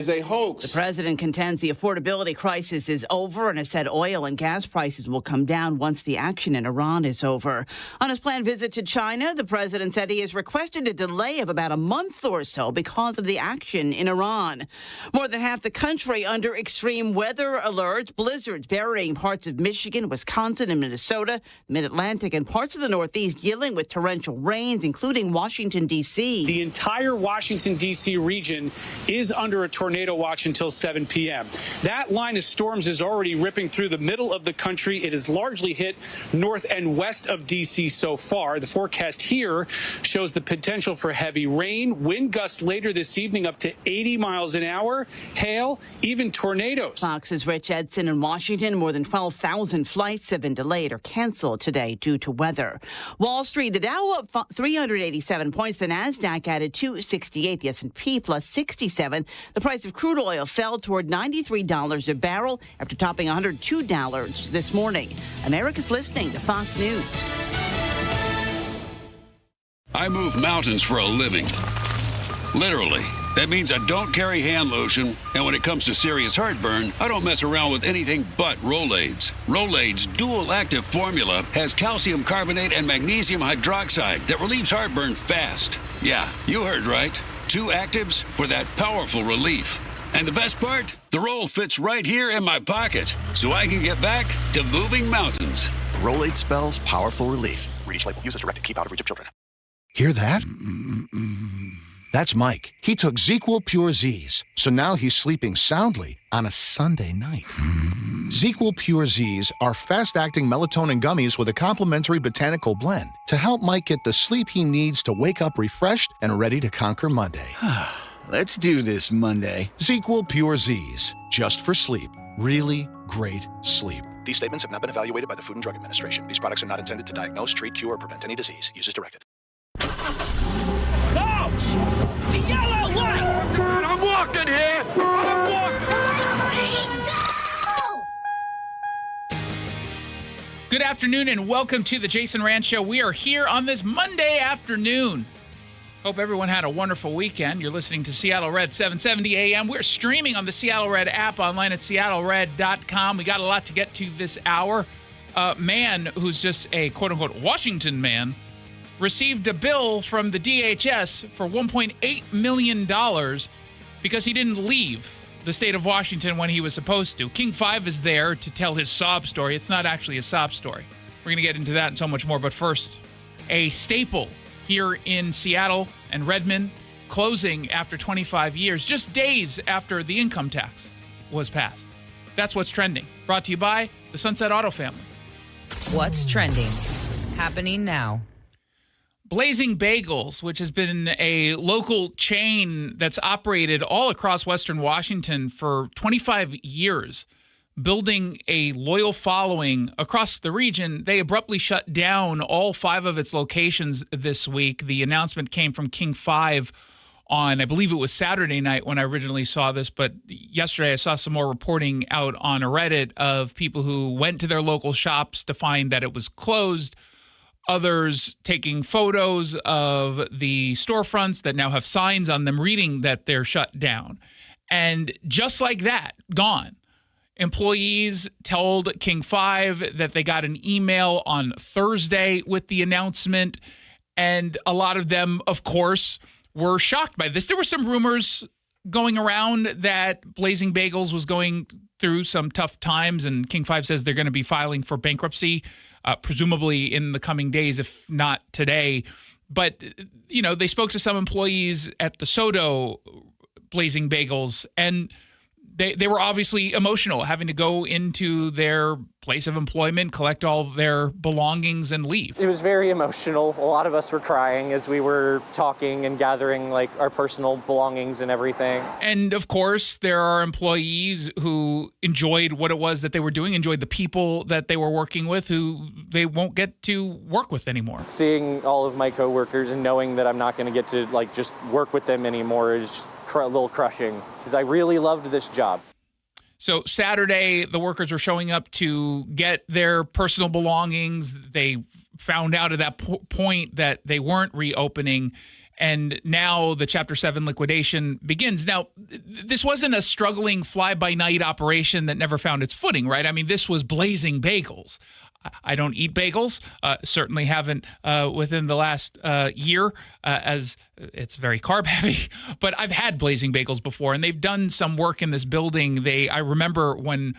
is a hoax. The president contends the affordability crisis is over and has said oil and gas prices will come down once the action in Iran is over. On his planned visit to China, the president said he has requested a delay of about a month or so because of the action in Iran. More than half the country under extreme weather alerts, blizzards burying parts of Michigan, Wisconsin, and Minnesota, Mid-Atlantic, and parts of the Northeast dealing with torrential rains, including Washington, D.C. The entire Washington, D.C. region is under a tornado watch until 7 p.m. That line of storms is already ripping through the middle of the country. It has largely hit north and west of D.C. so far. The forecast here shows the potential for heavy rain, wind gusts later this evening up to 80 miles an hour, hail, even tornadoes. Fox's Rich Edson in Washington. More than 12,000 flights have been delayed or canceled today due to weather. Wall Street, the Dow up 387 points. The NASDAQ added 268. The S&P plus 67. The price of crude oil fell toward $93 a barrel after topping $102 this morning. America's listening to Fox News. I move mountains for a living. Literally. That means I don't carry hand lotion, and when it comes to serious heartburn, I don't mess around with anything but Rolaids. Rolaids' dual-active formula has calcium carbonate and magnesium hydroxide that relieves heartburn fast. Yeah, you heard right. 2 actives for that powerful relief. And the best part? The roll fits right here in my pocket, so I can get back to moving mountains. Rolade spells powerful relief. Read each label. Use as directed. Keep out of reach of children. Hear that? That's Mike. He took ZQL Pure Z's, so now he's sleeping soundly on a Sunday night. ZQL Pure Z's are fast-acting melatonin gummies with a complementary botanical blend to help Mike get the sleep he needs to wake up refreshed and ready to conquer Monday. Let's do this Monday. ZQL Pure Z's, just for sleep. Really great sleep. These statements have not been evaluated by the Food and Drug Administration. These products are not intended to diagnose, treat, cure, or prevent any disease. Use as directed. Coach! The yellow light! God, I'm walking here! I'm walking! Good afternoon and welcome to the Jason Rantz Show. We are here on this Monday afternoon. Hope everyone had a wonderful weekend. You're listening to Seattle Red 770 AM. We're streaming on the Seattle Red app online at seattlered.com. We got a lot to get to this hour. A man who's just a quote-unquote Washington man received a bill from the DHS for $1.8 million because he didn't leave the state of Washington when he was supposed to. King 5 is there to tell his sob story. It's not actually a sob story. We're going to get into that and so much more. But first, a staple here in Seattle and Redmond closing after 25 years, just days after the income tax was passed. That's what's trending. Brought to you by the Sunset Auto family. What's trending? Happening now. Blazing Bagels, which has been a local chain that's operated all across Western Washington for 25 years, building a loyal following across the region, they abruptly shut down all 5 of its locations this week. The announcement came from King 5 on, I believe it was Saturday night when I originally saw this, but yesterday I saw some more reporting out on Reddit of people who went to their local shops to find that it was closed. Others taking photos of the storefronts that now have signs on them reading that they're shut down. And just like that, gone. Employees told King 5 that they got an email on Thursday with the announcement. And a lot of them, of course, were shocked by this. There were some rumors going around that Blazing Bagels was going through some tough times, and King 5 says they're going to be filing for bankruptcy, presumably in the coming days, if not today. But, you know, they spoke to some employees at the Soto Blazing Bagels, and they were obviously emotional, having to go into their place of employment, collect all their belongings, and leave. It was very emotional. A lot of us were crying as we were talking and gathering like our personal belongings and everything. And of course, there are employees who enjoyed what it was that they were doing, enjoyed the people that they were working with, who they won't get to work with anymore. Seeing all of my coworkers and knowing that I'm not going to get to like just work with them anymore is a little crushing, because I really loved this job. So Saturday, the workers were showing up to get their personal belongings. They found out at that point that they weren't reopening, And now the Chapter 7 liquidation begins. Now, this wasn't a struggling fly-by-night operation that never found its footing, right? I mean, this was Blazing Bagels. I don't eat bagels, certainly haven't within the last year, as it's very carb heavy, but I've had Blazing Bagels before, and they've done some work in this building. I remember when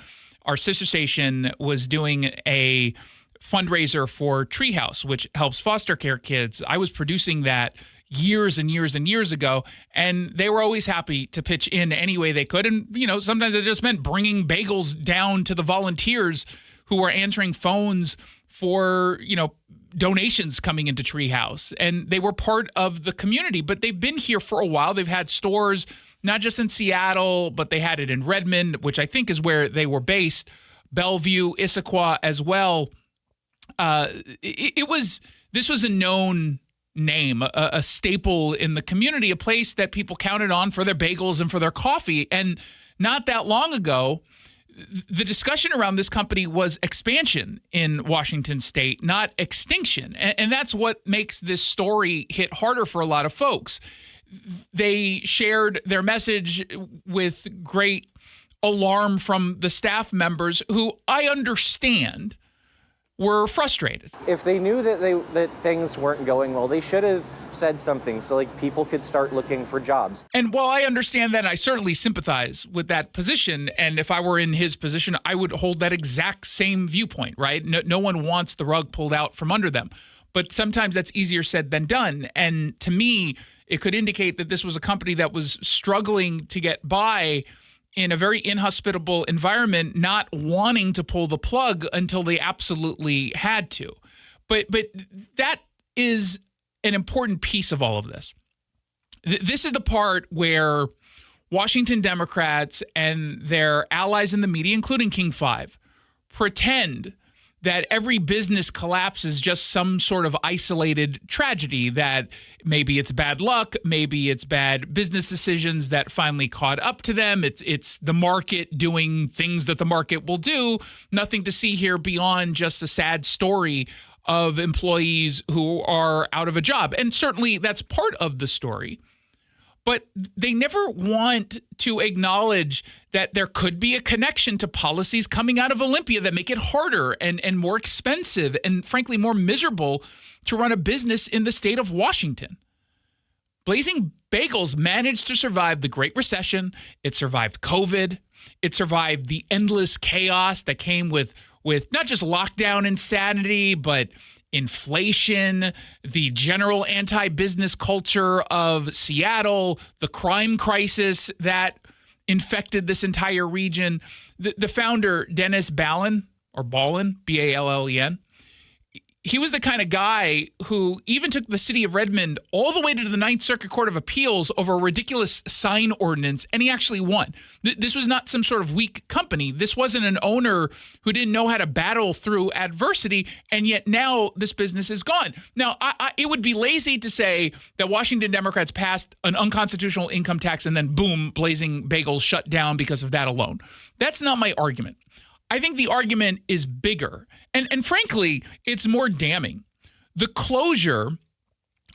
our sister station was doing a fundraiser for Treehouse, which helps foster care kids. I was producing that years and years and years ago, and they were always happy to pitch in any way they could. And, sometimes it just meant bringing bagels down to the volunteers who were answering phones for, donations coming into Treehouse. And they were part of the community, but they've been here for a while. They've had stores, not just in Seattle, but they had it in Redmond, which I think is where they were based, Bellevue, Issaquah as well. This was a known name, a staple in the community, a place that people counted on for their bagels and for their coffee. And not that long ago, the discussion around this company was expansion in Washington state, not extinction. And that's what makes this story hit harder for a lot of folks. They shared their message with great alarm from the staff members who I understand were frustrated. If they knew that things weren't going well, they should have said something so people could start looking for jobs. And while I understand that, I certainly sympathize with that position. And if I were in his position, I would hold that exact same viewpoint, right? No one wants the rug pulled out from under them. But sometimes that's easier said than done. And to me, it could indicate that this was a company that was struggling to get by in a very inhospitable environment, not wanting to pull the plug until they absolutely had to. But that is an important piece of all of this. This is the part where Washington Democrats and their allies in the media, including King 5, pretend that every business collapse is just some sort of isolated tragedy, that maybe it's bad luck, maybe it's bad business decisions that finally caught up to them. It's the market doing things that the market will do. Nothing to see here beyond just a sad story of employees who are out of a job. And certainly that's part of the story. But they never want to acknowledge that there could be a connection to policies coming out of Olympia that make it harder and more expensive and, frankly, more miserable to run a business in the state of Washington. Blazing Bagels managed to survive the Great Recession. It survived COVID. It survived the endless chaos that came with not just lockdown insanity, but inflation, the general anti-business culture of Seattle, the crime crisis that infected this entire region. The founder, Dennis Ballen, B-A-L-L-E-N, he was the kind of guy who even took the city of Redmond all the way to the Ninth Circuit Court of Appeals over a ridiculous sign ordinance, and he actually won. This was not some sort of weak company. This wasn't an owner who didn't know how to battle through adversity, and yet now this business is gone. Now, it would be lazy to say that Washington Democrats passed an unconstitutional income tax and then, boom, Blazing Bagels shut down because of that alone. That's not my argument. I think the argument is bigger, and frankly, it's more damning. The closure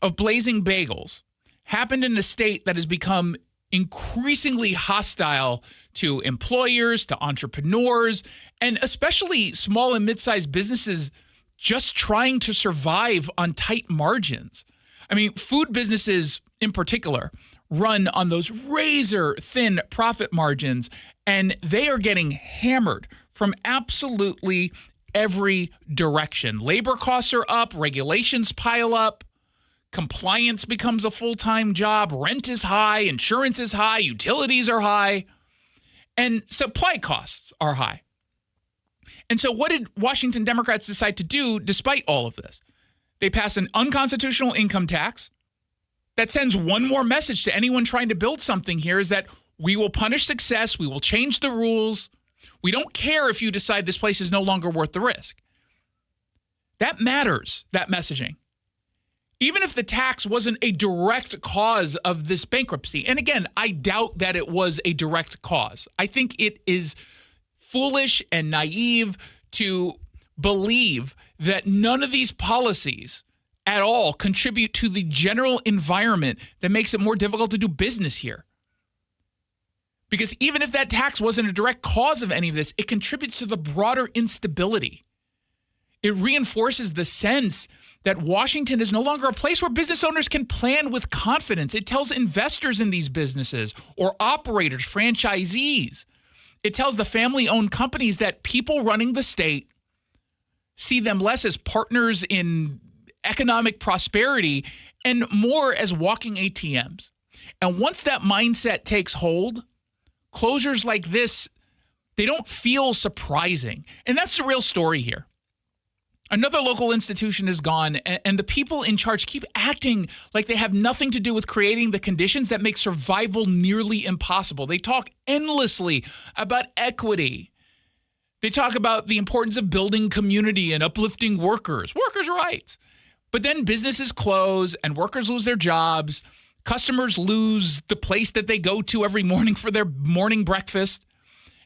of Blazing Bagels happened in a state that has become increasingly hostile to employers, to entrepreneurs, and especially small and mid-sized businesses just trying to survive on tight margins. I mean, food businesses in particular run on those razor-thin profit margins, and they are getting hammered from absolutely every direction. Labor costs are up, regulations pile up, compliance becomes a full-time job, rent is high, insurance is high, utilities are high, and supply costs are high. And so what did Washington Democrats decide to do despite all of this? They passed an unconstitutional income tax that sends one more message to anyone trying to build something here, is that we will punish success, we will change the rules. We don't care if you decide this place is no longer worth the risk. That matters, that messaging. Even if the tax wasn't a direct cause of this bankruptcy, and again, I doubt that it was a direct cause. I think it is foolish and naive to believe that none of these policies at all contribute to the general environment that makes it more difficult to do business here. Because even if that tax wasn't a direct cause of any of this, it contributes to the broader instability. It reinforces the sense that Washington is no longer a place where business owners can plan with confidence. It tells investors in these businesses or operators, franchisees. It tells the family-owned companies that people running the state see them less as partners in economic prosperity and more as walking ATMs. And once that mindset takes hold, closures like this, they don't feel surprising. And that's the real story here. Another local institution is gone, and the people in charge keep acting like they have nothing to do with creating the conditions that make survival nearly impossible. They talk endlessly about equity. They talk about the importance of building community and uplifting workers' rights. But then businesses close and workers lose their jobs. Customers lose the place that they go to every morning for their morning breakfast.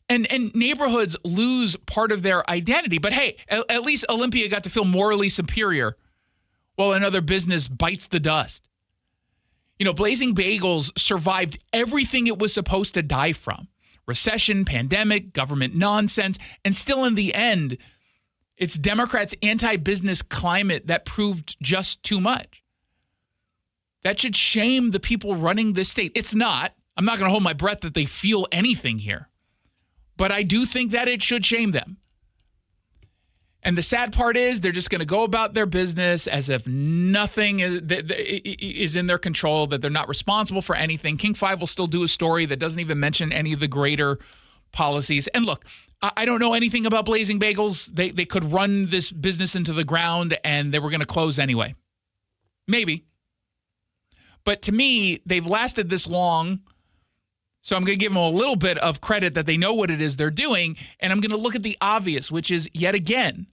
And neighborhoods lose part of their identity. But hey, at least Olympia got to feel morally superior while another business bites the dust. You know, Blazing Bagels survived everything it was supposed to die from. Recession, pandemic, government nonsense, and still in the end, it's Democrats' anti-business climate that proved just too much. That should shame the people running this state. It's not. I'm not going to hold my breath that they feel anything here. But I do think that it should shame them. And the sad part is they're just going to go about their business as if nothing is in their control, that they're not responsible for anything. King 5 will still do a story that doesn't even mention any of the greater policies. And look, I don't know anything about Blazing Bagels. They could run this business into the ground and they were going to close anyway. Maybe. But to me, they've lasted this long. So I'm going to give them a little bit of credit that they know what it is they're doing. And I'm going to look at the obvious, which is, yet again,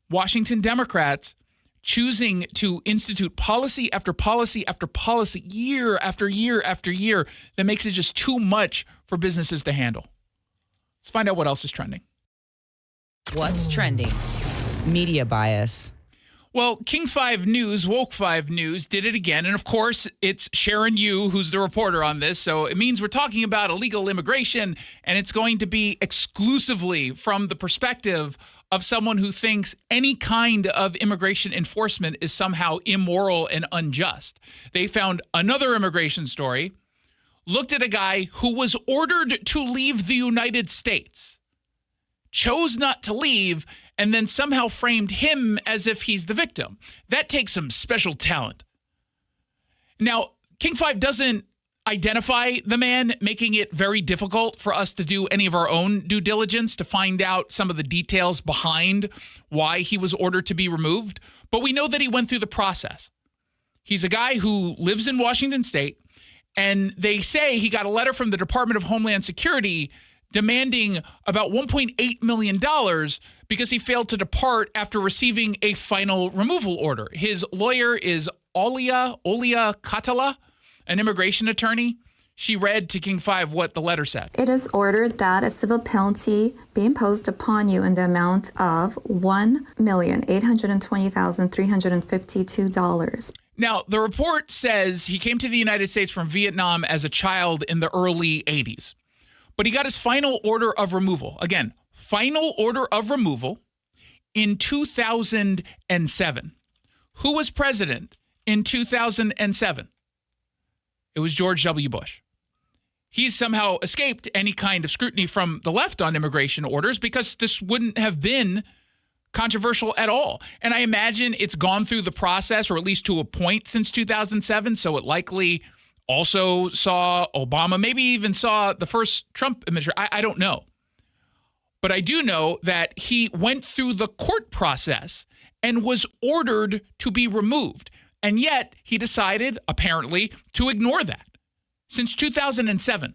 Washington Democrats choosing to institute policy after policy after policy, year after year after year, that makes it just too much for businesses to handle. Let's find out what else is trending. What's trending? Media bias. Well, King 5 News, Woke 5 News, did it again. And of course, it's Sharon Yu who's the reporter on this. So it means we're talking about illegal immigration, and it's going to be exclusively from the perspective of someone who thinks any kind of immigration enforcement is somehow immoral and unjust. They found another immigration story, looked at a guy who was ordered to leave the United States, chose not to leave, and then somehow framed him as if he's the victim. That takes some special talent. Now, King 5 doesn't identify the man, making it very difficult for us to do any of our own due diligence to find out some of the details behind why he was ordered to be removed. But we know that he went through the process. He's a guy who lives in Washington State, and they say he got a letter from the Department of Homeland Security demanding about $1.8 million because he failed to depart after receiving a final removal order. His lawyer is Olia Katala, an immigration attorney. She read to King 5 what the letter said. It is ordered that a civil penalty be imposed upon you in the amount of $1,820,352. Now, the report says he came to the United States from Vietnam as a child in the early 80s. But he got his final order of removal. Again, final order of removal in 2007. Who was president in 2007? It was George W. Bush. He's somehow escaped any kind of scrutiny from the left on immigration orders because this wouldn't have been controversial at all. And I imagine it's gone through the process, or at least to a point, since 2007. So it likely also saw Obama, maybe even saw the first Trump administration. I don't know. But I do know that he went through the court process and was ordered to be removed. And yet he decided, apparently, to ignore that since 2007.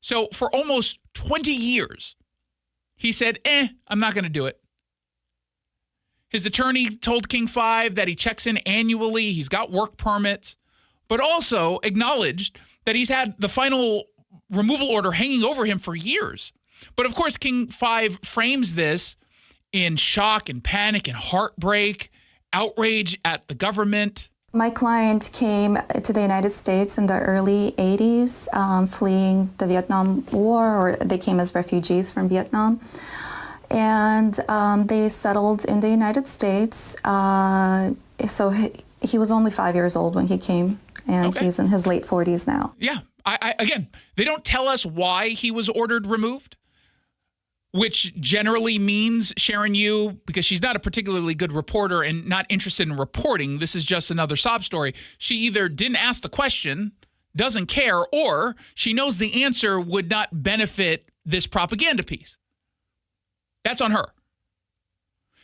So for almost 20 years, he said, I'm not going to do it. His attorney told King 5 that he checks in annually. He's got work permits, but also acknowledged that he's had the final removal order hanging over him for years. But of course, King 5 frames this in shock and panic and heartbreak, outrage at the government. My client came to the United States in the early 80s, fleeing the Vietnam War, or they came as refugees from Vietnam. And they settled in the United States. So he was only 5 years old when he came, and he's in his late 40s now. Yeah. Again, they don't tell us why he was ordered removed, which generally means, Sharon Yu, because she's not a particularly good reporter and not interested in reporting, this is just another sob story. She either didn't ask the question, doesn't care, or she knows the answer would not benefit this propaganda piece. That's on her.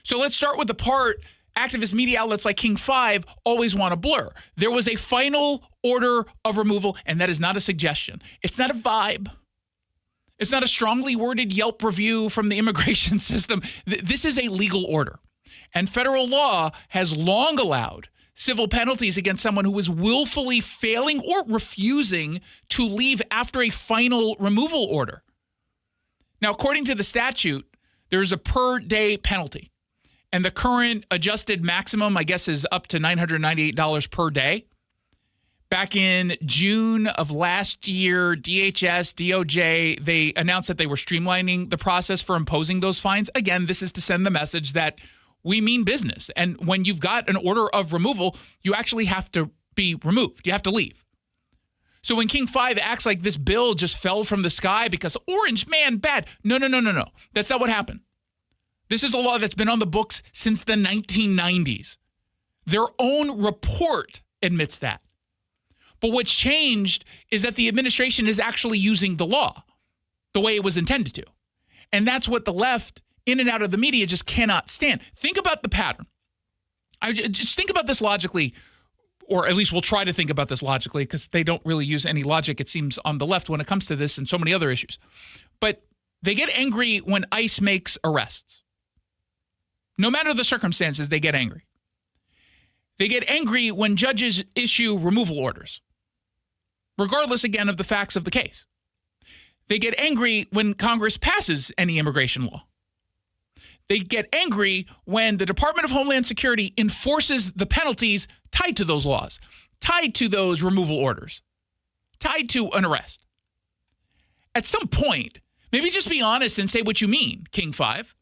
So let's start with the part activist media outlets like King 5 always want to blur. There was a final order of removal, and that is not a suggestion. It's not a vibe. It's not a strongly worded Yelp review from the immigration system. This is a legal order. And federal law has long allowed civil penalties against someone who is willfully failing or refusing to leave after a final removal order. Now, according to the statute, there's a per-day penalty. And the current adjusted maximum, I guess, is up to $998 per day. Back in June of last year, DHS, DOJ, they announced that they were streamlining the process for imposing those fines. Again, this is to send the message that we mean business. And when you've got an order of removal, you actually have to be removed. You have to leave. So when King 5 acts like this bill just fell from the sky because orange man bad. No. That's not what happened. This is a law that's been on the books since the 1990s. Their own report admits that. But what's changed is that the administration is actually using the law the way it was intended to. And that's what the left, in and out of the media, just cannot stand. Think about the pattern. Just think about this logically, or at least we'll try to think about this logically, because they don't really use any logic, it seems, on the left when it comes to this and so many other issues. But they get angry when ICE makes arrests. No matter the circumstances, they get angry. They get angry when judges issue removal orders, regardless, again, of the facts of the case. They get angry when Congress passes any immigration law. They get angry when the Department of Homeland Security enforces the penalties tied to those laws, tied to those removal orders, tied to an arrest. At some point, maybe just be honest and say what you mean, King 5.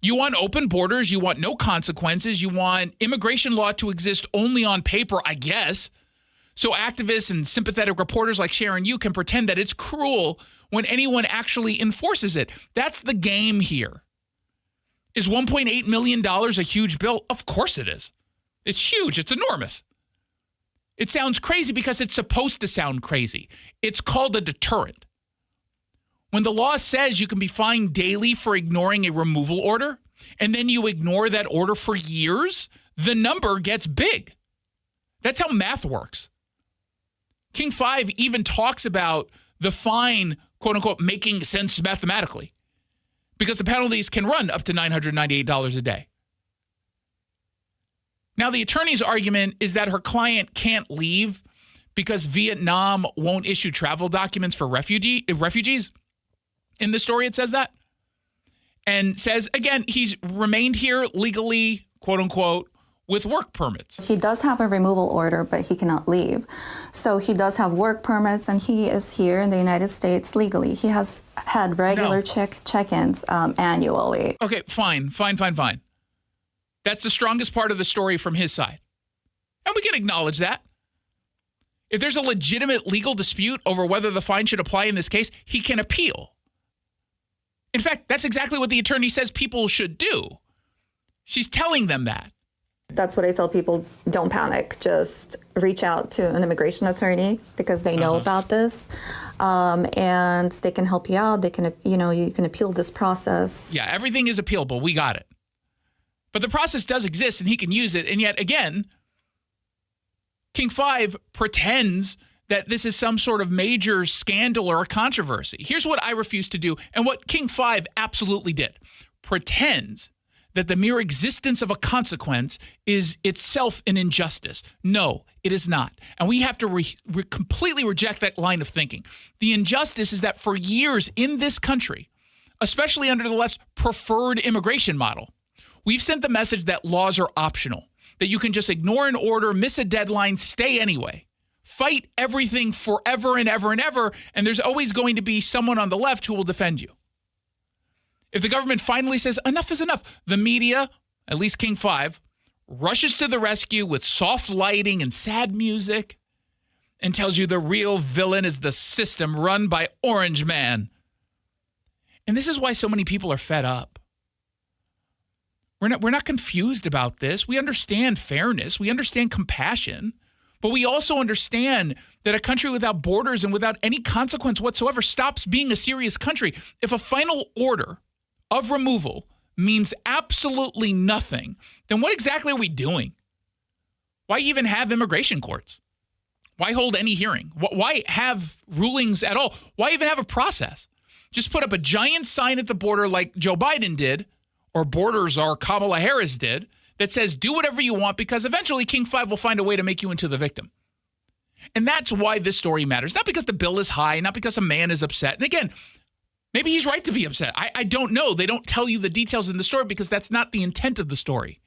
You want open borders. You want no consequences. You want immigration law to exist only on paper, I guess. So activists and sympathetic reporters like Sharon Yu can pretend that it's cruel when anyone actually enforces it. That's the game here. Is $1.8 million a huge bill? Of course it is. It's huge. It's enormous. It sounds crazy because it's supposed to sound crazy. It's called a deterrent. When the law says you can be fined daily for ignoring a removal order, and then you ignore that order for years, the number gets big. That's how math works. King 5 even talks about the fine, quote unquote, making sense mathematically, because the penalties can run up to $998 a day. Now, the attorney's argument is that her client can't leave because Vietnam won't issue travel documents for refugees. In the story, it says that. And says, again, he's remained here legally, quote unquote, with work permits. He does have a removal order, but he cannot leave. So he does have work permits, and he is here in the United States legally. He has had regular check-ins annually. Okay, fine. That's the strongest part of the story from his side. And we can acknowledge that. If there's a legitimate legal dispute over whether the fine should apply in this case, he can appeal. In fact, that's exactly what the attorney says people should do. She's telling them that. That's what I tell people. Don't panic. Just reach out to an immigration attorney because they know about this, and they can help you out. They can, you can appeal this process. Yeah, everything is appealable. We got it. But the process does exist, and he can use it. And yet, again, King 5 pretends that this is some sort of major scandal or controversy. Here's what I refuse to do, and what King 5 absolutely did. Pretends that the mere existence of a consequence is itself an injustice. No, it is not. And we have to completely reject that line of thinking. The injustice is that for years in this country, especially under the left's preferred immigration model, we've sent the message that laws are optional, that you can just ignore an order, miss a deadline, stay anyway. Fight everything forever and ever and ever, and there's always going to be someone on the left who will defend you. If the government finally says enough is enough, the media, at least King 5, rushes to the rescue with soft lighting and sad music and tells you the real villain is the system run by Orange Man. And this is why so many people are fed up. We're not confused about this. We understand fairness. We understand compassion. But we also understand that a country without borders and without any consequence whatsoever stops being a serious country. If a final order of removal means absolutely nothing, then what exactly are we doing? Why even have immigration courts? Why hold any hearing? Why have rulings at all? Why even have a process? Just put up a giant sign at the border like Joe Biden did, or Borders or Kamala Harris did, that says do whatever you want because eventually King 5 will find a way to make you into the victim. And that's why this story matters. Not because the bill is high, not because a man is upset. And again, maybe he's right to be upset. I don't know. They don't tell you the details in the story because that's not the intent of the story.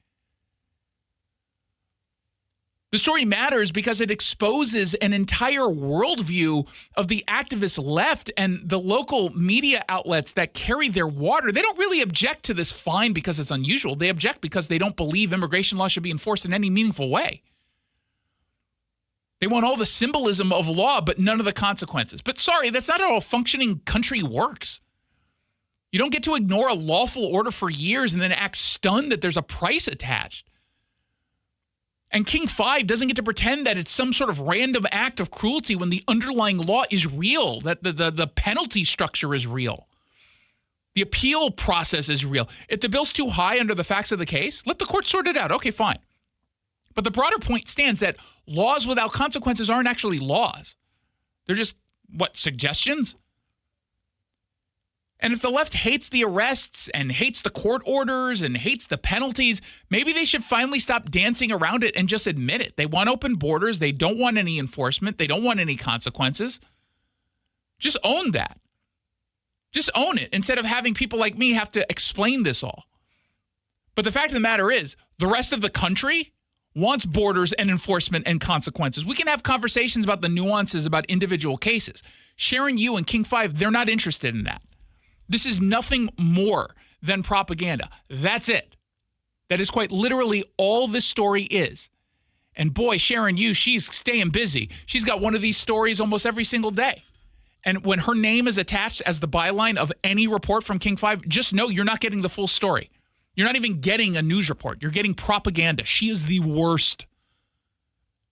The story matters because it exposes an entire worldview of the activist left and the local media outlets that carry their water. They don't really object to this fine because it's unusual. They object because they don't believe immigration law should be enforced in any meaningful way. They want all the symbolism of law, but none of the consequences. But sorry, that's not how a functioning country works. You don't get to ignore a lawful order for years and then act stunned that there's a price attached. And King 5 doesn't get to pretend that it's some sort of random act of cruelty when the underlying law is real, that the penalty structure is real. The appeal process is real. If the bill's too high under the facts of the case, let the court sort it out. Okay, fine. But the broader point stands that laws without consequences aren't actually laws. They're just, suggestions? And if the left hates the arrests and hates the court orders and hates the penalties, maybe they should finally stop dancing around it and just admit it. They want open borders. They don't want any enforcement. They don't want any consequences. Just own that. Just own it instead of having people like me have to explain this all. But the fact of the matter is, the rest of the country wants borders and enforcement and consequences. We can have conversations about the nuances about individual cases. Sharon Yu and King 5, they're not interested in that. This is nothing more than propaganda. That's it. That is quite literally all this story is. And boy, Sharon Yu, she's staying busy. She's got one of these stories almost every single day. And when her name is attached as the byline of any report from King 5, just know you're not getting the full story. You're not even getting a news report. You're getting propaganda. She is the worst.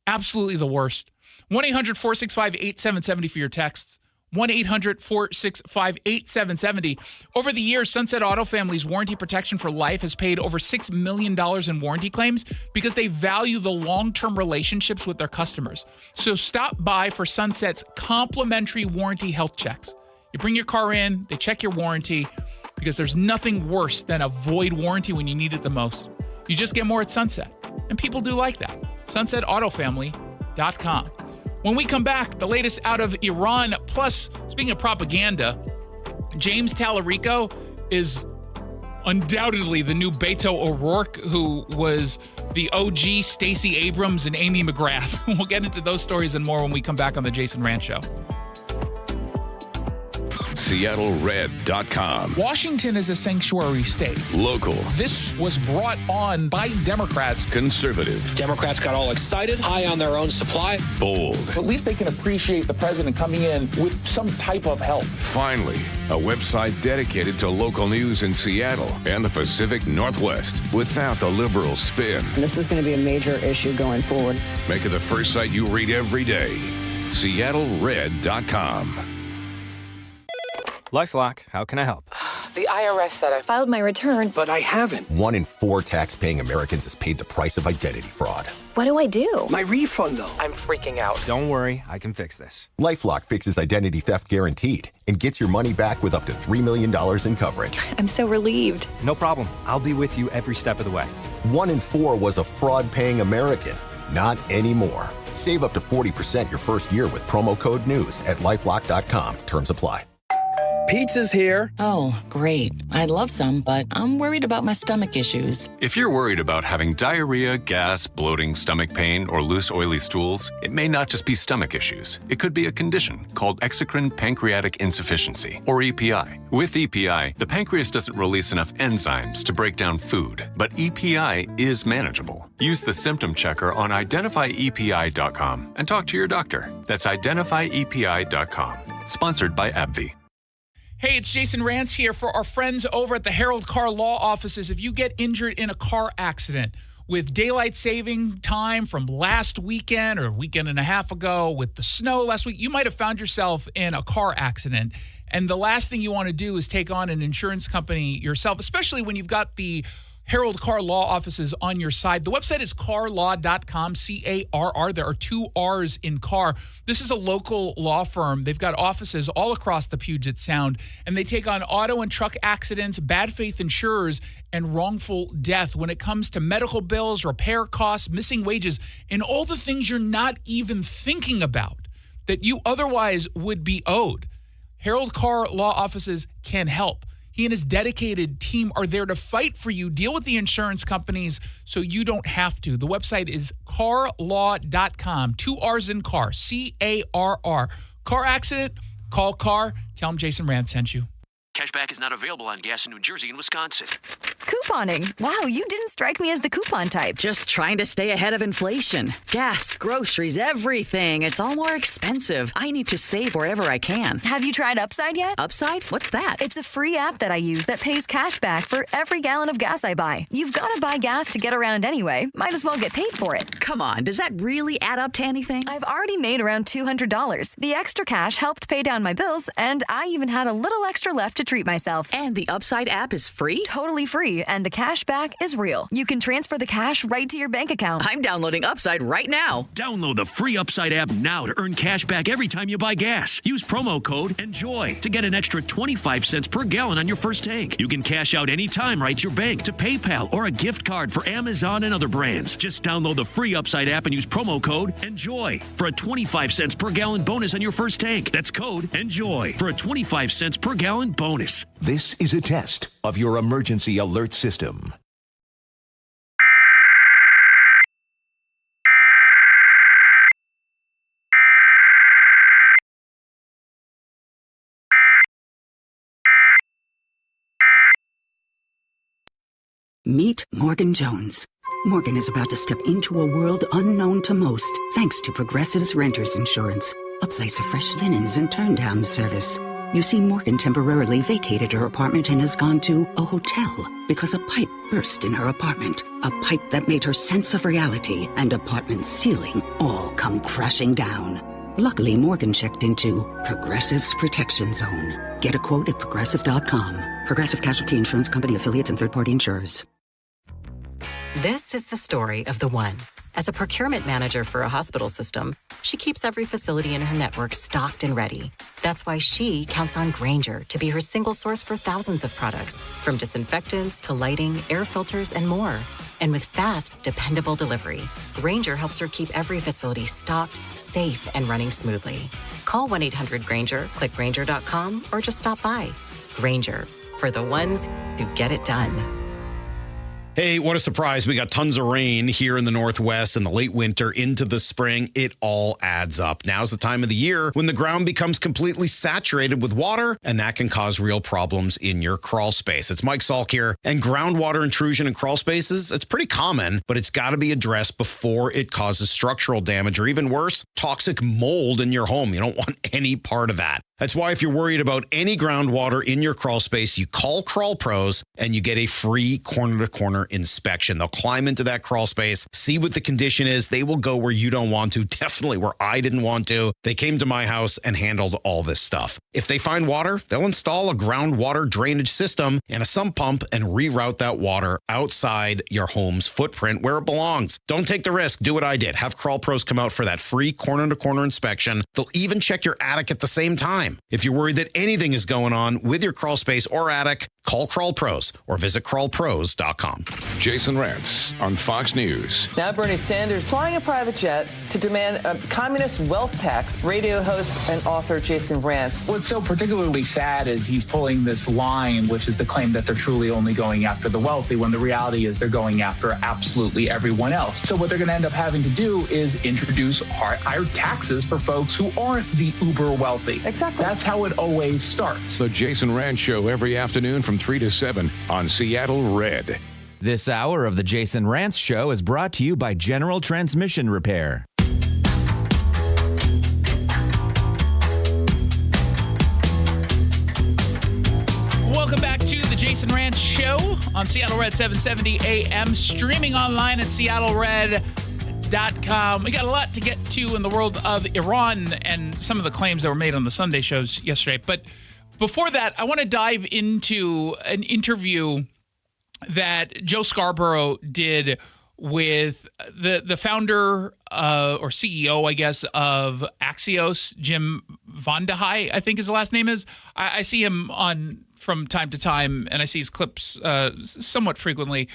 Absolutely the worst. 1-800-465-8770 for your texts. 1-800-465-8770. Over the years, Sunset Auto Family's warranty protection for life has paid over $6 million in warranty claims because they value the long-term relationships with their customers. So stop by for Sunset's complimentary warranty health checks. You bring your car in, they check your warranty, because there's nothing worse than a void warranty when you need it the most. You just get more at Sunset. And people do like that. SunsetAutoFamily.com. When we come back, the latest out of Iran. Plus, speaking of propaganda, James Tallarico is undoubtedly the new Beto O'Rourke, who was the OG Stacey Abrams and Amy McGrath. We'll get into those stories and more when we come back on the Jason Rantz Show. SeattleRed.com. Washington is a sanctuary state. Local. This was brought on by Democrats. Conservative. Democrats got all excited, high on their own supply. Bold. At least they can appreciate the president coming in with some type of help. Finally, a website dedicated to local news in Seattle and the Pacific Northwest without the liberal spin. This is going to be a major issue going forward. Make it the first site you read every day. SeattleRed.com. LifeLock, how can I help? The IRS said I filed my return, but I haven't. 1 in 4 tax-paying Americans has paid the price of identity fraud. What do I do? My refund, though. I'm freaking out. Don't worry, I can fix this. LifeLock fixes identity theft guaranteed and gets your money back with up to $3 million in coverage. I'm so relieved. No problem. I'll be with you every step of the way. 1 in 4 was a fraud-paying American. Not anymore. Save up to 40% your first year with promo code NEWS at LifeLock.com. Terms apply. pizza's here. Oh, great. I'd love some, but I'm worried about my stomach issues. If you're worried about having diarrhea, gas, bloating, stomach pain, or loose, oily stools, it may not just be stomach issues. It could be a condition called exocrine pancreatic insufficiency, or EPI. With EPI, the pancreas doesn't release enough enzymes to break down food, but EPI is manageable. Use the symptom checker on identifyepi.com and talk to your doctor. That's identifyepi.com. Sponsored by AbbVie. Hey, it's Jason Rantz here for our friends over at the Herald Car Law Offices. If you get injured in a car accident with daylight saving time from last weekend or a weekend and a half ago with the snow last week, you might have found yourself in a car accident. And the last thing you want to do is take on an insurance company yourself, especially when you've got the Herald Car Law Offices on your side. The website is carlaw.com, C-A-R-R. There are 2 R's in car. This is a local law firm. They've got offices all across the Puget Sound, and they take on auto and truck accidents, bad faith insurers, and wrongful death when it comes to medical bills, repair costs, missing wages, and all the things you're not even thinking about that you otherwise would be owed. Herald Car Law Offices can help. He and his dedicated team are there to fight for you, deal with the insurance companies so you don't have to. The website is carlaw.com, 2 R's in car, C-A-R-R. Car accident, call CAR, tell them Jason Rantz sent you. Cashback is not available on gas in New Jersey and Wisconsin. Couponing. Wow, you didn't strike me as the coupon type. Just trying to stay ahead of inflation. Gas, groceries, everything. It's all more expensive. I need to save wherever I can. Have you tried Upside yet? Upside? What's that? It's a free app that I use that pays cash back for every gallon of gas I buy. You've got to buy gas to get around anyway. Might as well get paid for it. Come on, does that really add up to anything? I've already made around $200. The extra cash helped pay down my bills, and I even had a little extra left to treat myself. And the Upside app is free? Totally free, and the cash back is real. You can transfer the cash right to your bank account. I'm downloading Upside right now. Download the free Upside app now to earn cash back every time you buy gas. Use promo code ENJOY to get an extra 25 cents per gallon on your first tank. You can cash out anytime right to your bank, to PayPal, or a gift card for Amazon and other brands. Just download the free Upside app and use promo code ENJOY for a 25 cents per gallon bonus on your first tank. That's code ENJOY for a 25 cents per gallon bonus. This is a test of your emergency alert system. Meet Morgan Jones. Morgan is about to step into a world unknown to most, thanks to Progressive's Renters Insurance, a place of fresh linens and turn-down service. You see, Morgan temporarily vacated her apartment and has gone to a hotel because a pipe burst in her apartment. A pipe that made her sense of reality and apartment ceiling all come crashing down. Luckily, Morgan checked into Progressive's Protection Zone. Get a quote at Progressive.com. Progressive Casualty Insurance Company, affiliates, and third-party insurers. This is the story of the one. As a procurement manager for a hospital system, she keeps every facility in her network stocked and ready. That's why she counts on Grainger to be her single source for thousands of products, from disinfectants to lighting, air filters, and more. And with fast, dependable delivery, Grainger helps her keep every facility stocked, safe, and running smoothly. Call 1-800-GRAINGER, click Grainger.com, or just stop by. Grainger, for the ones who get it done. Hey, what a surprise. We got tons of rain here in the Northwest in the late winter into the spring. It all adds up. Now's the time of the year when the ground becomes completely saturated with water, and that can cause real problems in your crawl space. It's Mike Salk here, and groundwater intrusion in crawl spaces, it's pretty common, but it's got to be addressed before it causes structural damage, or even worse, toxic mold in your home. You don't want any part of that. That's why if you're worried about any groundwater in your crawl space, you call Crawl Pros and you get a free corner-to-corner inspection. They'll climb into that crawl space, see what the condition is. They will go where you don't want to, definitely where I didn't want to. They came to my house and handled all this stuff. If they find water, they'll install a groundwater drainage system and a sump pump and reroute that water outside your home's footprint where it belongs. Don't take the risk. Do what I did. Have Crawl Pros come out for that free corner-to-corner inspection. They'll even check your attic at the same time. time. If you're worried that anything is going on with your crawl space or attic, call Crawl Pros or visit crawlpros.com. Jason Rantz on Fox News. Now Bernie Sanders flying a private jet to demand a communist wealth tax. Radio host and author Jason Rantz. What's so particularly sad is he's pulling this line, which is the claim that they're truly only going after the wealthy, when the reality is they're going after absolutely everyone else. So what they're going to end up having to do is introduce higher taxes for folks who aren't the uber wealthy. Exactly. That's how it always starts. The Jason Rantz Show every afternoon from 3 to 7 on Seattle Red. This hour of the Jason Rantz Show is brought to you by General Transmission Repair. Welcome back to the Jason Rantz Show on Seattle Red 770 AM, streaming online at seattlered.com. We got a lot to get to in the world of Iran and some of the claims that were made on the Sunday shows yesterday. But before that, I want to dive into an interview that Joe Scarborough did with the founder or CEO, I guess, of Axios, Jim Vandehei, I think his last name is. I see him on from time to time, and I see his clips somewhat frequently.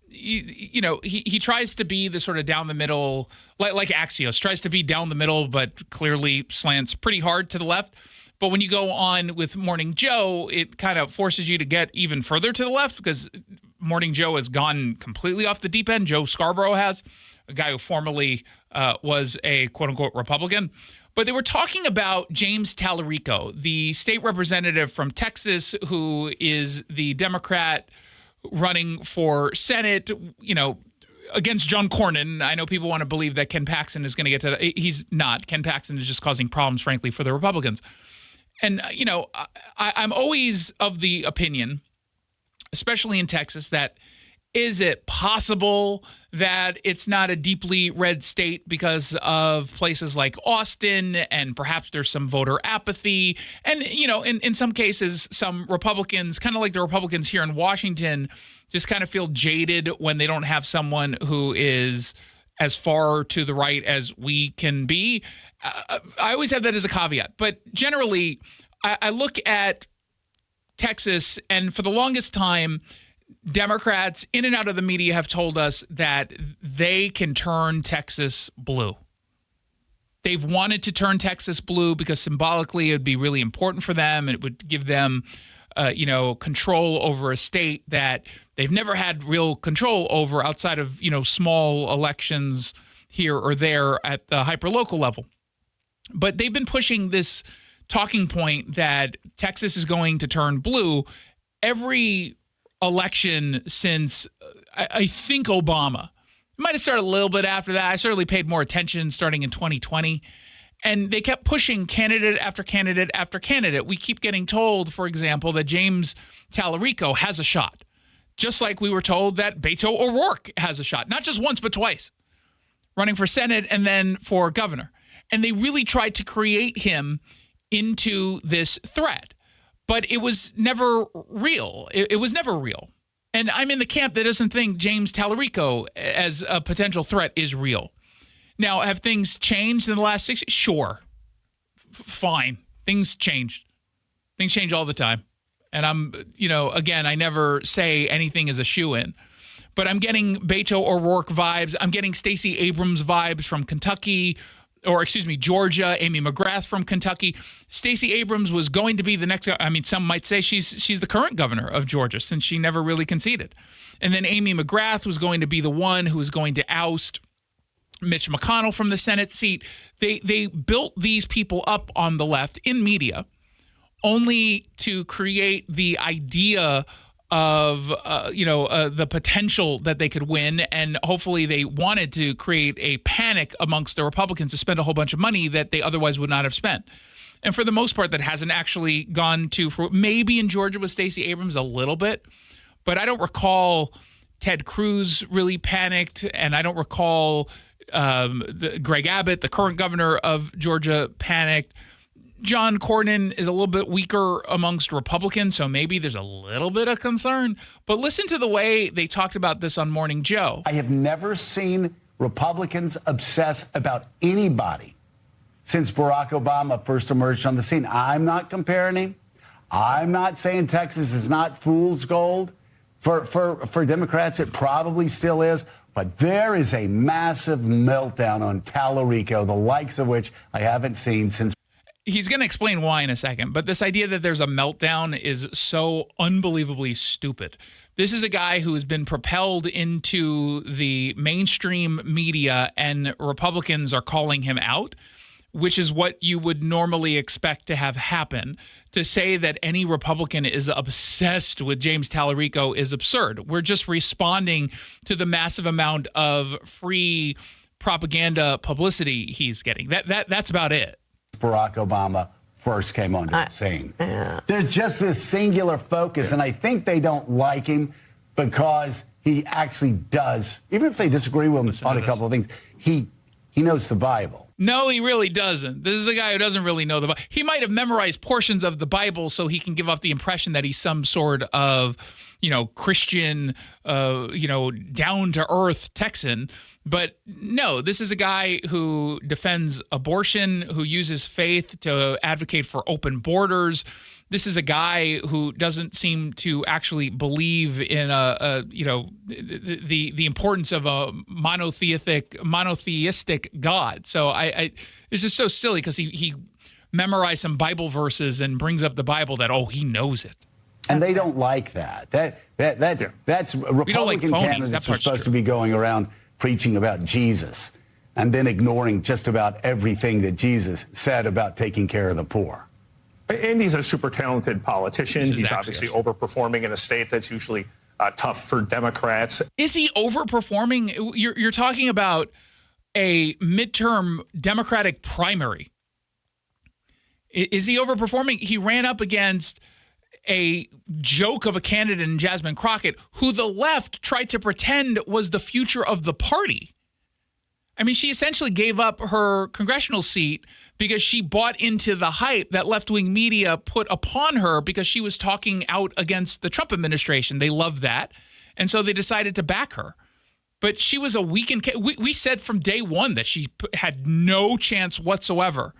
He tries to be the sort of down the middle, like Axios, tries to be down the middle, but clearly slants pretty hard to the left. But when you go on with Morning Joe, it kind of forces you to get even further to the left, because Morning Joe has gone completely off the deep end. Joe Scarborough has, a guy who formerly was a quote-unquote Republican. But they were talking about James Tallarico, the state representative from Texas, who is the Democrat running for Senate, against John Cornyn. I know people want to believe that Ken Paxton is going to get to that. He's not. Ken Paxton is just causing problems, frankly, for the Republicans. And, I'm always of the opinion, especially in Texas, that is it possible that it's not a deeply red state because of places like Austin, and perhaps there's some voter apathy? And, in some cases, some Republicans, kind of like the Republicans here in Washington, just kind of feel jaded when they don't have someone who is as far to the right as we can be. I always have that as a caveat. But generally, I look at Texas, and for the longest time, Democrats in and out of the media have told us that they can turn Texas blue. They've wanted to turn Texas blue because symbolically it would be really important for them, and it would give them, control over a state that they've never had real control over outside of, small elections here or there at the hyperlocal level. But they've been pushing this talking point that Texas is going to turn blue every election since, I think, Obama. It might have started a little bit after that. I certainly paid more attention starting in 2020. And they kept pushing candidate after candidate after candidate. We keep getting told, for example, that James Tallarico has a shot, just like we were told that Beto O'Rourke has a shot, not just once, but twice, running for Senate and then for governor. And they really tried to create him into this threat. But it was never real. It was never real. And I'm in the camp that doesn't think James Tallarico as a potential threat is real. Now, have things changed in the last 6 years? Sure. Fine. Things changed. Things change all the time. And I'm, again, I never say anything is a shoo-in. But I'm getting Beto O'Rourke vibes. I'm getting Stacey Abrams vibes from Kentucky, Georgia, Amy McGrath from Kentucky. Stacey Abrams was going to be the next, some might say she's the current governor of Georgia since she never really conceded. And then Amy McGrath was going to be the one who was going to oust Mitch McConnell from the Senate seat. They built these people up on the left in media only to create the idea of, the potential that they could win. And hopefully they wanted to create a panic amongst the Republicans to spend a whole bunch of money that they otherwise would not have spent. And for the most part, that hasn't actually gone to, maybe in Georgia with Stacey Abrams a little bit, but I don't recall Ted Cruz really panicked. And I don't recall Greg Abbott, the current governor of Georgia, panicked. John Cornyn is a little bit weaker amongst Republicans, so maybe there's a little bit of concern. But listen to the way they talked about this on Morning Joe. I have never seen Republicans obsess about anybody since Barack Obama first emerged on the scene. I'm not comparing him. I'm not saying Texas is not fool's gold. For Democrats, it probably still is. But there is a massive meltdown on Tallarico, the likes of which I haven't seen since. He's going to explain why in a second, but this idea that there's a meltdown is so unbelievably stupid. This is a guy who has been propelled into the mainstream media, and Republicans are calling him out, which is what you would normally expect to have happen. To say that any Republican is obsessed with James Tallarico is absurd. We're just responding to the massive amount of free propaganda publicity he's getting. That's about it. Barack Obama first came onto the scene. There's just this singular focus, and I think they don't like him because he actually does, even if they disagree with him on a couple of things, he knows the Bible. No, he really doesn't. This is a guy who doesn't really know the Bible. He might have memorized portions of the Bible so he can give off the impression that he's some sort of, Christian, down-to-earth Texan. But no, this is a guy who defends abortion, who uses faith to advocate for open borders. This is a guy who doesn't seem to actually believe in the importance of a monotheistic God. So it's just so silly because he memorized some Bible verses and brings up the Bible that he knows it. And they don't like that. That's Republican candidates are supposed to be going around preaching about Jesus and then ignoring just about everything that Jesus said about taking care of the poor. And he's a super talented politician. He's obviously overperforming in a state that's usually tough for Democrats. Is he overperforming? You're talking about a midterm Democratic primary. Is he overperforming? He ran up against a joke of a candidate in Jasmine Crockett, who the left tried to pretend was the future of the party. I mean, she essentially gave up her congressional seat because she bought into the hype that left-wing media put upon her because she was talking out against the Trump administration. They loved that. And so they decided to back her. But she was a weakened. We said from day one that she had no chance whatsoever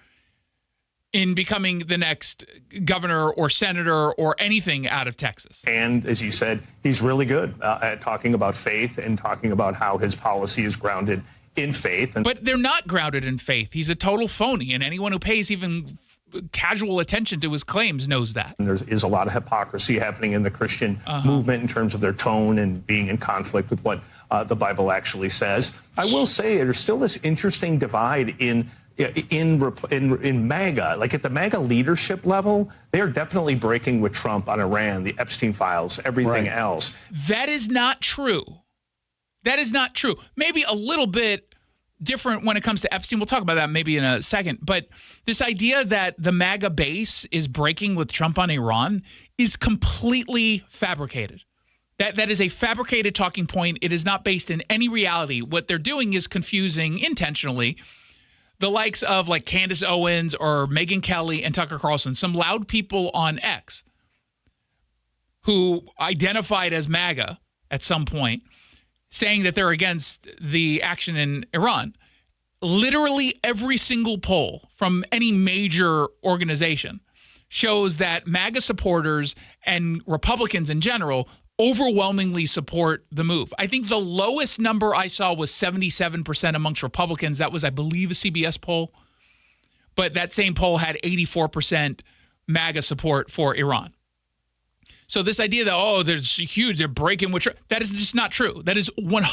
in becoming the next governor or senator or anything out of Texas. And as you said, he's really good at talking about faith and talking about how his policy is grounded in faith. But they're not grounded in faith. He's a total phony, and anyone who pays even casual attention to his claims knows that. And there is a lot of hypocrisy happening in the Christian movement in terms of their tone and being in conflict with what the Bible actually says. I will say there's still this interesting divide in MAGA. Like at the MAGA leadership level, they are definitely breaking with Trump on Iran, the Epstein files, everything else. That is not true. That is not true. Maybe a little bit different when it comes to Epstein. We'll talk about that maybe in a second. But this idea that the MAGA base is breaking with Trump on Iran is completely fabricated. That is a fabricated talking point. It is not based in any reality. What they're doing is confusing intentionally the likes of like Candace Owens or Megyn Kelly and Tucker Carlson, some loud people on X who identified as MAGA at some point, saying that they're against the action in Iran. Literally every single poll from any major organization shows that MAGA supporters and Republicans in general overwhelmingly support the move. I think the lowest number I saw was 77% amongst Republicans. That was, I believe, a CBS poll. But that same poll had 84% MAGA support for Iran. So this idea that, there's huge, they're breaking with Trump, that is just not true. That is 100%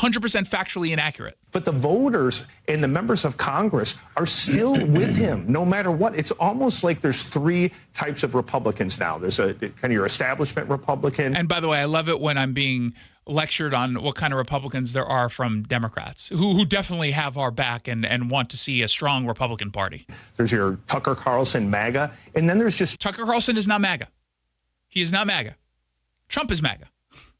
factually inaccurate. But the voters and the members of Congress are still with him, no matter what. It's almost like there's three types of Republicans now. There's a kind of your establishment Republican. And by the way, I love it when I'm being lectured on what kind of Republicans there are from Democrats who definitely have our back and want to see a strong Republican Party. There's your Tucker Carlson MAGA, and then there's just... Tucker Carlson is not MAGA. He is not MAGA. Trump is MAGA.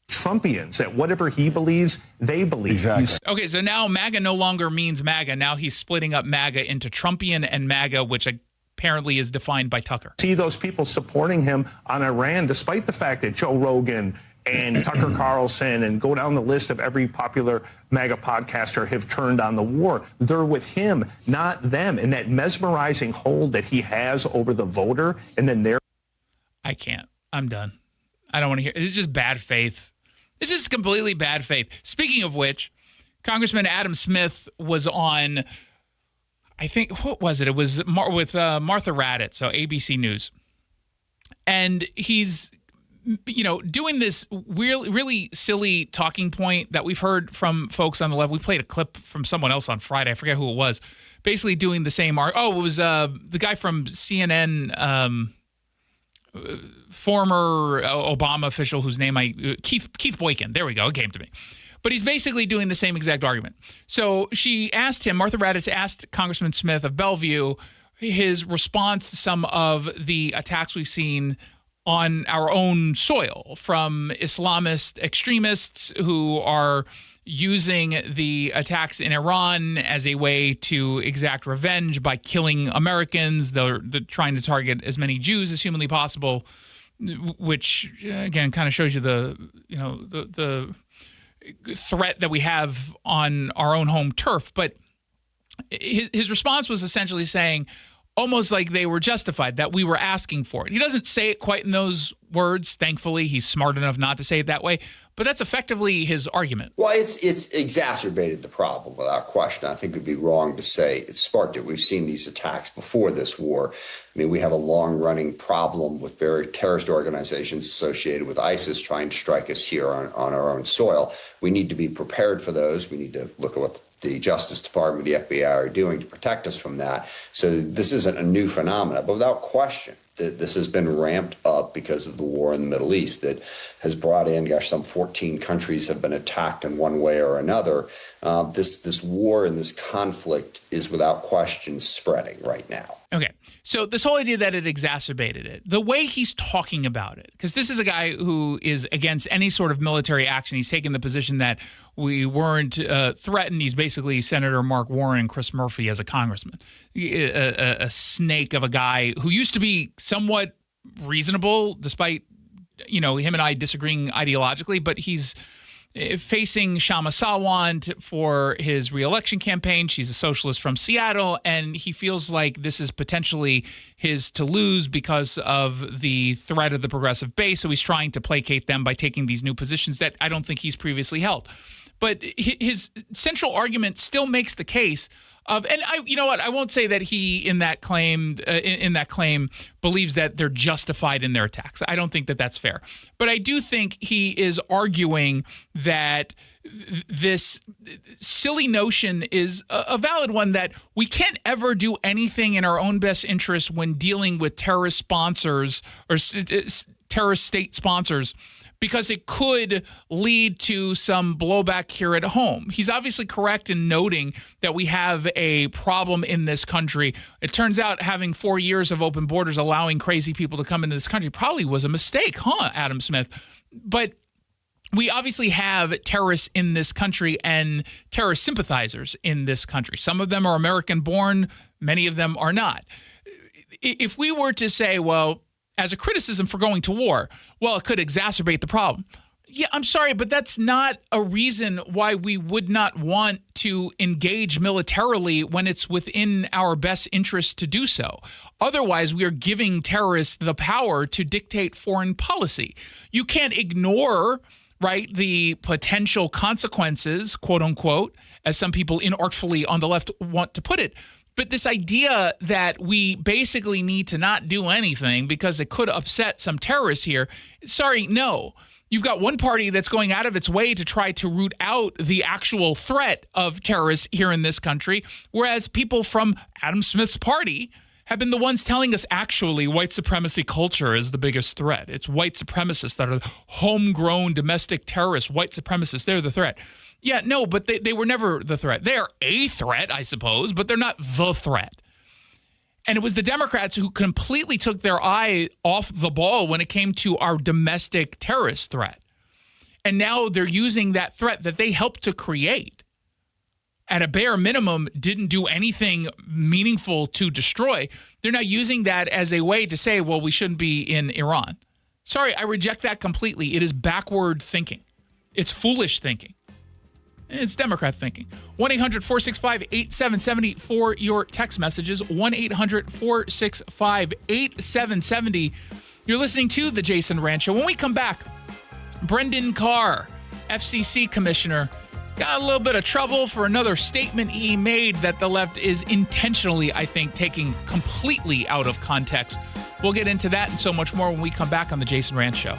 Trumpians, that whatever he believes, they believe. Exactly. Okay, so now MAGA no longer means MAGA. Now he's splitting up MAGA into Trumpian and MAGA, which apparently is defined by Tucker. See those people supporting him on Iran, despite the fact that Joe Rogan and Tucker Carlson and go down the list of every popular MAGA podcaster have turned on the war. They're with him, not them. And that mesmerizing hold that he has over the voter, and then they're... I can't. I'm done. I don't want to hear. It's just bad faith. It's just completely bad faith. Speaking of which, Congressman Adam Smith was on, I think, what was it? It was with Martha Raddatz, so ABC News. And he's, doing this really silly talking point that we've heard from folks on the left. We played a clip from someone else on Friday. I forget who it was. Basically doing the same. It was the guy from CNN, former Obama official whose name Keith Boykin. There we go. It came to me. But he's basically doing the same exact argument. So she asked him, Martha Raddatz asked Congressman Smith of Bellevue his response to some of the attacks we've seen on our own soil from Islamist extremists who are using the attacks in Iran as a way to exact revenge by killing Americans. They're trying to target as many Jews as humanly possible, which again kind of shows you the threat that we have on our own home turf. But his response was essentially saying, almost like they were justified, that we were asking for it. He doesn't say it quite in those words. Thankfully, he's smart enough not to say it that way. But that's effectively his argument. Well, it's exacerbated the problem without question. I think it would be wrong to say it sparked it. We've seen these attacks before this war. I mean, we have a long-running problem with very terrorist organizations associated with ISIS trying to strike us here on our own soil. We need to be prepared for those. We need to look at what the Justice Department, the FBI are doing to protect us from that. So this isn't a new phenomenon, but without question, this has been ramped up because of the war in the Middle East that has brought in, some 14 countries have been attacked in one way or another. This war and this conflict is without question spreading right now. Okay. So this whole idea that it exacerbated it, the way he's talking about it, because this is a guy who is against any sort of military action. He's taken the position that we weren't threatened. He's basically Senator Mark Warren and Chris Murphy as a congressman, a snake of a guy who used to be somewhat reasonable, despite, him and I disagreeing ideologically, but he's facing Shama Sawant for his reelection campaign. She's a socialist from Seattle, and he feels like this is potentially his to lose because of the threat of the progressive base. So he's trying to placate them by taking these new positions that I don't think he's previously held. But his central argument still makes the case of, and I won't say that he in that claim believes that they're justified in their attacks. I don't think that that's fair. But I do think he is arguing that this silly notion is a valid one, that we can't ever do anything in our own best interest when dealing with terrorist sponsors or terrorist state sponsors, because it could lead to some blowback here at home. He's obviously correct in noting that we have a problem in this country. It turns out having 4 years of open borders allowing crazy people to come into this country probably was a mistake, Adam Smith? But we obviously have terrorists in this country and terrorist sympathizers in this country. Some of them are American-born. Many of them are not. If we were to say, well, as a criticism for going to war, well, it could exacerbate the problem. Yeah, I'm sorry, but that's not a reason why we would not want to engage militarily when it's within our best interest to do so. Otherwise, we are giving terrorists the power to dictate foreign policy. You can't ignore, right, the potential consequences, quote unquote, as some people inartfully on the left want to put it. But this idea that we basically need to not do anything because it could upset some terrorists here, sorry, no. You've got one party that's going out of its way to try to root out the actual threat of terrorists here in this country, whereas people from Adam Smith's party have been the ones telling us actually white supremacy culture is the biggest threat. It's white supremacists that are homegrown domestic terrorists, white supremacists, they're the threat. Yeah, no, but they were never the threat. They're a threat, I suppose, but they're not the threat. And it was the Democrats who completely took their eye off the ball when it came to our domestic terrorist threat. And now they're using that threat that they helped to create, at a bare minimum, didn't do anything meaningful to destroy. They're now using that as a way to say, well, we shouldn't be in Iran. Sorry, I reject that completely. It is backward thinking. It's foolish thinking. It's Democrat thinking. 1-800-465-8770 for your text messages. 1-800-465-8770. You're listening to The Jason Rantz Show. When we come back, Brendan Carr, FCC commissioner, got a little bit of trouble for another statement he made that the left is intentionally, I think, taking completely out of context. We'll get into that and so much more when we come back on The Jason Rantz Show.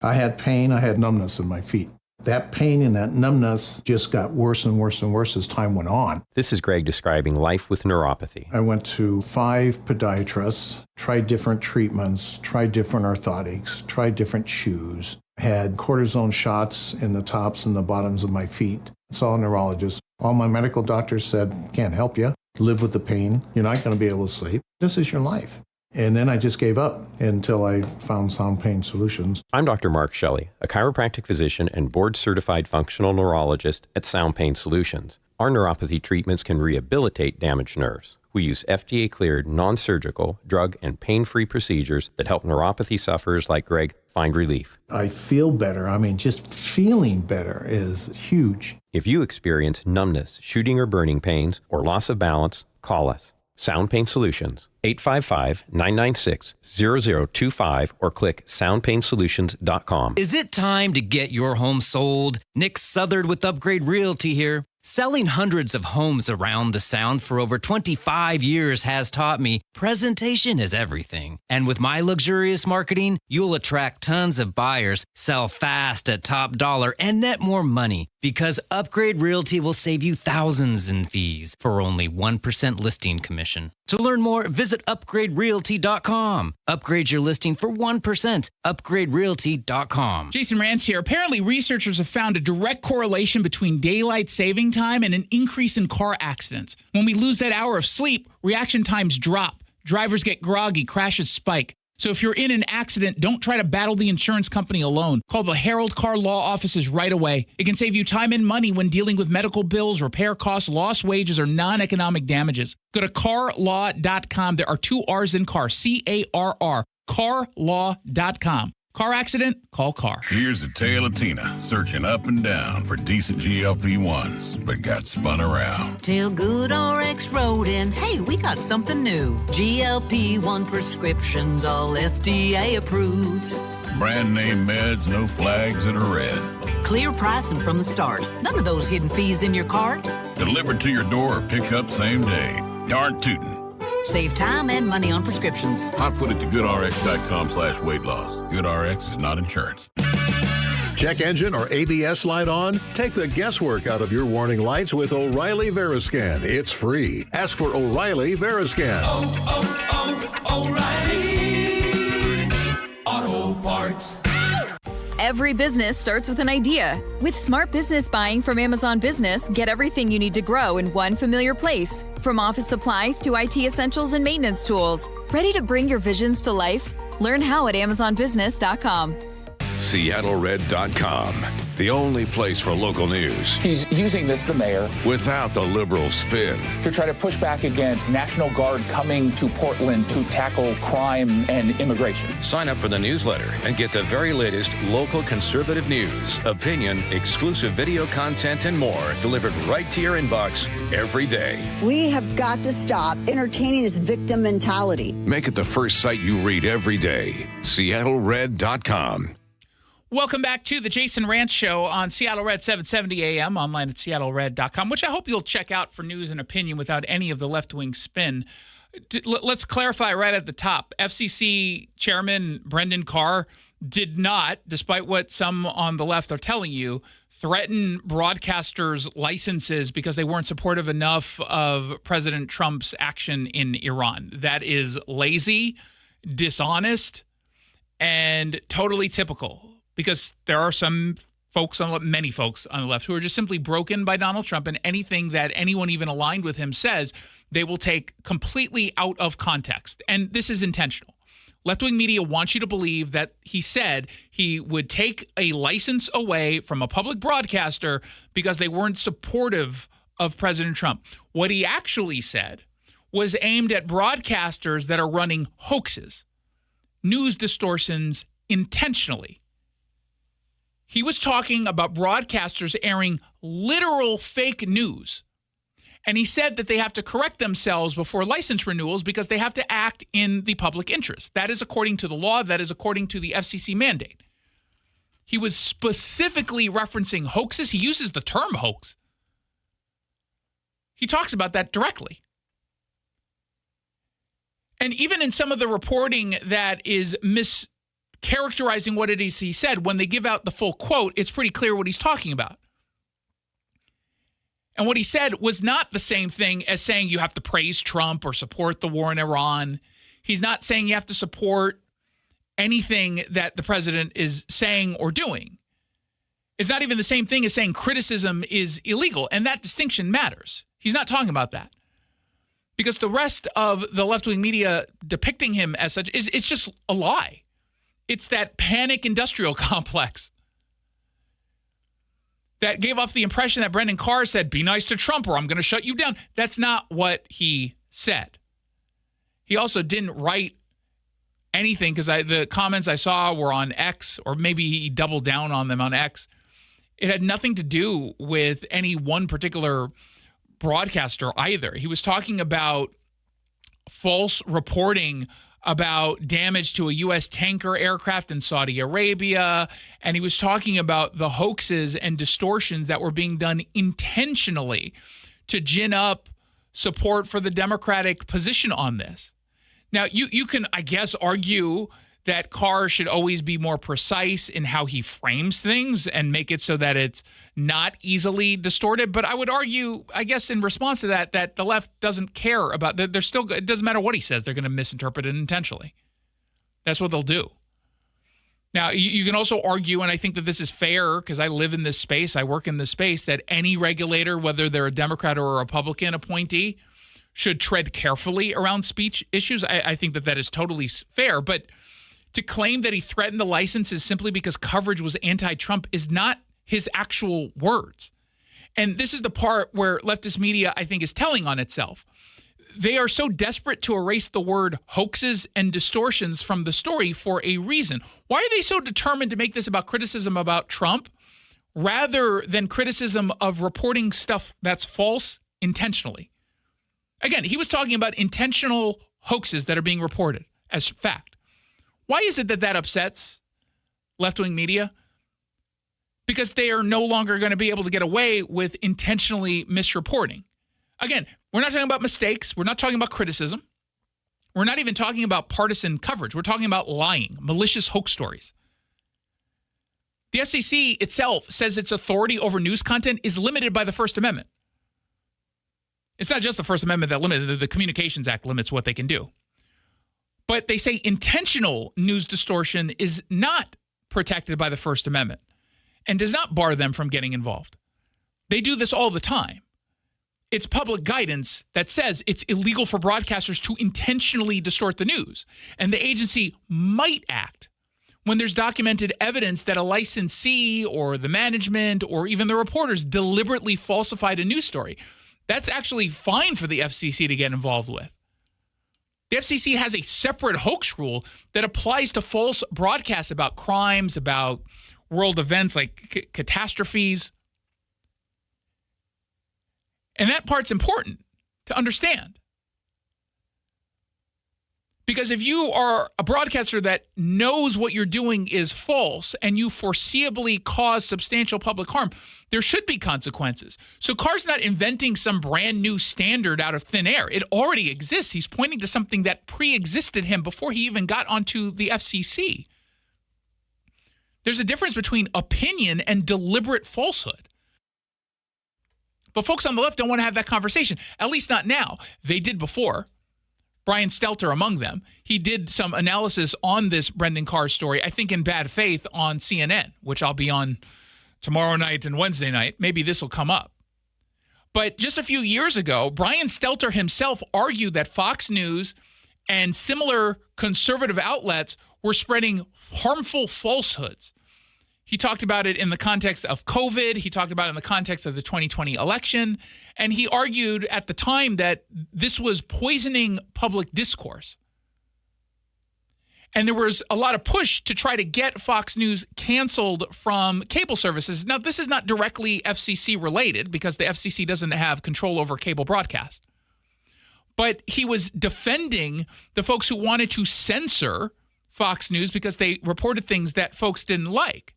I had pain, I had numbness in my feet. That pain and that numbness just got worse and worse and worse as time went on. This is Greg describing life with neuropathy. I went to 5 podiatrists, tried different treatments, tried different orthotics, tried different shoes, had cortisone shots in the tops and the bottoms of my feet. Saw a neurologist. All my medical doctors said, can't help you. Live with the pain. You're not going to be able to sleep. This is your life. And then I just gave up until I found Sound Pain Solutions. I'm Dr. Mark Shelley, a chiropractic physician and board-certified functional neurologist at Sound Pain Solutions. Our neuropathy treatments can rehabilitate damaged nerves. We use FDA-cleared, non-surgical, drug, and pain-free procedures that help neuropathy sufferers like Greg find relief. I feel better. I mean, just feeling better is huge. If you experience numbness, shooting or burning pains, or loss of balance, call us. Sound Pain Solutions, 855-996-0025 or click soundpainsolutions.com. Is it time to get your home sold? Nick Southard with Upgrade Realty here. Selling hundreds of homes around the Sound for over 25 years has taught me presentation is everything. And with my luxurious marketing, you'll attract tons of buyers, sell fast at top dollar, and net more money. Because Upgrade Realty will save you thousands in fees for only 1% listing commission. To learn more, visit upgraderealty.com. Upgrade your listing for 1%. Upgraderealty.com. Jason Rantz here. Apparently, researchers have found a direct correlation between daylight saving time and an increase in car accidents. When we lose that hour of sleep, reaction times drop. Drivers get groggy, crashes spike. So if you're in an accident, don't try to battle the insurance company alone. Call the Herald Car Law offices right away. It can save you time and money when dealing with medical bills, repair costs, lost wages, or non-economic damages. Go to carlaw.com. There are 2 R's in car, C-A-R-R, carlaw.com. Car accident? Call CAR. Here's a tale of Tina searching up and down for decent GLP-1s, but got spun around. Till Good RX wrote in, hey, we got something new. GLP-1 prescriptions, all FDA approved. Brand name meds, no flags that are red. Clear pricing from the start. None of those hidden fees in your cart. Delivered to your door or pick up same day. Darn tootin'. Save time and money on prescriptions. Hot foot it to goodrx.com/weight loss. GoodRx is not insurance. Check engine or ABS light on? Take the guesswork out of your warning lights with O'Reilly Veriscan. It's free. Ask for O'Reilly Veriscan. O'Reilly Auto Parts. Every business starts with an idea. With smart business buying from Amazon Business, get everything you need to grow in one familiar place. From office supplies to IT essentials and maintenance tools. Ready to bring your visions to life? Learn how at AmazonBusiness.com. SeattleRed.com, the only place for local news. He's using this, the mayor, without the liberal spin. to try to push back against National Guard coming to Portland to tackle crime and immigration. Sign up for the newsletter and get the very latest local conservative news, opinion, exclusive video content, and more delivered right to your inbox every day. We have got to stop entertaining this victim mentality. Make it the first site you read every day. SeattleRed.com. Welcome back to the Jason Rantz Show on Seattle Red 770 AM, online at seattlered.com, which I hope you'll check out for news and opinion without any of the left-wing spin. Let's clarify right at the top. FCC Chairman Brendan Carr did not, despite what some on the left are telling you, threaten broadcasters' licenses because they weren't supportive enough of President Trump's action in Iran. That is lazy, dishonest, and totally typical. Because there are some folks, many folks on the left who are just simply broken by Donald Trump, and anything that anyone even aligned with him says, they will take completely out of context. And this is intentional. Left-wing media wants you to believe that he said he would take a license away from a public broadcaster because they weren't supportive of President Trump. What he actually said was aimed at broadcasters that are running hoaxes, news distortions intentionally. He was talking about broadcasters airing literal fake news. And he said that they have to correct themselves before license renewals because they have to act in the public interest. That is according to the law. That is according to the FCC mandate. He was specifically referencing hoaxes. He uses the term hoax. He talks about that directly. And even in some of the reporting that is mischaracterizing what it is he said, when they give out the full quote, it's pretty clear what he's talking about. And what he said was not the same thing as saying you have to praise Trump or support the war in Iran. He's not saying you have to support anything that the president is saying or doing. It's not even the same thing as saying criticism is illegal, and that distinction matters. He's not talking about that. Because the rest of the left-wing media depicting him as such, it's just a lie. It's that panic industrial complex that gave off the impression that Brendan Carr said, be nice to Trump or I'm going to shut you down. That's not what he said. He also didn't write anything because the comments I saw were on X, or maybe he doubled down on them on X. It had nothing to do with any one particular broadcaster either. He was talking about false reporting about damage to a U.S. tanker aircraft in Saudi Arabia, and he was talking about the hoaxes and distortions that were being done intentionally to gin up support for the Democratic position on this. Now, you can, I guess, argue that Carr should always be more precise in how he frames things and make it so that it's not easily distorted. But I would argue, I guess, in response to that, that the left doesn't care about that. They're still, it doesn't matter what he says, they're going to misinterpret it intentionally. That's what they'll do. Now, you can also argue, and I think that this is fair because I live in this space, I work in this space, that any regulator, whether they're a Democrat or a Republican appointee, should tread carefully around speech issues. I think that is totally fair. But to claim that he threatened the licenses simply because coverage was anti-Trump is not his actual words. And this is the part where leftist media, I think, is telling on itself. They are so desperate to erase the word hoaxes and distortions from the story for a reason. Why are they so determined to make this about criticism about Trump rather than criticism of reporting stuff that's false intentionally? Again, he was talking about intentional hoaxes that are being reported as fact. Why is it that upsets left-wing media? Because they are no longer going to be able to get away with intentionally misreporting. Again, we're not talking about mistakes. We're not talking about criticism. We're not even talking about partisan coverage. We're talking about lying, malicious hoax stories. The FCC itself says its authority over news content is limited by the First Amendment. It's not just the First Amendment that limits, the Communications Act limits what they can do. But they say intentional news distortion is not protected by the First Amendment and does not bar them from getting involved. They do this all the time. It's public guidance that says it's illegal for broadcasters to intentionally distort the news. And the agency might act when there's documented evidence that a licensee or the management or even the reporters deliberately falsified a news story. That's actually fine for the FCC to get involved with. The FCC has a separate hoax rule that applies to false broadcasts about crimes, about world events like catastrophes. And that part's important to understand. Because if you are a broadcaster that knows what you're doing is false and you foreseeably cause substantial public harm, there should be consequences. So Carr's not inventing some brand new standard out of thin air. It already exists. He's pointing to something that pre-existed him before he even got onto the FCC. There's a difference between opinion and deliberate falsehood. But folks on the left don't want to have that conversation, at least not now. They did before. Brian Stelter among them. He did some analysis on this Brendan Carr story, I think in bad faith, on CNN, which I'll be on tomorrow night and Wednesday night. Maybe this will come up. But just a few years ago, Brian Stelter himself argued that Fox News and similar conservative outlets were spreading harmful falsehoods. He talked about it in the context of COVID. He talked about it in the context of the 2020 election. And he argued at the time that this was poisoning public discourse. And there was a lot of push to try to get Fox News canceled from cable services. Now, this is not directly FCC related because the FCC doesn't have control over cable broadcast. But he was defending the folks who wanted to censor Fox News because they reported things that folks didn't like.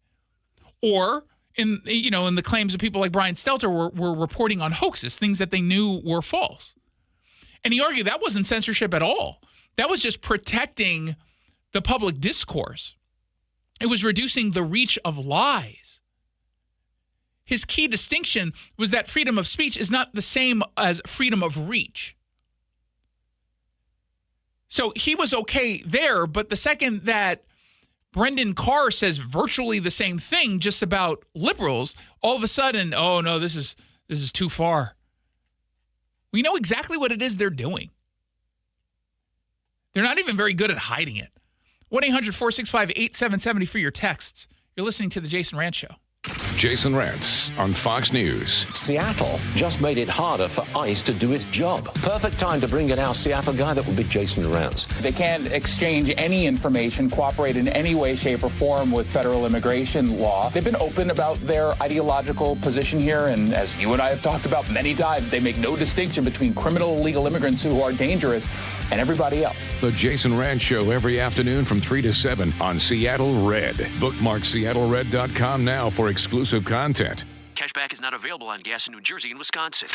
Or in the claims of people like Brian Stelter were reporting on hoaxes, things that they knew were false. And he argued that wasn't censorship at all. That was just protecting the public discourse. It was reducing the reach of lies. His key distinction was that freedom of speech is not the same as freedom of reach. So he was okay there, but the second that Brendan Carr says virtually the same thing just about liberals, all of a sudden, oh no, this is too far. We know exactly what it is they're doing. They're not even very good at hiding it. 1-800-465-8770 for your texts. You're listening to The Jason Rantz Show. Jason Rantz on Fox News. Seattle just made it harder for ICE to do its job. Perfect time to bring in our Seattle guy. That would be Jason Rantz. They can't exchange any information, cooperate in any way, shape, or form with federal immigration law. They've been open about their ideological position here, and as you and I have talked about many times, they make no distinction between criminal illegal immigrants who are dangerous and everybody else. The Jason Rantz Show every afternoon from 3 to 7 on Seattle Red. Bookmark SeattleRed.com now for exclusive content. Cashback is not available on gas in New Jersey and Wisconsin.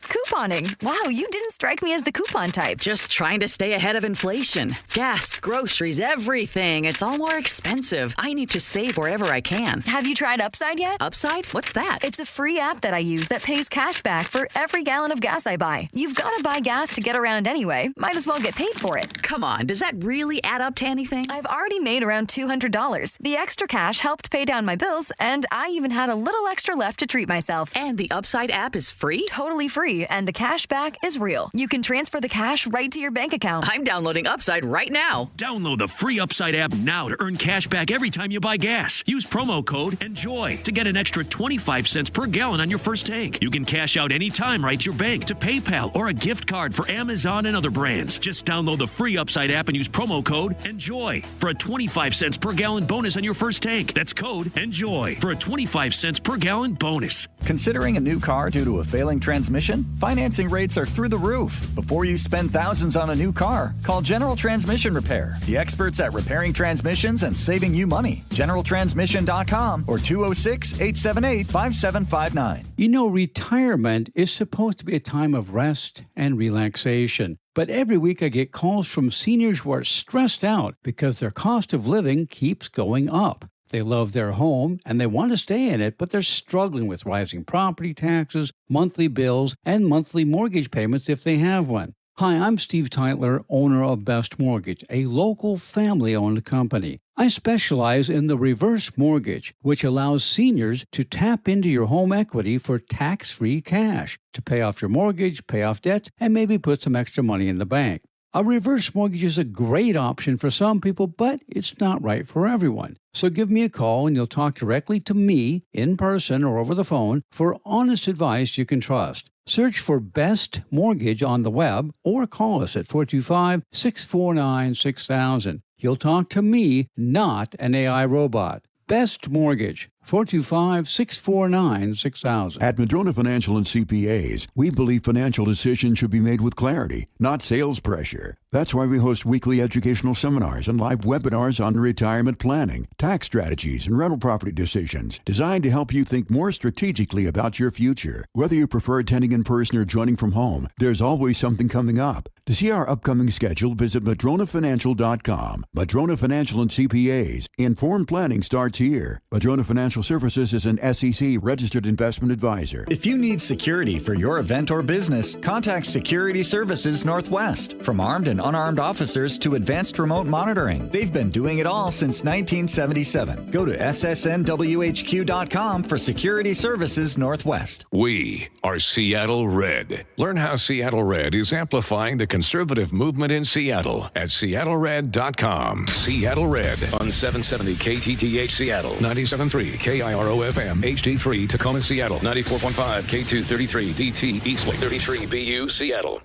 Couponing. Wow, you didn't strike me as the coupon type. Just trying to stay ahead of inflation. Gas, groceries, everything. It's all more expensive. I need to save wherever I can. Have you tried Upside yet? Upside? What's that? It's a free app that I use that pays cash back for every gallon of gas I buy. You've got to buy gas to get around anyway. Might as well get paid for it. Come on, does that really add up to anything? I've already made around $200. The extra cash helped pay down my bills, and I even had a little extra left to treat myself. And the Upside app is free? Totally free, and the cash back is real. You can transfer the cash right to your bank account. I'm downloading Upside right now. Download the free Upside app now to earn cash back every time you buy gas. Use promo code ENJOY to get an extra 25 cents per gallon on your first tank. You can cash out anytime right to your bank, to PayPal, or a gift card for Amazon and other brands. Just download the free Upside app and use promo code ENJOY for a 25 cents per gallon bonus on your first tank. That's code ENJOY for a 25 cents per gallon bonus. Considering a new car due to a failing transmission? Financing rates are through the roof. Before you spend thousands on a new car, call General Transmission Repair, the experts at repairing transmissions and saving you money. GeneralTransmission.com or 206-878-5759. You know, retirement is supposed to be a time of rest and relaxation. But every week I get calls from seniors who are stressed out because their cost of living keeps going up. They love their home and they want to stay in it, but they're struggling with rising property taxes, monthly bills, and monthly mortgage payments if they have one. Hi, I'm Steve Teitler, owner of Best Mortgage, a local family-owned company. I specialize in the reverse mortgage, which allows seniors to tap into your home equity for tax-free cash to pay off your mortgage, pay off debts, and maybe put some extra money in the bank. A reverse mortgage is a great option for some people, but it's not right for everyone. So give me a call and you'll talk directly to me in person or over the phone for honest advice you can trust. Search for Best Mortgage on the web or call us at 425-649-6000. You'll talk to me, not an AI robot. Best Mortgage, 425-649-6000. At Madrona Financial and CPAs, we believe financial decisions should be made with clarity, not sales pressure. That's why we host weekly educational seminars and live webinars on retirement planning, tax strategies, and rental property decisions, designed to help you think more strategically about your future. Whether you prefer attending in person or joining from home, there's always something coming up. To see our upcoming schedule, visit MadronaFinancial.com. Madrona Financial and CPAs. Informed planning starts here. Madrona Financial Financial Services is an SEC registered investment advisor. If you need security for your event or business, contact Security Services Northwest. From armed and unarmed officers to advanced remote monitoring, they've been doing it all since 1977. Go to ssnwhq.com for Security Services Northwest. We are Seattle Red. Learn how Seattle Red is amplifying the conservative movement in Seattle at seattlered.com. Seattle Red on 770 KTTH Seattle, 97.3 KIRO-FM, HD3 Tacoma, Seattle, 94.5 K233 DT Eastlake, 33 BU Seattle.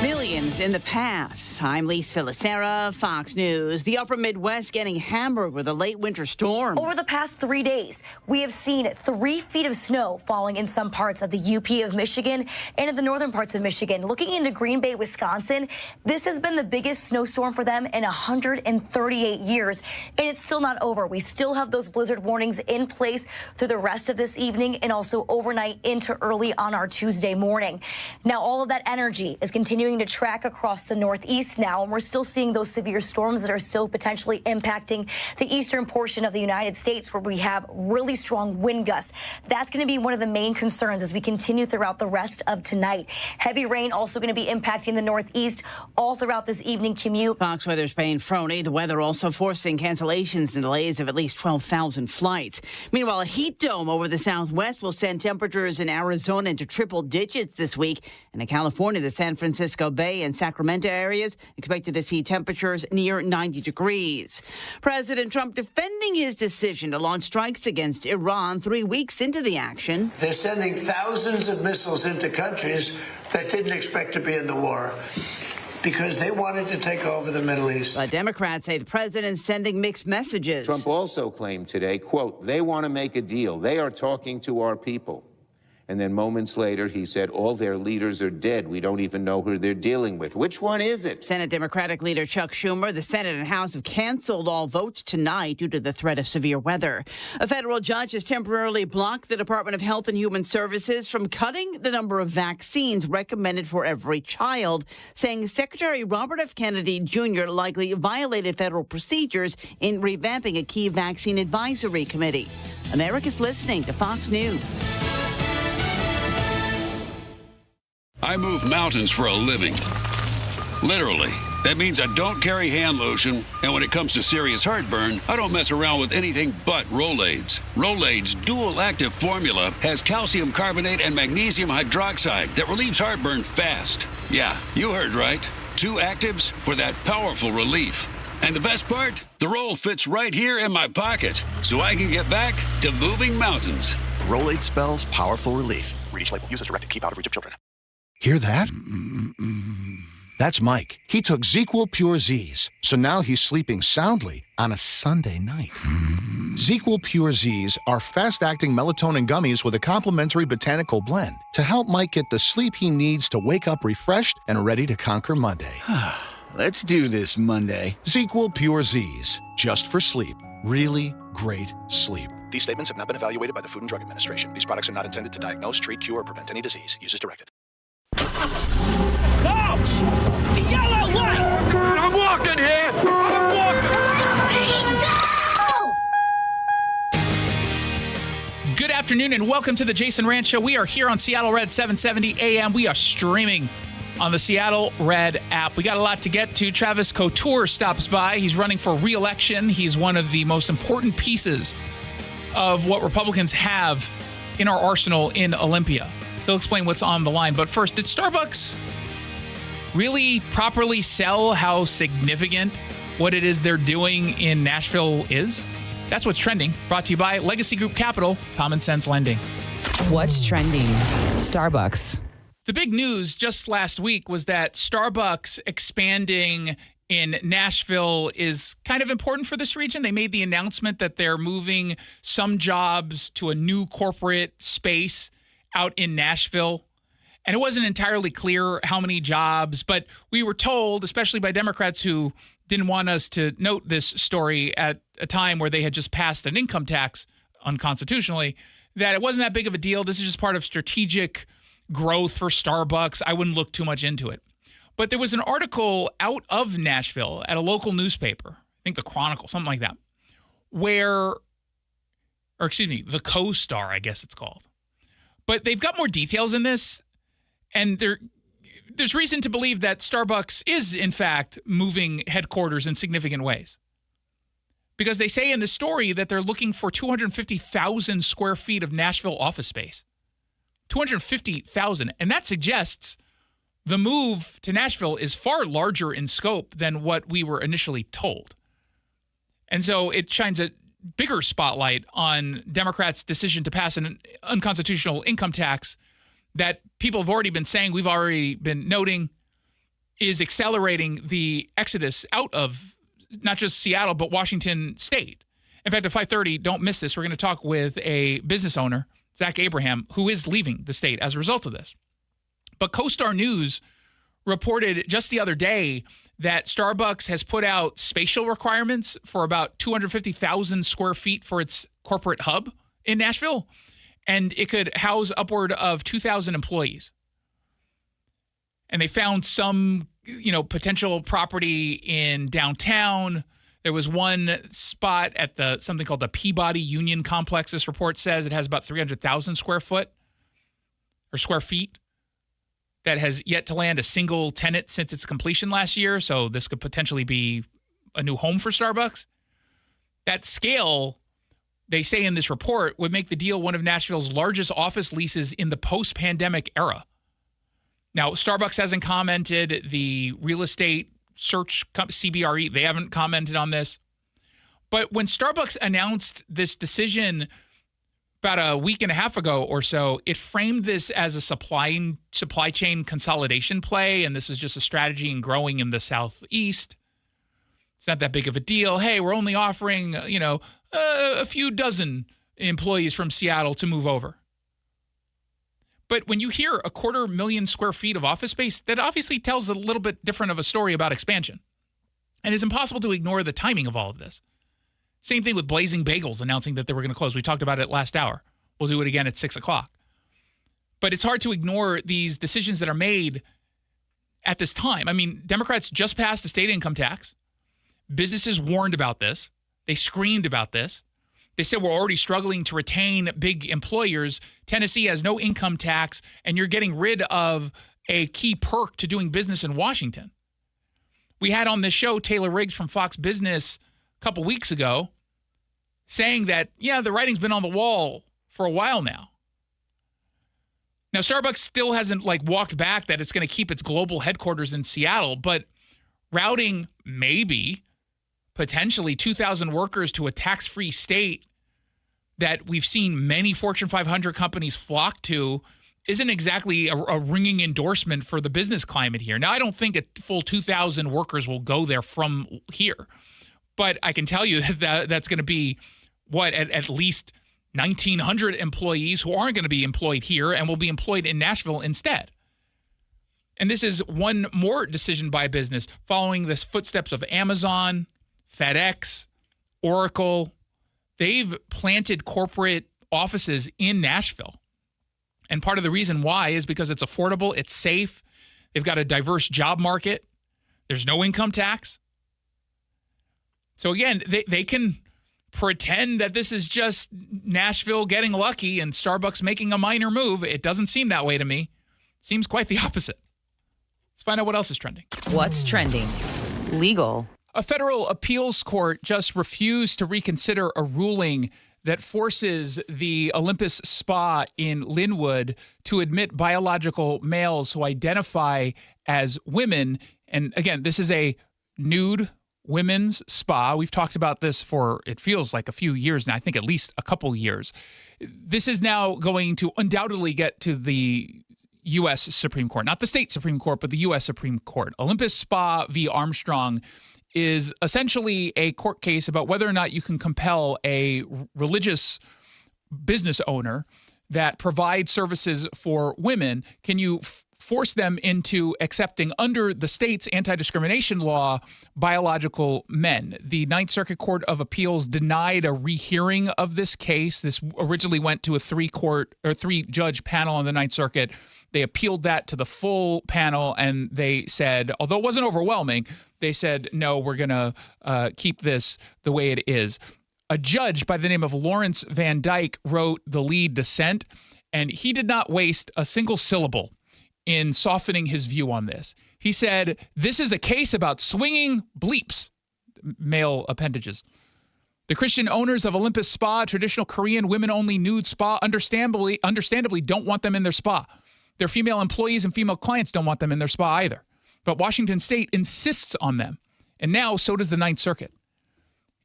Millions in the path. I'm Lisa Lacera, Fox News. The upper Midwest getting hammered with a late winter storm. Over the past 3 days, we have seen 3 feet of snow falling in some parts of the UP of Michigan and in the northern parts of Michigan. Looking into Green Bay, Wisconsin, this has been the biggest snowstorm for them in 138 years, and it's still not over. We still have those blizzard warnings in place through the rest of this evening and also overnight into early on our Tuesday morning. Now, all of that energy is continuing to track across the Northeast now, and we're still seeing those severe storms that are still potentially impacting the eastern portion of the United States, where we have really strong wind gusts. That's going to be one of the main concerns as we continue throughout the rest of tonight. Heavy rain also going to be impacting the Northeast all throughout this evening commute. Fox Weather's Payne Froney. The weather also forcing cancellations and delays of at least 12,000 flights. Meanwhile, a heat dome over the Southwest will send temperatures in Arizona into triple digits this week. And in California, the San Francisco Bay and Sacramento areas expected to see temperatures near 90 degrees. President Trump defending his decision to launch strikes against Iran 3 weeks into the action. They're sending thousands of missiles into countries that didn't expect to be in the war because they wanted to take over the Middle East. But Democrats say the president's sending mixed messages. Trump also claimed today, quote, they want to make a deal. They are talking to our people. And then moments later, he said, all their leaders are dead. We don't even know who they're dealing with. Which one is it? Senate Democratic leader Chuck Schumer, the Senate and House have canceled all votes tonight due to the threat of severe weather. A federal judge has temporarily blocked the Department of Health and Human Services from cutting the number of vaccines recommended for every child, saying Secretary Robert F. Kennedy Jr. likely violated federal procedures in revamping a key vaccine advisory committee. America's listening to Fox News. I move mountains for a living. Literally. That means I don't carry hand lotion, and when it comes to serious heartburn, I don't mess around with anything but Rolaids. Rolaids' dual-active formula has calcium carbonate and magnesium hydroxide that relieves heartburn fast. Yeah, you heard right. 2 actives for that powerful relief. And the best part? The roll fits right here in my pocket, so I can get back to moving mountains. Rolaid spells powerful relief. Read each label. Use as directed. Keep out of reach of children. Hear that? That's Mike. He took ZzzQuil Pure Z's, so now he's sleeping soundly on a Sunday night. ZzzQuil Pure Z's are fast-acting melatonin gummies with a complementary botanical blend to help Mike get the sleep he needs to wake up refreshed and ready to conquer Monday. Let's do this Monday. ZzzQuil Pure Z's, just for sleep. Really great sleep. These statements have not been evaluated by the Food and Drug Administration. These products are not intended to diagnose, treat, cure, or prevent any disease. Use as directed. Coach! Yellow light! I'm walking here! I'm walking! Good afternoon and welcome to the Jason Rantz Show. We are here on Seattle Red 770 AM. We are streaming on the Seattle Red app. We got a lot to get to. Travis Couture stops by. He's running for re-election. He's one of the most important pieces of what Republicans have in our arsenal in Olympia. He'll explain what's on the line. But first, did Starbucks really properly sell how significant what it is they're doing in Nashville is? That's what's trending. Brought to you by Legacy Group Capital, Common Sense Lending. What's trending? Starbucks. The big news just last week was that Starbucks expanding in Nashville is kind of important for this region. They made the announcement that they're moving some jobs to a new corporate space out in Nashville. And it wasn't entirely clear how many jobs, but we were told, especially by Democrats who didn't want us to note this story at a time where they had just passed an income tax unconstitutionally, that it wasn't that big of a deal. This is just part of strategic growth for Starbucks. I wouldn't look too much into it. But there was an article out of Nashville at a local newspaper, I think the Chronicle, something like that, the CoStar, I guess it's called. But they've got more details in this, and there's reason to believe that Starbucks is, in fact, moving headquarters in significant ways. Because they say in the story that they're looking for 250,000 square feet of Nashville office space. 250,000. And that suggests the move to Nashville is far larger in scope than what we were initially told. And so it shines a bigger spotlight on Democrats' decision to pass an unconstitutional income tax that people have already been saying, we've already been noting, is accelerating the exodus out of not just Seattle, but Washington State. In fact, at 5:30, don't miss this. We're going to talk with a business owner, Zach Abraham, who is leaving the state as a result of this. But CoStar News reported just the other day that Starbucks has put out spatial requirements for about 250,000 square feet for its corporate hub in Nashville, and it could house upward of 2,000 employees. And they found some, potential property in downtown. There was one spot at something called the Peabody Union Complex. This report says it has about 300,000 square feet that has yet to land a single tenant since its completion last year. So this could potentially be a new home for Starbucks. That scale, they say in this report, would make the deal one of Nashville's largest office leases in the post-pandemic era. Now, Starbucks hasn't commented. The real estate search CBRE, they haven't commented on this. But when Starbucks announced this decision about a week and a half ago or so, it framed this as a supply chain consolidation play, and this is just a strategy in growing in the Southeast. It's not that big of a deal. Hey, we're only offering, a few dozen employees from Seattle to move over. But when you hear 250,000 square feet of office space, that obviously tells a little bit different of a story about expansion. And it's impossible to ignore the timing of all of this. Same thing with Blazing Bagels announcing that they were going to close. We talked about it last hour. We'll do it again at 6 o'clock. But it's hard to ignore these decisions that are made at this time. I mean, Democrats just passed a state income tax. Businesses warned about this. They screamed about this. They said we're already struggling to retain big employers. Tennessee has no income tax, and you're getting rid of a key perk to doing business in Washington. We had on this show Taylor Riggs from Fox Business a couple weeks ago saying that, the writing's been on the wall for a while now. Now, Starbucks still hasn't walked back that it's going to keep its global headquarters in Seattle, but routing potentially 2,000 workers to a tax-free state that we've seen many Fortune 500 companies flock to isn't exactly a ringing endorsement for the business climate here. Now, I don't think a full 2,000 workers will go there from here, but I can tell you that that's going to be, at least 1,900 employees who aren't going to be employed here and will be employed in Nashville instead. And this is one more decision by business following the footsteps of Amazon, FedEx, Oracle. They've planted corporate offices in Nashville. And part of the reason why is because it's affordable, it's safe, they've got a diverse job market, there's no income tax. So again, they can pretend that this is just Nashville getting lucky and Starbucks making a minor move. It doesn't seem that way to me. It seems quite the opposite. Let's find out what else is trending. What's trending? Legal. A federal appeals court just refused to reconsider a ruling that forces the Olympus Spa in Linwood to admit biological males who identify as women. And again, this is a nude women's spa. We've talked about this for, it feels like a few years now, I think at least a couple years. This is now going to undoubtedly get to the U.S. Supreme Court, not the state Supreme Court, but the U.S. Supreme Court. Olympus Spa v. Armstrong is essentially a court case about whether or not you can compel a religious business owner that provides services for women. Can you force them into accepting, under the state's anti-discrimination law, biological men? The Ninth Circuit Court of Appeals denied a rehearing of this case. This originally went to a three-judge panel on the Ninth Circuit. They appealed that to the full panel, and they said, although it wasn't overwhelming, they said, no, we're going to keep this the way it is. A judge by the name of Lawrence Van Dyke wrote the lead dissent, and he did not waste a single syllable in softening his view on this. He said, this is a case about swinging bleeps, male appendages. The Christian owners of Olympus Spa, a traditional Korean women-only nude spa, understandably don't want them in their spa. Their female employees and female clients don't want them in their spa either. But Washington State insists on them. And now so does the Ninth Circuit.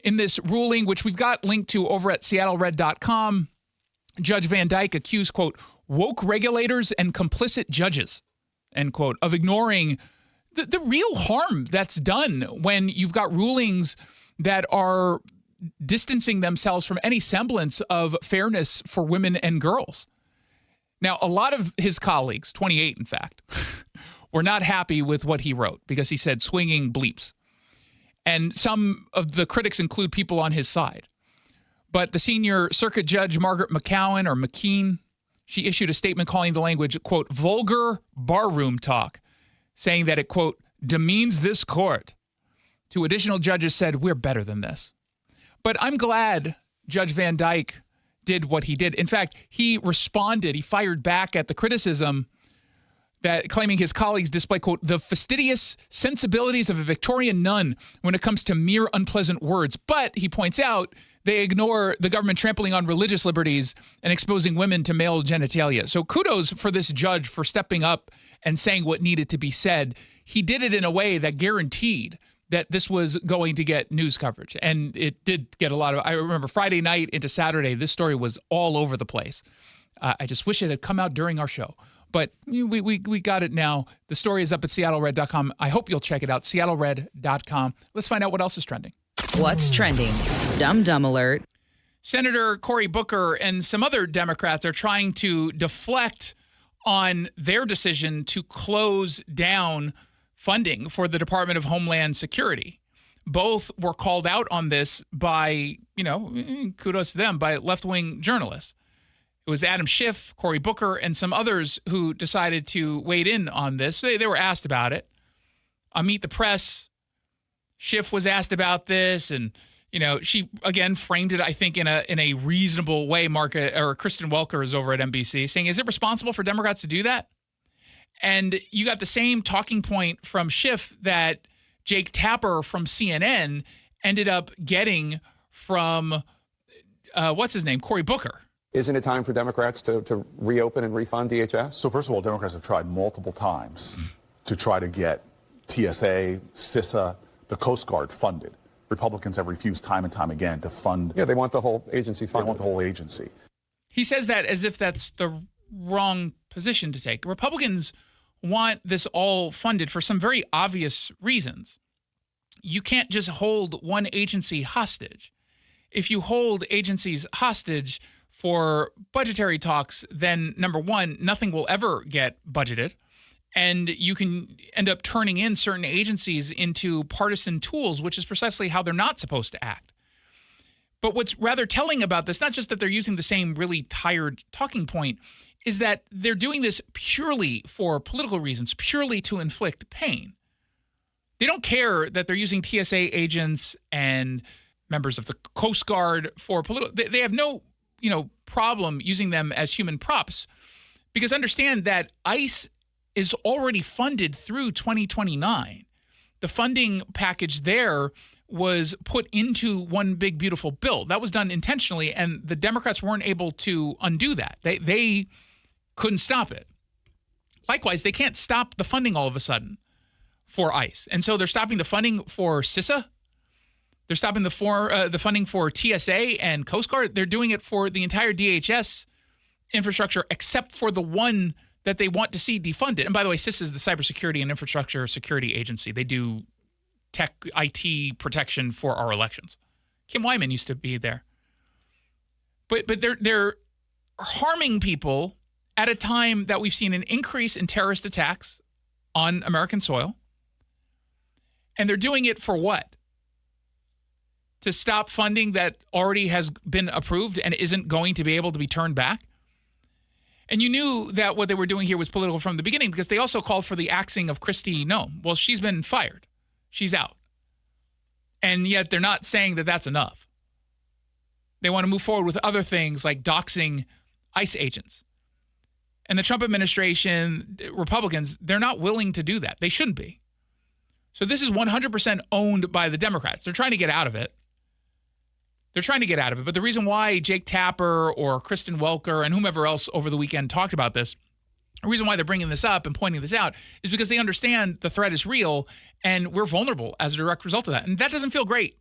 In this ruling, which we've got linked to over at seattlered.com, Judge Van Dyke accused, quote, woke regulators and complicit judges, end quote, of ignoring the real harm that's done when you've got rulings that are distancing themselves from any semblance of fairness for women and girls. Now, a lot of his colleagues, 28 in fact, were not happy with what he wrote because he said swinging bleeps. And some of the critics include people on his side. But the senior circuit judge, Margaret McKean, she issued a statement calling the language, quote, vulgar barroom talk, saying that it, quote, demeans this court. Two additional judges said, we're better than this. But I'm glad Judge Van Dyke did what he did. In fact, he responded, he fired back at the criticism that claiming his colleagues display, quote, the fastidious sensibilities of a Victorian nun when it comes to mere unpleasant words. But, he points out, they ignore the government trampling on religious liberties and exposing women to male genitalia. So kudos for this judge for stepping up and saying what needed to be said. He did it in a way that guaranteed that this was going to get news coverage. And it did get a lot of, I remember Friday night into Saturday, this story was all over the place. I just wish it had come out during our show. But we got it now. The story is up at seattlered.com. I hope you'll check it out, seattlered.com. Let's find out what else is trending. What's trending? Dum alert. Senator Cory Booker and some other Democrats are trying to deflect on their decision to close down funding for the Department of Homeland Security. Both were called out on this by, kudos to them, by left-wing journalists. It was Adam Schiff, Cory Booker, and some others who decided to wade in on this. They were asked about it. On Meet the Press, Schiff was asked about this, and she again framed it, I think, in a reasonable way. Kristen Welker is over at NBC saying, "Is it responsible for Democrats to do that?" And you got the same talking point from Schiff that Jake Tapper from CNN ended up getting from Cory Booker. Isn't it time for Democrats to reopen and refund DHS? So first of all, Democrats have tried multiple times to try to get TSA, CISA, the Coast Guard funded. Republicans have refused time and time again to fund. Yeah, they want the whole agency funded. They want the whole agency. He says that as if that's the wrong position to take. Republicans want this all funded for some very obvious reasons. You can't just hold one agency hostage. If you hold agencies hostage for budgetary talks, then number one, nothing will ever get budgeted. And you can end up turning in certain agencies into partisan tools, which is precisely how they're not supposed to act. But what's rather telling about this, not just that they're using the same really tired talking point, is that they're doing this purely for political reasons, purely to inflict pain. They don't care that they're using TSA agents and members of the Coast Guard for political. They have no problem using them as human props, because understand that ICE is already funded through 2029. The funding package there was put into one big beautiful bill. That was done intentionally, and the Democrats weren't able to undo that. They couldn't stop it. Likewise, they can't stop the funding all of a sudden for ICE. And so they're stopping the funding for CISA. They're stopping the funding for TSA and Coast Guard. They're doing it for the entire DHS infrastructure, except for the one that they want to see defunded. And by the way, CISA is the Cybersecurity and Infrastructure Security Agency. They do tech IT protection for our elections. Kim Wyman used to be there. But they're harming people at a time that we've seen an increase in terrorist attacks on American soil. And they're doing it for what? To stop funding that already has been approved and isn't going to be able to be turned back? And you knew that what they were doing here was political from the beginning, because they also called for the axing of Kristi Noem. Well, she's been fired. She's out. And yet they're not saying that that's enough. They want to move forward with other things like doxing ICE agents. And the Trump administration, Republicans, they're not willing to do that. They shouldn't be. So this is 100% owned by the Democrats. They're trying to get out of it. But the reason why Jake Tapper or Kristen Welker and whomever else over the weekend talked about this, the reason why they're bringing this up and pointing this out is because they understand the threat is real and we're vulnerable as a direct result of that. And that doesn't feel great.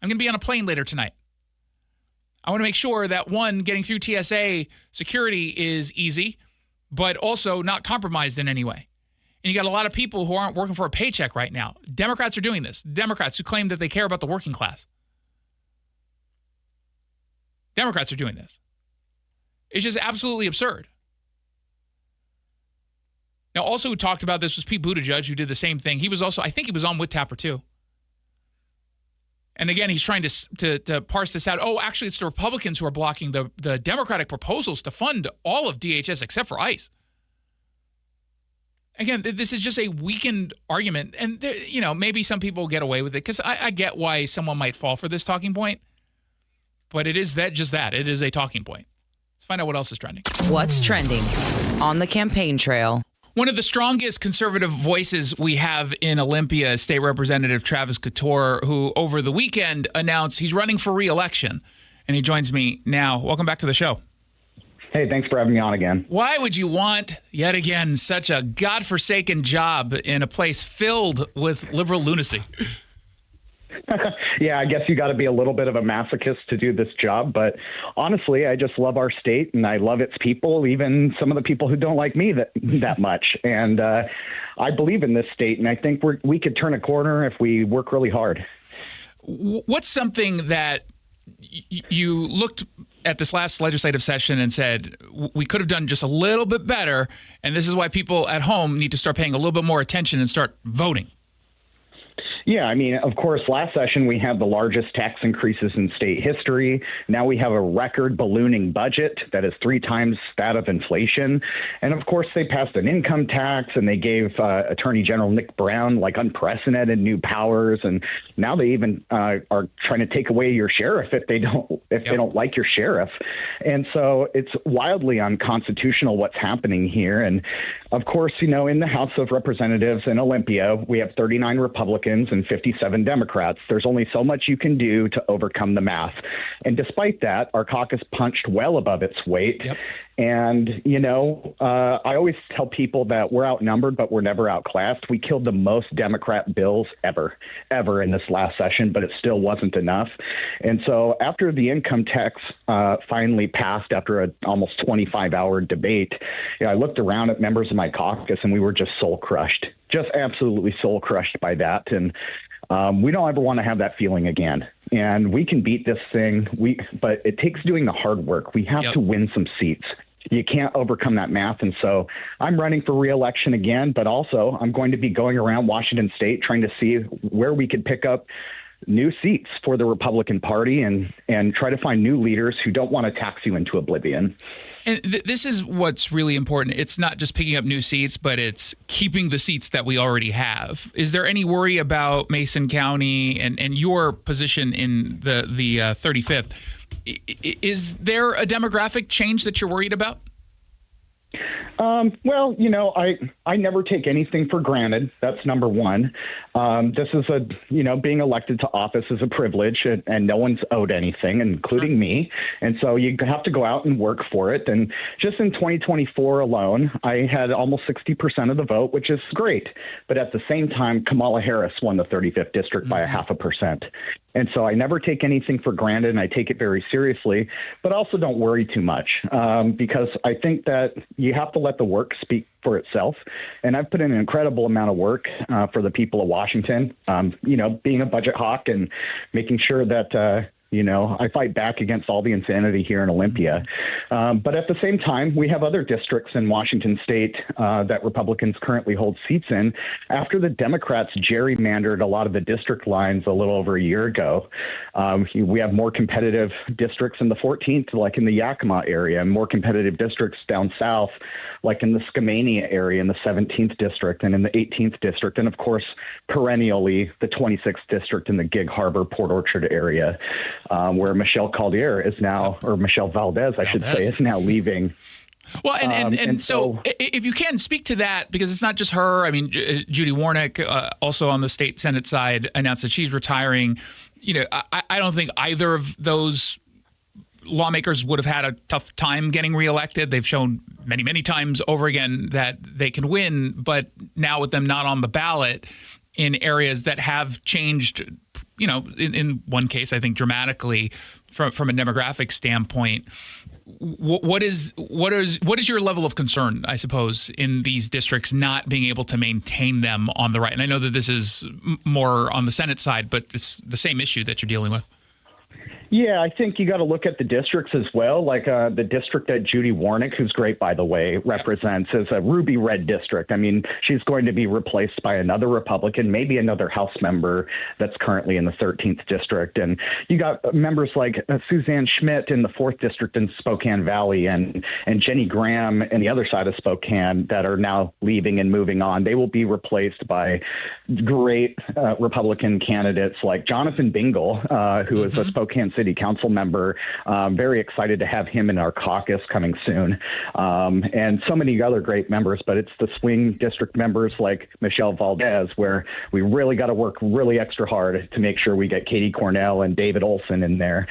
I'm going to be on a plane later tonight. I want to make sure that, one, getting through TSA security is easy, but also not compromised in any way. And you got a lot of people who aren't working for a paycheck right now. Democrats are doing this. Democrats who claim that they care about the working class. Democrats are doing this. It's just absolutely absurd. Now, also who talked about this was Pete Buttigieg, who did the same thing. He was also, I think he was on with Tapper too. And again, he's trying to parse this out. Oh, actually, it's the Republicans who are blocking the Democratic proposals to fund all of DHS except for ICE. Again, this is just a weakened argument. And, maybe some people get away with it because I get why someone might fall for this talking point. But it is just that. It is a talking point. Let's find out what else is trending. What's trending on the campaign trail? One of the strongest conservative voices we have in Olympia is State Representative Travis Couture, who over the weekend announced he's running for re-election. And he joins me now. Welcome back to the show. Hey, thanks for having me on again. Why would you want, yet again, such a godforsaken job in a place filled with liberal lunacy? Yeah, I guess you got to be a little bit of a masochist to do this job. But honestly, I just love our state and I love its people, even some of the people who don't like me that much. And I believe in this state. And I think we could turn a corner if we work really hard. What's something that you looked at this last legislative session and said, we could have done just a little bit better, and this is why people at home need to start paying a little bit more attention and start voting? Yeah, I mean, of course, last session we had the largest tax increases in state history. Now we have a record ballooning budget that is 3 times that of inflation. And of course, they passed an income tax and they gave Attorney General Nick Brown like unprecedented new powers. And now they even are trying to take away your sheriff if they don't like your sheriff. And so it's wildly unconstitutional what's happening here. And of course, in the House of Representatives in Olympia, we have 39 Republicans and 57 Democrats. There's only so much you can do to overcome the math. And despite that, our caucus punched well above its weight. Yep. And, I always tell people that we're outnumbered, but we're never outclassed. We killed the most Democrat bills ever in this last session, but it still wasn't enough. And so after the income tax finally passed after an almost 25-hour debate, I looked around at members of my caucus and we were just soul crushed, just absolutely soul crushed by that. And we don't ever want to have that feeling again. And we can beat this thing, but it takes doing the hard work. We have to win some seats. You can't overcome that math. And so I'm running for re-election again, but also I'm going to be going around Washington State trying to see where we could pick up new seats for the Republican Party and try to find new leaders who don't want to tax you into oblivion. And this is what's really important. It's not just picking up new seats, but it's keeping the seats that we already have. Is there any worry about Mason County and your position in the 35th? Is there a demographic change that you're worried about? Well, I never take anything for granted. That's number one. This is being elected to office is a privilege and no one's owed anything, including me. And so you have to go out and work for it. And just in 2024 alone, I had almost 60% of the vote, which is great. But at the same time, Kamala Harris won the 35th district by 0.5%. And so I never take anything for granted, and I take it very seriously, but also don't worry too much because I think that you have to let the work speak for itself. And I've put in an incredible amount of work for the people of Washington, being a budget hawk and making sure that I fight back against all the insanity here in Olympia. But at the same time, we have other districts in Washington State that Republicans currently hold seats in after the Democrats gerrymandered a lot of the district lines a little over a year ago. We have more competitive districts in the 14th, like in the Yakima area, and more competitive districts down south, like in the Skamania area in the 17th district and in the 18th district. And of course, perennially, the 26th district in the Gig Harbor, Port Orchard area. where Michelle Caldier is now, or Michelle Valdez, I should say, is now leaving. Well, and so if you can speak to that, because it's not just her. I mean, Judy Warnick, also on the state Senate side, announced that she's retiring. You know, I don't think either of those lawmakers would have had a tough time getting reelected. They've shown many, many times over again that they can win. But now with them not on the ballot in areas that have changed, you know, in one case, I think dramatically from a demographic standpoint. What is your level of concern, I suppose, in these districts not being able to maintain them on the right? And I know that this is more on the Senate side, but it's the same issue that you're dealing with. Yeah, I think you got to look at the districts as well. Like the district that Judy Warnick, who's great, by the way, represents, is a ruby red district. I mean, she's going to be replaced by another Republican, maybe another House member that's currently in the 13th district. And you got members like Suzanne Schmidt in the 4th district in Spokane Valley and Jenny Graham in the other side of Spokane that are now leaving and moving on. They will be replaced by great Republican candidates like Jonathan Bingle, who is a Spokane City Council member. Very excited to have him in our caucus coming soon. And so many other great members, but it's the swing district members like Michelle Valdez, where we really got to work really extra hard to make sure we get Katie Cornell and David Olson in there.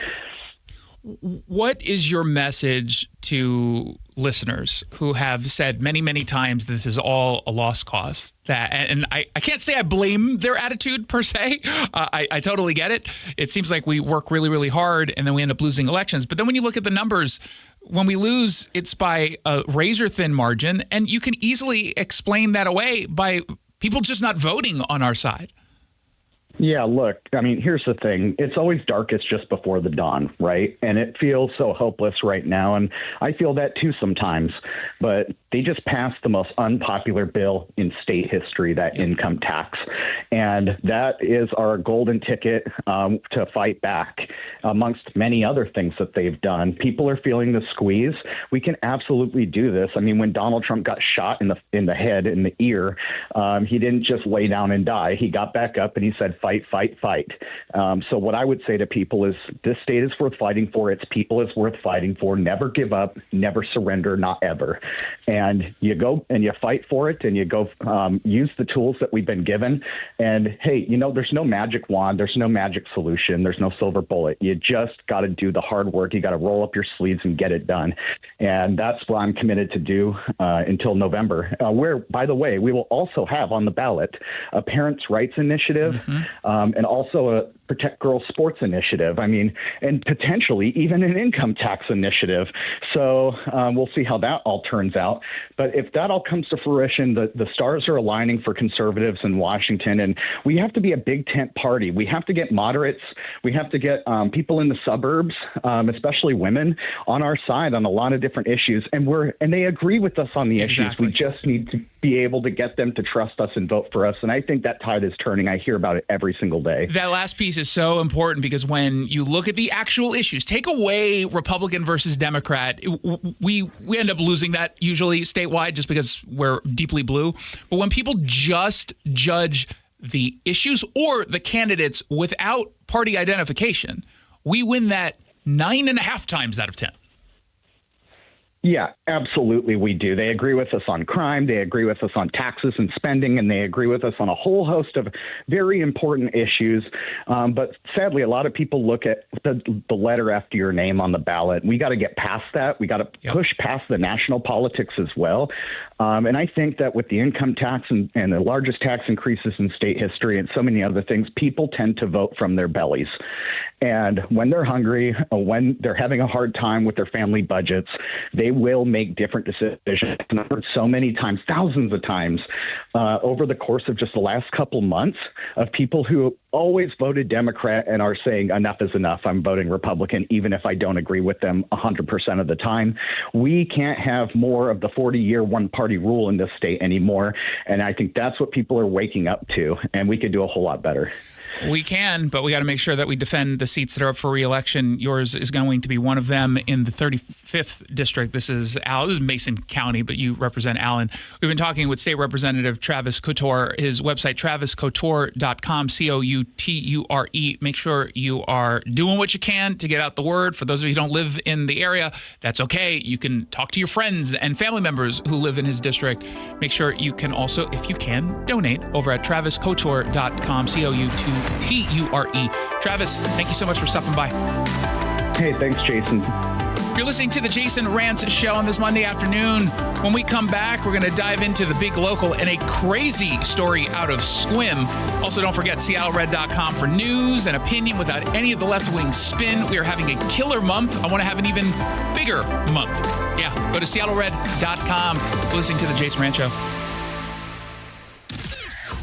What is your message to listeners who have said many, many times this is all a lost cause? And I can't say I blame their attitude per se. I totally get it. It seems like we work really, really hard and then we end up losing elections. But then when you look at the numbers, when we lose, it's by a razor-thin margin. And you can easily explain that away by people just not voting on our side. Yeah, look, I mean, here's the thing. It's always darkest just before the dawn, right? And it feels so hopeless right now. And I feel that too sometimes. But they just passed the most unpopular bill in state history, that income tax. And that is our golden ticket to fight back amongst many other things that they've done. People are feeling the squeeze. We can absolutely do this. I mean, when Donald Trump got shot in the head, in the ear, he didn't just lay down and die. He got back up and he said, fight, fight, fight. So what I would say to people is this state is worth fighting for. Its people is worth fighting for. Never give up, never surrender, not ever. And you go and you fight for it and you go use the tools that we've been given. And hey, you know, there's no magic wand. There's no magic solution. There's no silver bullet. You just got to do the hard work. You got to roll up your sleeves and get it done. And that's what I'm committed to do until November, where, by the way, we will also have on the ballot a parents' rights initiative and also a Protect Girls Sports initiative. I mean, and potentially even an income tax initiative. So we'll see how that all turns out. But if that all comes to fruition, the stars are aligning for conservatives in Washington. And we have to be a big tent party. We have to get moderates. We have to get people in the suburbs, especially women, on our side on a lot of different issues. And they agree with us on the issues. We just need to be able to get them to trust us and vote for us. And I think that tide is turning. I hear about it every single day. That last piece is so important because when you look at the actual issues, take away Republican versus Democrat, we end up losing that usually statewide just because we're deeply blue. But when people just judge the issues or the candidates without party identification, we win that 9.5 times out of 10. Yeah, absolutely we do. They agree with us on crime, they agree with us on taxes and spending, and they agree with us on a whole host of very important issues. But sadly, a lot of people look at the letter after your name on the ballot. We got to get past that. We got to push past the national politics as well. And I think that with the income tax and the largest tax increases in state history and so many other things, people tend to vote from their bellies. And when they're hungry, or when they're having a hard time with their family budgets, they will make different decisions. And I've heard so many times, thousands of times, over the course of just the last couple months of people who always voted Democrat and are saying enough is enough. I'm voting Republican, even if I don't agree with them 100% of the time. We can't have more of the 40-year one-party rule in this state anymore. And I think that's what people are waking up to. And we could do a whole lot better. We can, but we got to make sure that we defend the seats that are up for re-election. Yours is going to be one of them in the 35th district. This is Mason County, but you represent Allen. We've been talking with State Representative Travis Couture. His website, traviscouture.com, Couture. Make sure you are doing what you can to get out the word. For those of you who don't live in the area, that's okay. You can talk to your friends and family members who live in his district. Make sure you can also, if you can, donate over at traviscouture.com, Couture. Travis, thank you so much for stopping by. Hey, thanks, Jason. You're listening to the Jason Rantz Show on this Monday afternoon. When we come back, we're going to dive into the big local and a crazy story out of Squim. Also, don't forget SeattleRed.com for news and opinion without any of the left-wing spin. We are having a killer month. I want to have an even bigger month. Yeah, go to SeattleRed.com. You're listening to the Jason Rantz Show.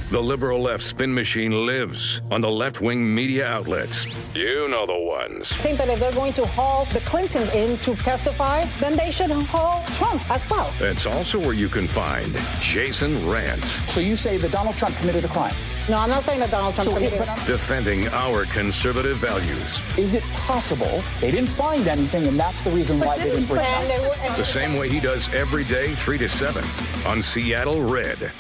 The liberal left spin machine lives on the left-wing media outlets. You know the ones. I think that if they're going to haul the Clintons in to testify, then they should haul Trump as well. That's also where you can find Jason Rantz. So you say that Donald Trump committed a crime? No, I'm not saying that Donald Trump committed a crime. Defending our conservative values. Is it possible they didn't find anything and that's the reason why they didn't bring it up? The same way he does every day, 3 to 7 on Seattle Red.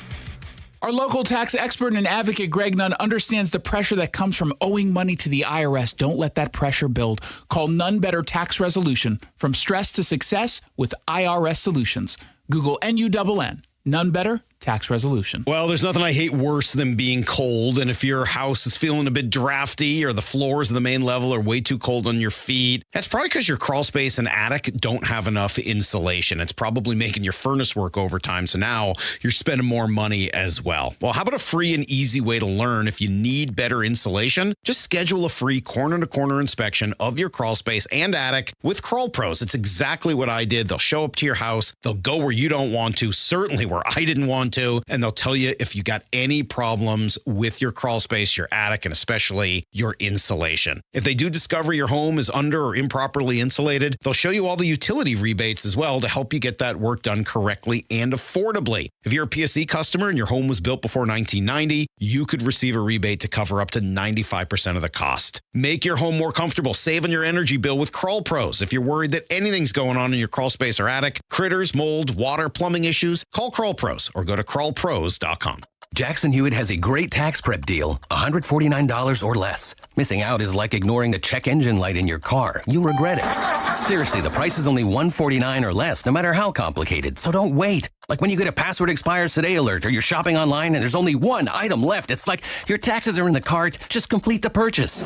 Our local tax expert and advocate, Greg Nunn, understands the pressure that comes from owing money to the IRS. Don't let that pressure build. Call None Better Tax Resolution. From stress to success with IRS Solutions. Google NUNN. None Better Tax Resolution. Well, there's nothing I hate worse than being cold. And if your house is feeling a bit drafty or the floors of the main level are way too cold on your feet, that's probably because your crawl space and attic don't have enough insulation. It's probably making your furnace work overtime. So now you're spending more money as well. Well, how about a free and easy way to learn if you need better insulation? Just schedule a free corner-to-corner inspection of your crawl space and attic with Crawl Pros. It's exactly what I did. They'll show up to your house. They'll go where you don't want to, certainly where I didn't want to, and they'll tell you if you got any problems with your crawl space, your attic, and especially your insulation. If they do discover your home is under or improperly insulated, they'll show you all the utility rebates as well to help you get that work done correctly and affordably. If you're a PSE customer and your home was built before 1990, you could receive a rebate to cover up to 95% of the cost. Make your home more comfortable. Save on your energy bill with Crawl Pros. If you're worried that anything's going on in your crawl space or attic, critters, mold, water, plumbing issues, call Crawl Pros or go to crawlpros.com. Jackson Hewitt has a great tax prep deal, $149 or less. Missing out is like ignoring the check engine light in your car. You'll regret it. Seriously, the price is only $149 or less, no matter how complicated, so don't wait. Like when you get a password expires today alert or you're shopping online and there's only one item left. It's like your taxes are in the cart, just complete the purchase.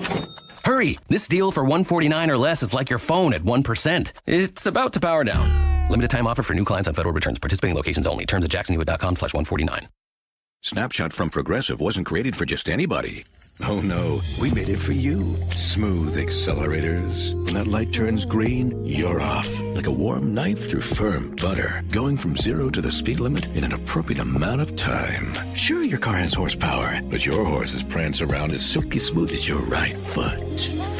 Hurry, this deal for $149 or less is like your phone at 1%. It's about to power down. Limited time offer for new clients on federal returns. Participating locations only. Terms at jacksonhewitt.com/149. Snapshot from Progressive wasn't created for just anybody. Oh no, we made it for you. Smooth accelerators. When that light turns green, you're off. Like a warm knife through firm butter. Going from 0 to the speed limit in an appropriate amount of time. Sure, your car has horsepower, but your horses prance around as silky smooth as your right foot.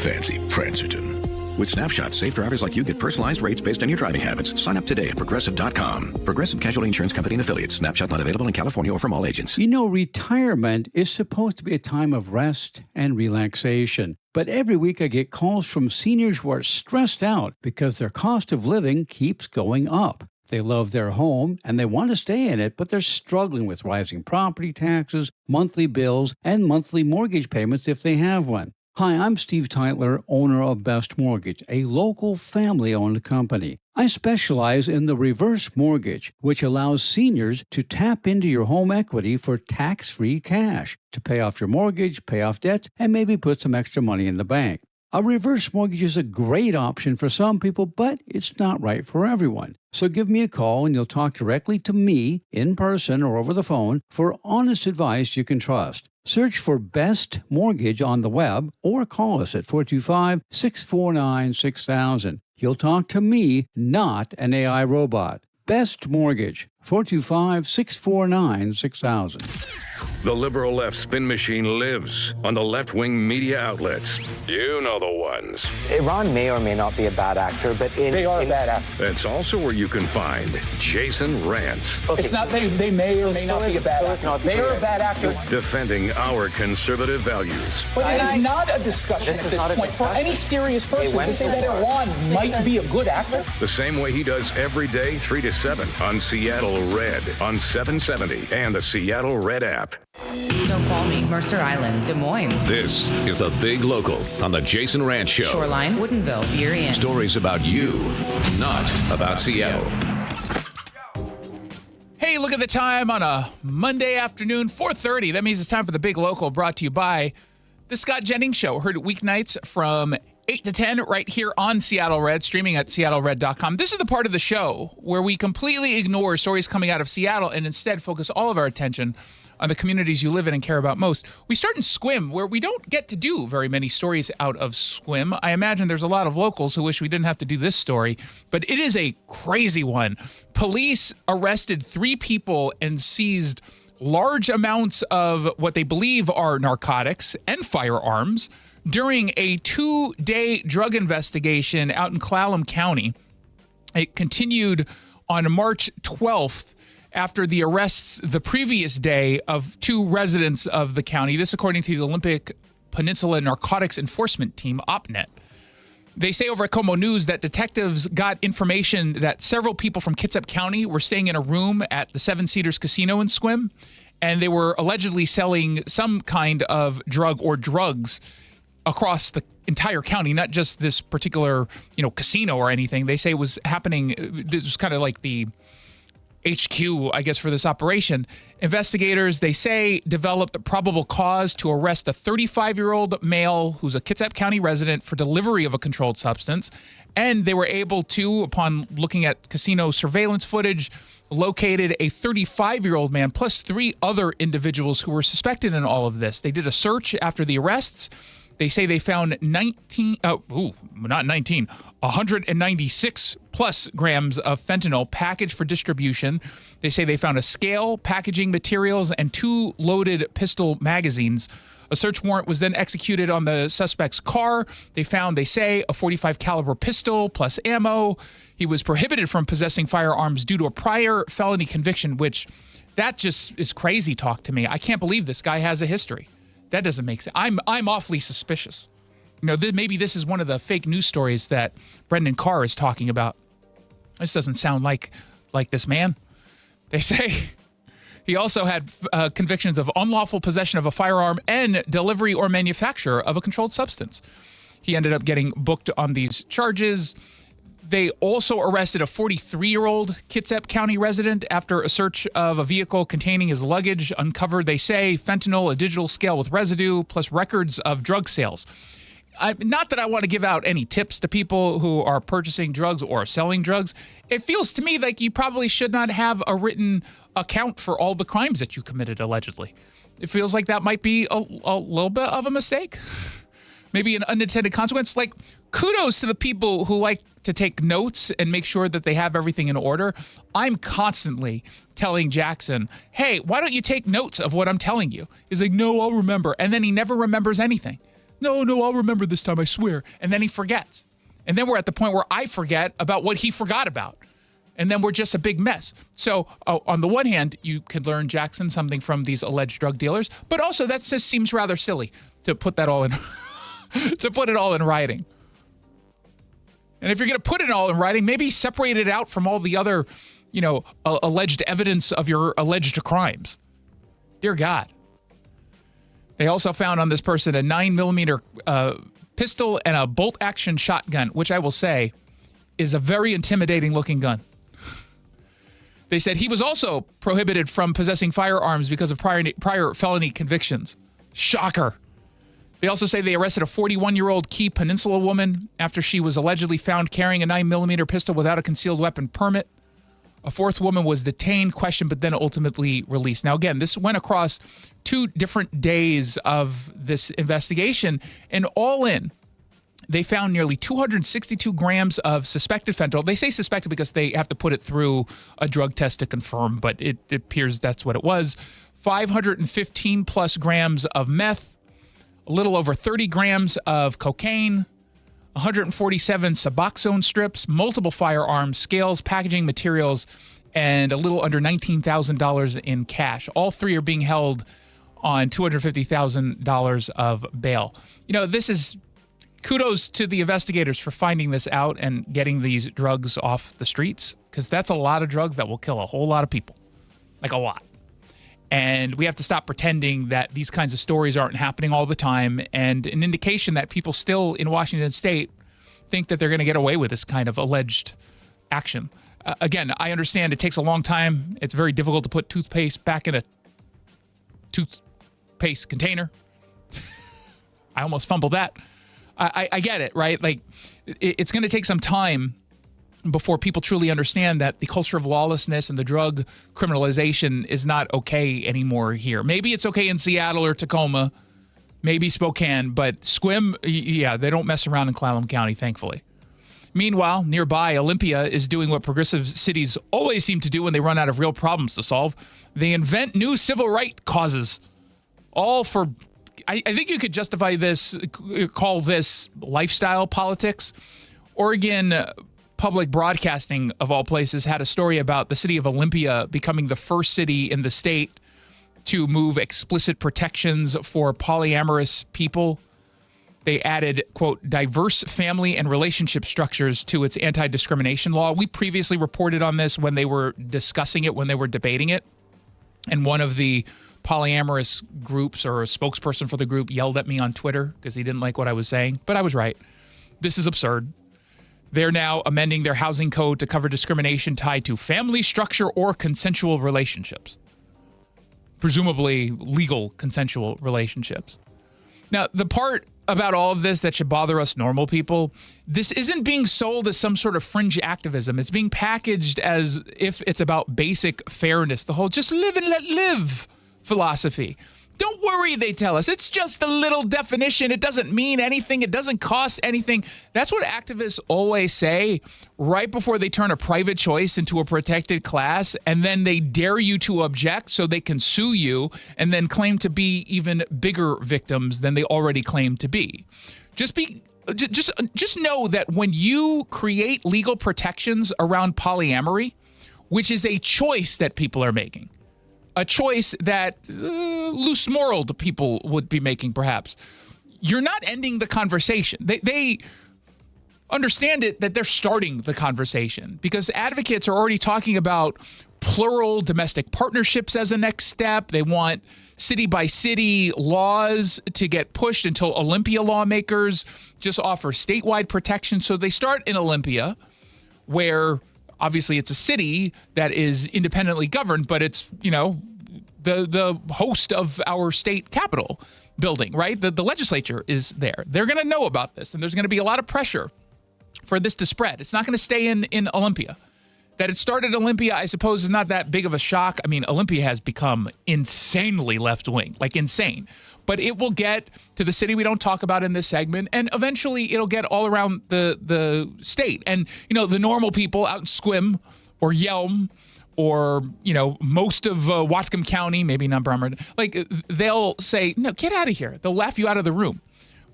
Fancy Prancerton. With Snapshot, safe drivers like you get personalized rates based on your driving habits. Sign up today at Progressive.com. Progressive Casualty Insurance Company and Affiliates. Snapshot not available in California or from all agents. You know, retirement is supposed to be a time of rest and relaxation. But every week I get calls from seniors who are stressed out because their cost of living keeps going up. They love their home and they want to stay in it, but they're struggling with rising property taxes, monthly bills, and monthly mortgage payments if they have one. Hi, I'm Steve Teitler, owner of Best Mortgage, a local family-owned company. I specialize in the reverse mortgage, which allows seniors to tap into your home equity for tax-free cash to pay off your mortgage, pay off debts, and maybe put some extra money in the bank. A reverse mortgage is a great option for some people, but it's not right for everyone. So give me a call and you'll talk directly to me in person or over the phone for honest advice you can trust. Search for Best Mortgage on the web or call us at 425-649-6000. You'll talk to me, not an AI robot. Best Mortgage, 425-649-6000. The liberal left spin machine lives on the left-wing media outlets. You know the ones. Iran may or may not be a bad actor, but they are a bad actor. That's also where you can find Jason Rantz. Okay, it's not they may or may not be a bad actor. They are a bad actor. Defending our conservative values. But it is not a discussion at this point for any serious person to say that Iran might be a good actor. The same way he does every day, 3 to 7 on Seattle Red on 770 and the Seattle Red app. Snoqualmie, Mercer Island, Des Moines. This is the Big Local on the Jason Rantz Show. Shoreline, Woodinville, Burien. Stories about you, not about Seattle. Hey, look at the time on a Monday afternoon, 4:30. That means it's time for the Big Local, brought to you by the Scott Jennings Show. Heard weeknights from 8 to 10 right here on Seattle Red, streaming at seattlered.com. This is the part of the show where we completely ignore stories coming out of Seattle and instead focus all of our attention on the communities you live in and care about most. We start in Sequim, where we don't get to do very many stories out of Sequim. I imagine there's a lot of locals who wish we didn't have to do this story, but it is a crazy one. Police arrested 3 people and seized large amounts of what they believe are narcotics and firearms during a 2-day drug investigation out in Clallam County. It continued on March 12th after the arrests the previous day of 2 residents of the county. This according to the Olympic Peninsula Narcotics Enforcement Team, OPNET. They say over at Como News that detectives got information that several people from Kitsap County were staying in a room at the Seven Cedars Casino in Sequim, and they were allegedly selling some kind of drug or drugs across the entire county, not just this particular, casino or anything. They say it was happening. This was kind of like the HQ, I guess, for this operation. Investigators, they say, developed a probable cause to arrest a 35-year-old male who's a Kitsap County resident for delivery of a controlled substance. And they were able to, upon looking at casino surveillance footage, located a 35-year-old man plus 3 other individuals who were suspected in all of this. They did a search after the arrests. They say they found 196 plus grams of fentanyl packaged for distribution. They say they found a scale, packaging materials, and 2 loaded pistol magazines. A search warrant was then executed on the suspect's car. They found, they say, a .45 caliber pistol plus ammo. He was prohibited from possessing firearms due to a prior felony conviction, which that just is crazy talk to me. I can't believe this guy has a history. That doesn't make sense. I'm awfully suspicious. Maybe this is one of the fake news stories that Brendan Carr is talking about. This doesn't sound like this man. They say he also had convictions of unlawful possession of a firearm and delivery or manufacture of a controlled substance. He ended up getting booked on these charges. They also arrested a 43-year-old Kitsap County resident after a search of a vehicle containing his luggage uncovered, they say, fentanyl, a digital scale with residue, plus records of drug sales. Not that I want to give out any tips to people who are purchasing drugs or selling drugs. It feels to me like you probably should not have a written account for all the crimes that you committed, allegedly. It feels like that might be a little bit of a mistake. Maybe an unintended consequence. Like, kudos to the people who like to take notes and make sure that they have everything in order. I'm constantly telling Jackson, hey, why don't you take notes of what I'm telling you? He's like, no, I'll remember. And then he never remembers anything. No, I'll remember this time, I swear. And then he forgets. And then we're at the point where I forget about what he forgot about. And then we're just a big mess. So on the one hand, you could learn, Jackson, something from these alleged drug dealers. But also that just seems rather silly to put that all in, to put it all in writing. And if you're going to put it all in writing, maybe separate it out from all the other, alleged evidence of your alleged crimes. Dear God. They also found on this person a 9mm pistol and a bolt-action shotgun, which I will say is a very intimidating-looking gun. They said he was also prohibited from possessing firearms because of prior felony convictions. Shocker. They also say they arrested a 41-year-old Key Peninsula woman after she was allegedly found carrying a 9mm pistol without a concealed weapon permit. A 4th woman was detained, questioned, but then ultimately released. Now, again, this went across 2 different days of this investigation, and all in, they found nearly 262 grams of suspected fentanyl. They say suspected because they have to put it through a drug test to confirm, but it appears that's what it was. 515 plus grams of meth, a little over 30 grams of cocaine, 147 Suboxone strips, multiple firearms, scales, packaging materials, and a little under $19,000 in cash. All three are being held on $250,000 of bail. You know, this is kudos to the investigators for finding this out and getting these drugs off the streets, because that's a lot of drugs that will kill a whole lot of people, like a lot. And we have to stop pretending that these kinds of stories aren't happening all the time, and an indication that people still in Washington State think that they're going to get away with this kind of alleged action. Again, I understand it takes a long time. It's very difficult to put toothpaste back in a toothpaste container. I almost fumbled that. I get it, right? Like, it's going to take some time before people truly understand that the culture of lawlessness and the drug criminalization is not okay anymore here. Maybe it's okay in Seattle or Tacoma, maybe Spokane, but Sequim, yeah, they don't mess around in Clallam County, thankfully. Meanwhile, nearby, Olympia is doing what progressive cities always seem to do when they run out of real problems to solve. They invent new civil rights causes, all for, I think you could justify this, call this lifestyle politics. Oregon Public Broadcasting, of all places, had a story about the city of Olympia becoming the first city in the state to move explicit protections for polyamorous people. They added, quote, diverse family and relationship structures to its anti-discrimination law. We previously reported on this when they were discussing it, when they were debating it. And one of the polyamorous groups, or a spokesperson for the group, yelled at me on Twitter because he didn't like what I was saying. But I was right. This is absurd. They're now amending their housing code to cover discrimination tied to family structure or consensual relationships. Presumably legal consensual relationships. Now, the part about all of this that should bother us normal people, this isn't being sold as some sort of fringe activism. It's being packaged as if it's about basic fairness, the whole just live and let live philosophy. Don't worry, they tell us. It's just a little definition. It doesn't mean anything. It doesn't cost anything. That's what activists always say right before they turn a private choice into a protected class, and then they dare you to object so they can sue you and then claim to be even bigger victims than they already claim to be. Just know that when you create legal protections around polyamory, which is a choice that people are making, a choice that loose moral people would be making, perhaps, you're not ending the conversation. They understand it, that they're starting the conversation, because advocates are already talking about plural domestic partnerships as a next step. They want city by city laws to get pushed until Olympia lawmakers just offer statewide protection. So they start in Olympia, where obviously it's a city that is independently governed, but it's, you know, the host of our state capitol building, right? The legislature is there. They're going to know about this, and there's going to be a lot of pressure for this to spread. It's not going to stay in Olympia. That it started Olympia, I suppose, is not that big of a shock. I mean, Olympia has become insanely left-wing, like insane. But it will get to the city we don't talk about in this segment, and eventually it'll get all around the state. And, you know, the normal people out in Sequim or Yelm or, you know, most of Whatcom County, maybe not Bremer, like, they'll say, no, get out of here. They'll laugh you out of the room.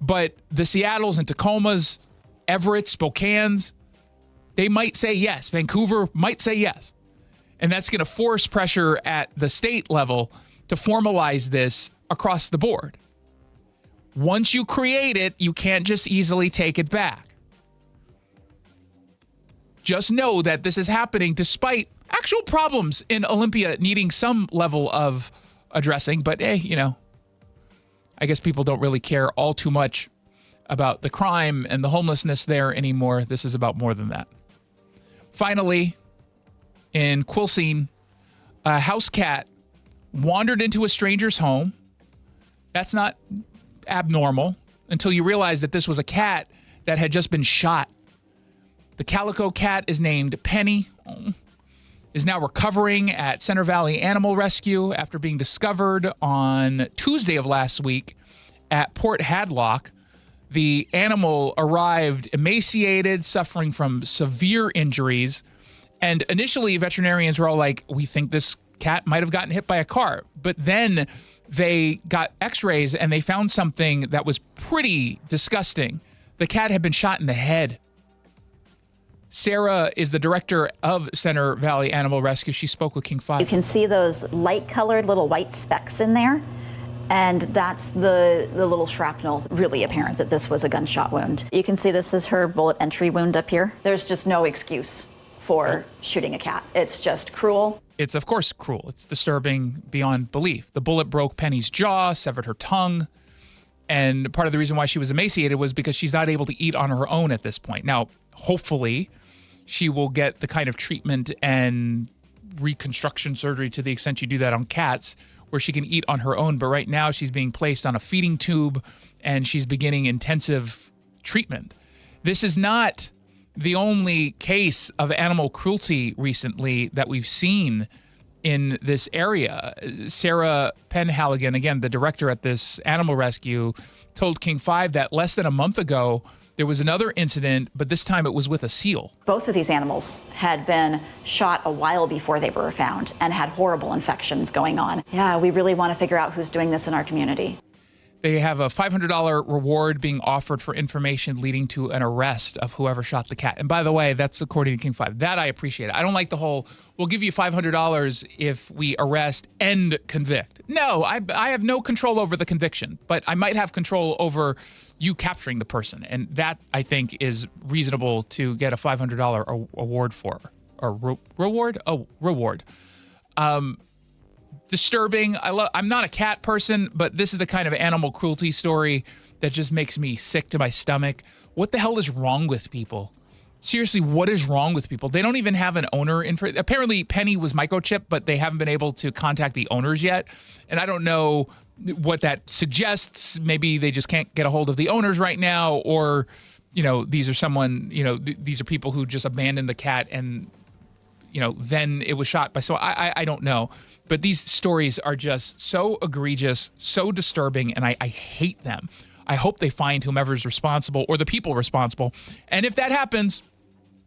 But the Seattles and Tacomas, Everett, Spokanes, they might say yes. Vancouver might say yes. And that's going to force pressure at the state level to formalize this across the board. Once you create it, you can't just easily take it back. Just know that this is happening despite actual problems in Olympia needing some level of addressing. But, you know, I guess people don't really care all too much about the crime and the homelessness there anymore. This is about more than that. Finally, in Quilcene, a house cat wandered into a stranger's home. That's not abnormal until you realize that this was a cat that had just been shot. The calico cat is named Penny, is now recovering at Center Valley Animal Rescue after being discovered on Tuesday of last week at Port Hadlock. The animal arrived emaciated, suffering from severe injuries. And initially, veterinarians were all like, we think this cat might have gotten hit by a car. But then they got x-rays and they found something that was pretty disgusting. The cat had been shot in the head. Sarah is the director of Center Valley Animal Rescue. She spoke with King 5. You can see those light-colored little white specks in there, and that's the little shrapnel, really apparent that this was a gunshot wound. You can see this is her bullet entry wound up here. There's just no excuse for shooting a cat. It's just cruel. It's, of course, cruel. It's disturbing beyond belief. The bullet broke Penny's jaw, severed her tongue, and part of the reason why she was emaciated was because she's not able to eat on her own at this point. Now, hopefully, she will get the kind of treatment and reconstruction surgery to the extent you do that on cats where she can eat on her own. But right now she's being placed on a feeding tube and she's beginning intensive treatment. This is not the only case of animal cruelty recently that we've seen in this area. Sarah Penhaligon, again, the director at this animal rescue, told King 5 that less than a month ago, there was another incident, but this time it was with a seal. Both of these animals had been shot a while before they were found and had horrible infections going on. Yeah, we really want to figure out who's doing this in our community. They have a $500 reward being offered for information leading to an arrest of whoever shot the cat. And by the way, that's according to King 5. That I appreciate. I don't like the whole, we'll give you $500 if we arrest and convict. No, I have no control over the conviction, but I might have control over you capturing the person. And that, I think, is reasonable to get a $500 award for. Or reward? Oh, reward. Disturbing. I'm not a cat person, but this is the kind of animal cruelty story that just makes me sick to my stomach. What the hell is wrong with people? Seriously, what is wrong with people? They don't even have an owner. Apparently, Penny was microchipped, but they haven't been able to contact the owners yet. And I don't know what that suggests. Maybe they just can't get a hold of the owners right now, or, these are these are people who just abandoned the cat and, then it was shot by. So I don't know. But these stories are just so egregious, so disturbing, and I hate them. I hope they find whomever's responsible or the people responsible. And if that happens,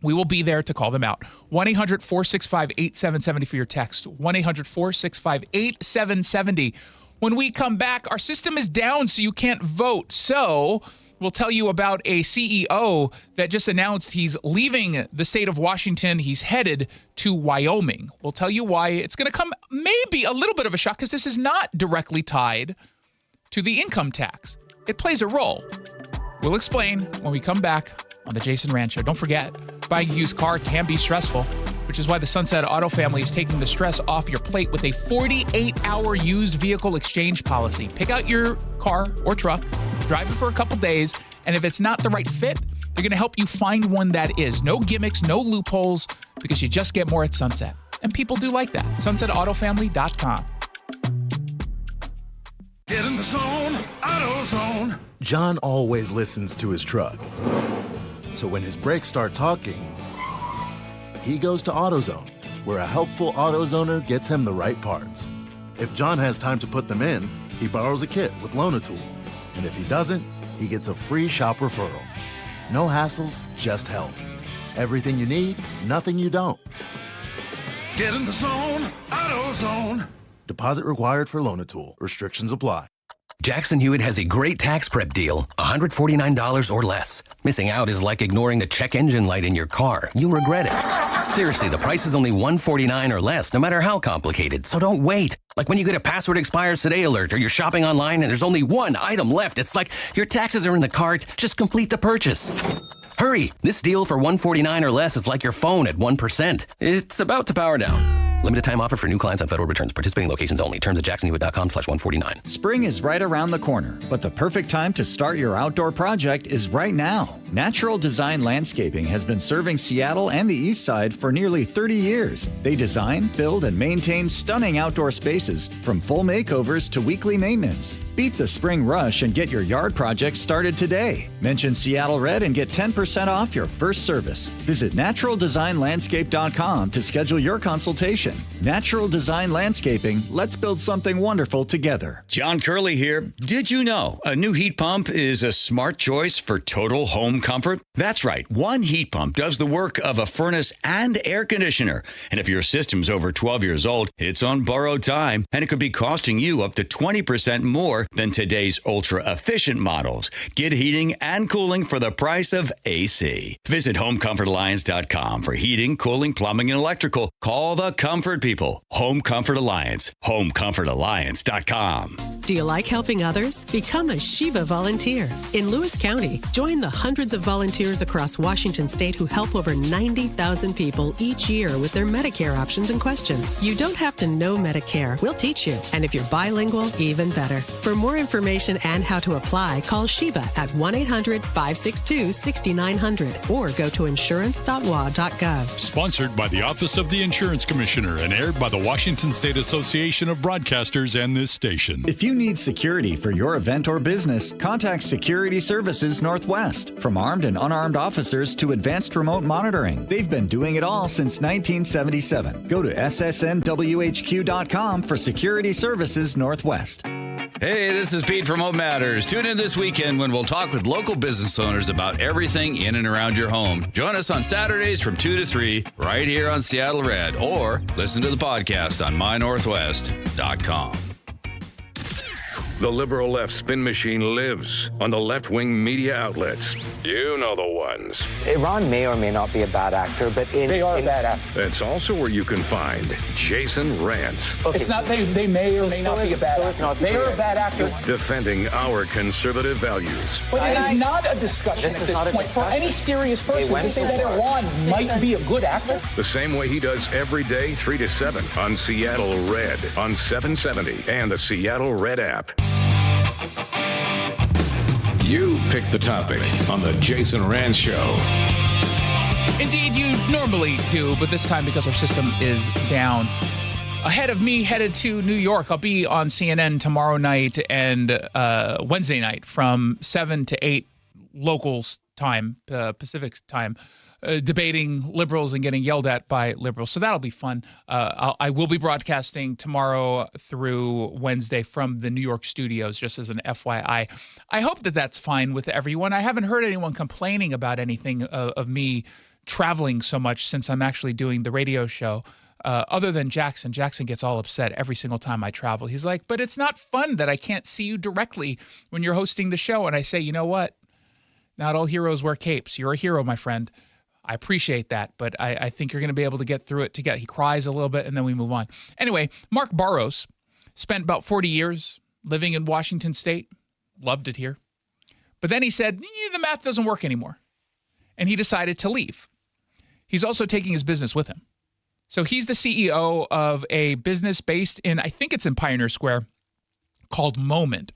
we will be there to call them out. 1-800-465-8770 for your text. 1-800-465-8770. When we come back, our system is down, so you can't vote. So we'll tell you about a CEO that just announced he's leaving the state of Washington. He's headed to Wyoming. We'll tell you why. It's going to come maybe a little bit of a shock because this is not directly tied to the income tax. It plays a role. We'll explain when we come back on the Jason Rantz Show. Don't forget, buying a used car can be stressful, which is why the Sunset Auto family is taking the stress off your plate with a 48-hour used vehicle exchange policy. Pick out your car or truck, drive it for a couple days, and if it's not the right fit, they're going to help you find one that is. No gimmicks, no loopholes, because you just get more at Sunset. And people do like that. SunsetAutoFamily.com. Get in the zone, AutoZone. John always listens to his truck. So when his brakes start talking, he goes to AutoZone, where a helpful AutoZoner gets him the right parts. If John has time to put them in, he borrows a kit with Loan-A-Tool. And if he doesn't, he gets a free shop referral. No hassles, just help. Everything you need, nothing you don't. Get in the zone, AutoZone. Deposit required for Loan-A-Tool. Restrictions apply. Jackson Hewitt has a great tax prep deal, $149 or less. Missing out is like ignoring the check engine light in your car. You'll regret it. Seriously, the price is only $149 or less, no matter how complicated. So don't wait. Like when you get a password expires today alert, or you're shopping online and there's only one item left. It's like your taxes are in the cart. Just complete the purchase. Hurry! This deal for $149 or less is like your phone at 1%. It's about to power down. Limited time offer for new clients on federal returns. Participating locations only. Terms at jacksonhewitt.com/149. Spring is right around the corner, but the perfect time to start your outdoor project is right now. Natural Design Landscaping has been serving Seattle and the East Side for nearly 30 years. They design, build, and maintain stunning outdoor spaces, from full makeovers to weekly maintenance. Beat the spring rush and get your yard project started today. Mention Seattle Red and get 10% off your first service. Visit naturaldesignlandscape.com to schedule your consultation. solution. Natural Design Landscaping. Let's build something wonderful together. John Curley here. Did you know a new heat pump is a smart choice for total home comfort? That's right. One heat pump does the work of a furnace and air conditioner. And if your system's over 12 years old, it's on borrowed time, and it could be costing you up to 20% more than today's ultra-efficient models. Get heating and cooling for the price of AC. Visit HomeComfortAlliance.com for heating, cooling, plumbing, and electrical. Call the comfort people. Home Comfort Alliance. HomeComfortAlliance.com. Do you like helping others? Become a Shiva volunteer. In Lewis County, join the hundreds of volunteers across Washington state who help over 90,000 people each year with their Medicare options and questions. You don't have to know Medicare. We'll teach you. And if you're bilingual, even better. For more information and how to apply, call Shiva at 1-800-562-6900 or go to insurance.wa.gov. Sponsored by the Office of the Insurance Commissioner and aired by the Washington State Association of Broadcasters and this station. If you need security for your event or business, contact Security Services Northwest. From armed and unarmed officers to advanced remote monitoring, they've been doing it all since 1977. Go to ssnwhq.com for Security Services Northwest. Hey, this is Pete from Home Matters. Tune in this weekend when we'll talk with local business owners about everything in and around your home. Join us on Saturdays from 2 to 3 right here on Seattle Red, or listen to the podcast on mynorthwest.com. The liberal left spin machine lives on the left-wing media outlets. You know the ones. Iran may or may not be a bad actor, but they are a bad actor. That's also where you can find Jason Rantz. Okay, it's not they may or may not be a bad actor. They are a bad actor. Defending our conservative values. But it is not a discussion at this point for any serious person to say that Iran might be a good actor. The same way he does every day, 3 to 7 on Seattle Red on 770 and the Seattle Red app. You pick the topic on the Jason Rantz Show. Indeed, you normally do, but this time, because our system is down. Ahead of me, headed to New York. I'll be on CNN tomorrow night and Wednesday night from 7 to 8 local time, Pacific time, debating liberals and getting yelled at by liberals. So that'll be fun. I will be broadcasting tomorrow through Wednesday from the New York studios, just as an FYI. I hope that that's fine with everyone. I haven't heard anyone complaining about anything of me traveling so much since I'm actually doing the radio show. Other than Jackson. Jackson gets all upset every single time I travel. He's like, but it's not fun that I can't see you directly when you're hosting the show. And I say, you know what? Not all heroes wear capes. You're a hero, my friend. I appreciate that, but I think you're going to be able to get through it together. He cries a little bit, and then we move on. Anyway, Mark Barros spent about 40 years living in Washington State. Loved it here. But then he said, the math doesn't work anymore. And he decided to leave. He's also taking his business with him. So he's the CEO of a business based in, I think it's in Pioneer Square, called Moment.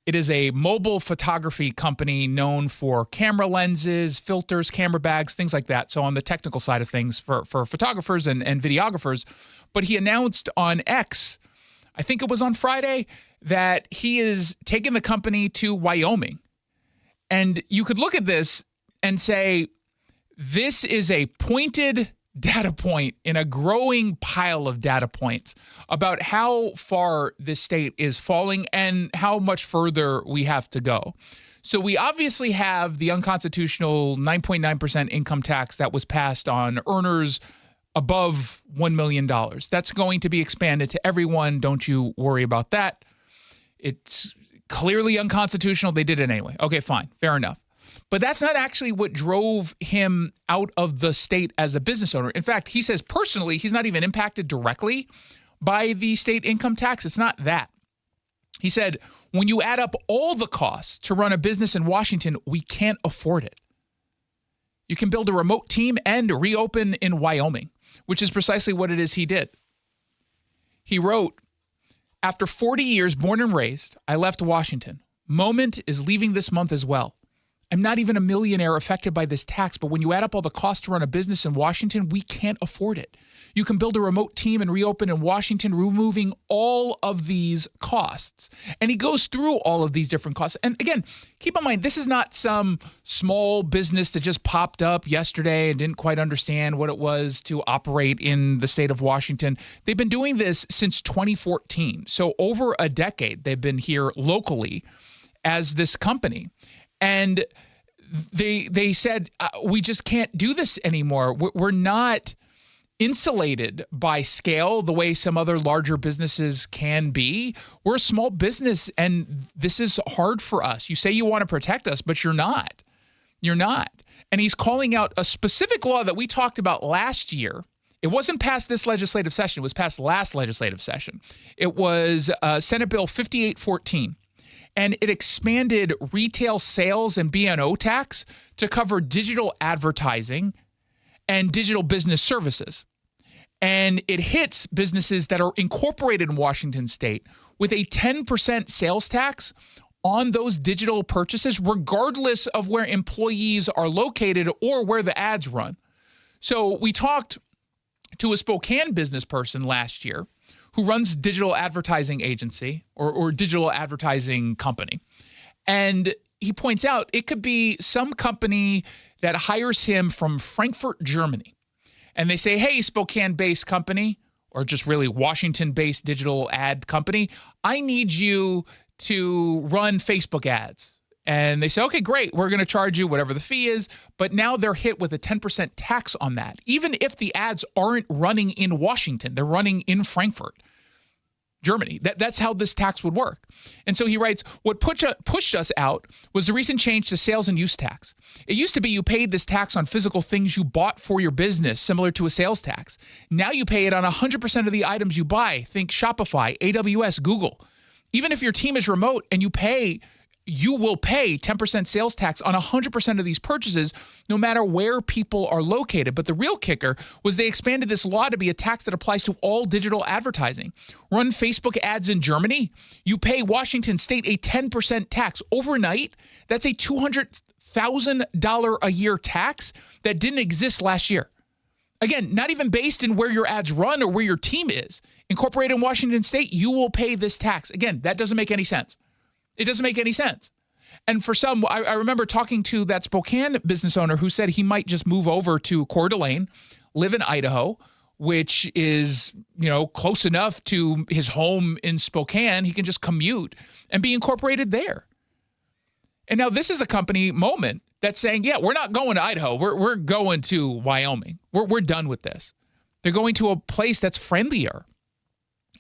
It is a mobile photography company known for camera lenses, filters, camera bags, things like that. So on the technical side of things for photographers and videographers. But he announced on X, I think it was on Friday, that he is taking the company to Wyoming. And you could look at this and say, this is a pointed data point in a growing pile of data points about how far this state is falling and how much further we have to go. So we obviously have the unconstitutional 9.9% income tax that was passed on earners above $1 million. That's going to be expanded to everyone. Don't you worry about that. It's clearly unconstitutional. They did it anyway. Okay, fine. Fair enough. But that's not actually what drove him out of the state as a business owner. In fact, he says personally, he's not even impacted directly by the state income tax. It's not that. He said, when you add up all the costs to run a business in Washington, we can't afford it. You can build a remote team and reopen in Wyoming, which is precisely what it is he did. He wrote, after 40 years born and raised, I left Washington. Moment is leaving this month as well. I'm not even a millionaire affected by this tax, but when you add up all the costs to run a business in Washington, we can't afford it. You can build a remote team and reopen in Washington, removing all of these costs. And he goes through all of these different costs. And again, keep in mind, this is not some small business that just popped up yesterday and didn't quite understand what it was to operate in the state of Washington. They've been doing this since 2014. So over a decade, they've been here locally as this company. And they said, we just can't do this anymore. We're not insulated by scale the way some other larger businesses can be. We're a small business, and this is hard for us. You say you want to protect us, but you're not. You're not. And he's calling out a specific law that we talked about last year. It wasn't passed this legislative session. It was passed last legislative session. It was Senate Bill 5814. And it expanded retail sales and B&O tax to cover digital advertising and digital business services. And it hits businesses that are incorporated in Washington state with a 10% sales tax on those digital purchases, regardless of where employees are located or where the ads run. So we talked to a Spokane business person last year who runs digital advertising agency or digital advertising company. And he points out it could be some company that hires him from Frankfurt, Germany. And they say, hey, Spokane-based company, or just really Washington-based digital ad company, I need you to run Facebook ads. And they say, okay, great, we're going to charge you whatever the fee is. But now they're hit with a 10% tax on that, even if the ads aren't running in Washington. They're running in Frankfurt, Germany. That's how this tax would work. And so he writes, what pushed us out was the recent change to sales and use tax. It used to be you paid this tax on physical things you bought for your business, similar to a sales tax. Now you pay it on 100% of the items you buy. Think Shopify, AWS, Google. Even if your team is remote and you will pay 10% sales tax on 100% of these purchases, no matter where people are located. But the real kicker was they expanded this law to be a tax that applies to all digital advertising. Run Facebook ads in Germany, you pay Washington state a 10% tax. Overnight, that's a $200,000 a year tax that didn't exist last year. Again, not even based in where your ads run or where your team is. Incorporated in Washington state, you will pay this tax. Again, that doesn't make any sense. It doesn't make any sense. And for some, I remember talking to that Spokane business owner who said he might just move over to Coeur d'Alene, live in Idaho, which is, close enough to his home in Spokane. He can just commute and be incorporated there. And now this is a company, Moment, that's saying, yeah, we're not going to Idaho. We're going to Wyoming. We're done with this. They're going to a place that's friendlier.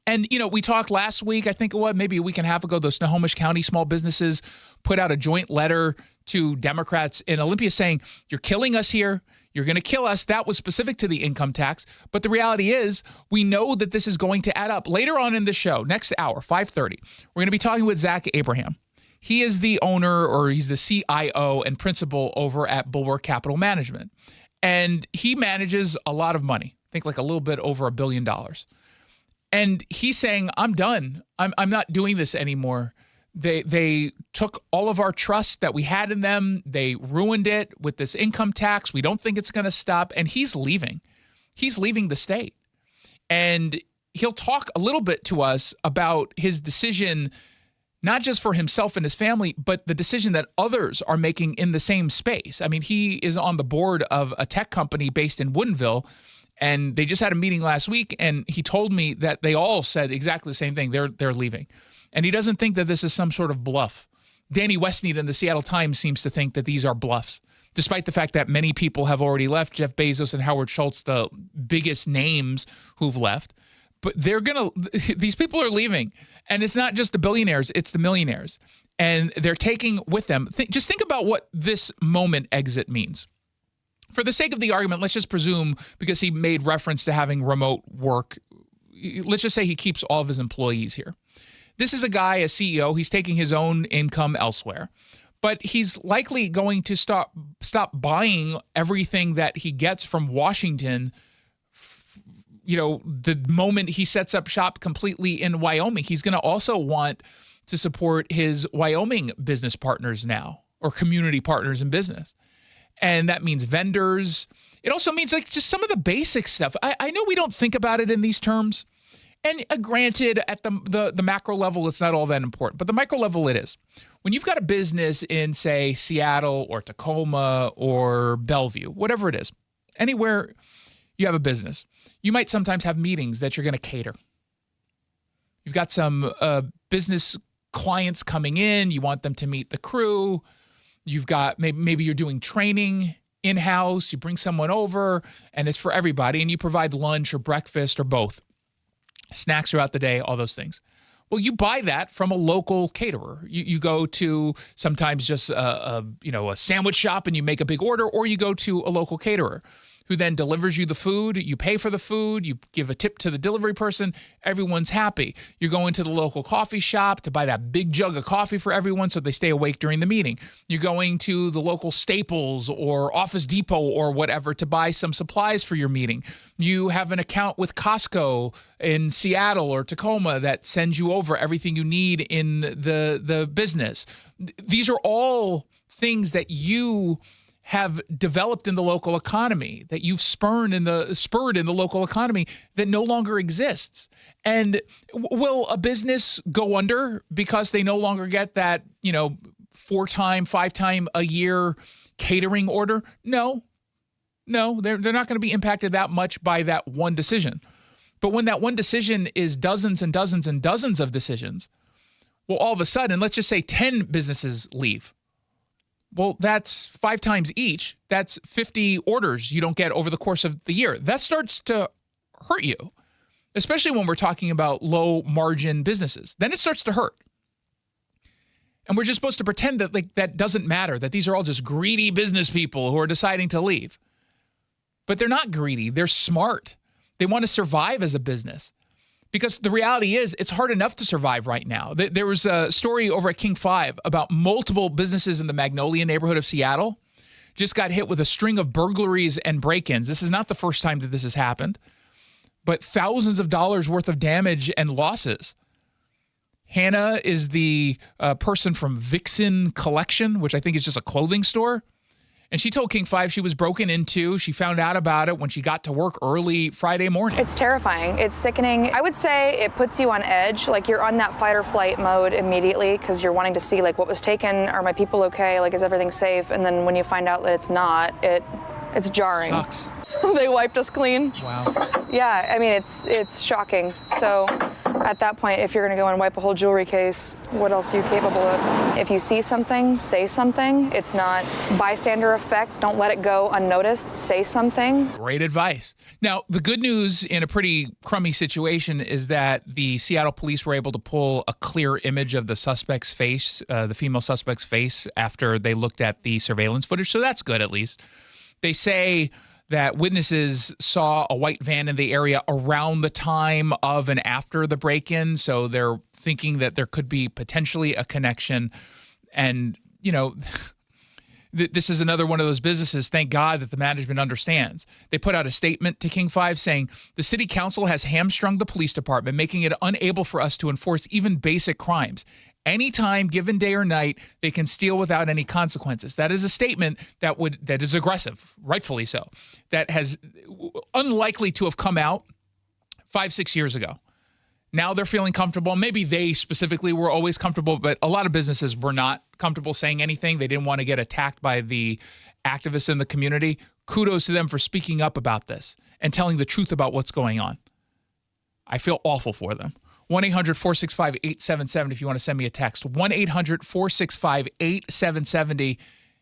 And, we talked last week, I think it was maybe a week and a half ago, those Snohomish County small businesses put out a joint letter to Democrats in Olympia saying, you're killing us here. You're going to kill us. That was specific to the income tax. But the reality is we know that this is going to add up. Later on in the show, next hour, 5:30, we're going to be talking with Zach Abraham. He is the owner, or he's the CIO and principal over at Bulwark Capital Management. And he manages a lot of money. I think like a little bit over $1 billion. And he's saying, I'm done. I'm not doing this anymore. They took all of our trust that we had in them. They ruined it with this income tax. We don't think it's going to stop. And he's leaving. He's leaving the state. And he'll talk a little bit to us about his decision, not just for himself and his family, but the decision that others are making in the same space. I mean, he is on the board of a tech company based in Woodinville. And they just had a meeting last week, and he told me that they all said exactly the same thing. They're leaving. And he doesn't think that this is some sort of bluff. Danny Westneat in the Seattle Times seems to think that these are bluffs, despite the fact that many people have already left. Jeff Bezos and Howard Schultz, the biggest names who've left. But these people are leaving. And it's not just the billionaires, it's the millionaires. And they're taking with them. Just think about what this Moment exit means. For the sake of the argument, let's just presume, because he made reference to having remote work, let's just say he keeps all of his employees here. This is a guy, a CEO, he's taking his own income elsewhere, but he's likely going to stop buying everything that he gets from Washington, the moment he sets up shop completely in Wyoming. He's going to also want to support his Wyoming business partners now. or community partners in business. And that means vendors. It also means like just some of the basic stuff. I know we don't think about it in these terms. And granted, at the macro level, it's not all that important. But the micro level, it is. When you've got a business in, say, Seattle or Tacoma or Bellevue, whatever it is, anywhere you have a business, you might sometimes have meetings that you're going to cater. You've got some business clients coming in. You want them to meet the crew. You've got maybe you're doing training in-house. You bring someone over, and it's for everybody, and you provide lunch or breakfast or both. Snacks throughout the day, all those things. Well, you buy that from a local caterer. You go to sometimes just a sandwich shop and you make a big order, or you go to a local caterer who then delivers you the food. You pay for the food. You give a tip to the delivery person. Everyone's happy. You're going to the local coffee shop to buy that big jug of coffee for everyone so they stay awake during the meeting. You're going to the local Staples or Office Depot or whatever to buy some supplies for your meeting. You have an account with Costco in Seattle or Tacoma that sends you over everything you need in the business. These are all things that you have developed in the local economy, that you've spurred in the local economy that no longer exists. And will a business go under because they no longer get that, 4-time, 5-time a year catering order? No, they're not going to be impacted that much by that one decision. But when that one decision is dozens and dozens and dozens of decisions, well, all of a sudden, let's just say 10 businesses leave. Well, that's 5 times each. That's 50 orders you don't get over the course of the year. That starts to hurt you, especially when we're talking about low margin businesses. Then it starts to hurt. And we're just supposed to pretend that that doesn't matter, that these are all just greedy business people who are deciding to leave. But they're not greedy. They're smart. They want to survive as a business. Because the reality is, it's hard enough to survive right now. There was a story over at King 5 about multiple businesses in the Magnolia neighborhood of Seattle just got hit with a string of burglaries and break-ins. This is not the first time that this has happened, but thousands of dollars worth of damage and losses. Hannah is the person from Vixen Collection, which I think is just a clothing store. And she told King 5 she was broken into. She found out about it when she got to work early Friday morning. It's terrifying. It's sickening. I would say it puts you on edge. Like you're on that fight or flight mode immediately because you're wanting to see like what was taken. Are my people okay? Like is everything safe? And then when you find out that it's not, it's jarring. Sucks. They wiped us clean. Wow. Yeah, I mean, it's shocking. So at that point, if you're going to go and wipe a whole jewelry case, what else are you capable of? If you see something, say something. It's not bystander effect. Don't let it go unnoticed. Say something. Great advice. Now, the good news in a pretty crummy situation is that the Seattle police were able to pull a clear image of the suspect's face, the female suspect's face, after they looked at the surveillance footage. So that's good, at least. They say that witnesses saw a white van in the area around the time of and after the break-in. So they're thinking that there could be potentially a connection. And, this is another one of those businesses, thank God, that the management understands. They put out a statement to King 5 saying, the city council has hamstrung the police department, making it unable for us to enforce even basic crimes. Anytime, given day or night, they can steal without any consequences. That is a statement that is aggressive, rightfully so, that has unlikely to have come out 5-6 years ago. Now they're feeling comfortable. Maybe they specifically were always comfortable, but a lot of businesses were not comfortable saying anything. They didn't want to get attacked by the activists in the community. Kudos to them for speaking up about this and telling the truth about what's going on. I feel awful for them. 1-800-465-8770 if you want to send me a text. 1-800-465-8770.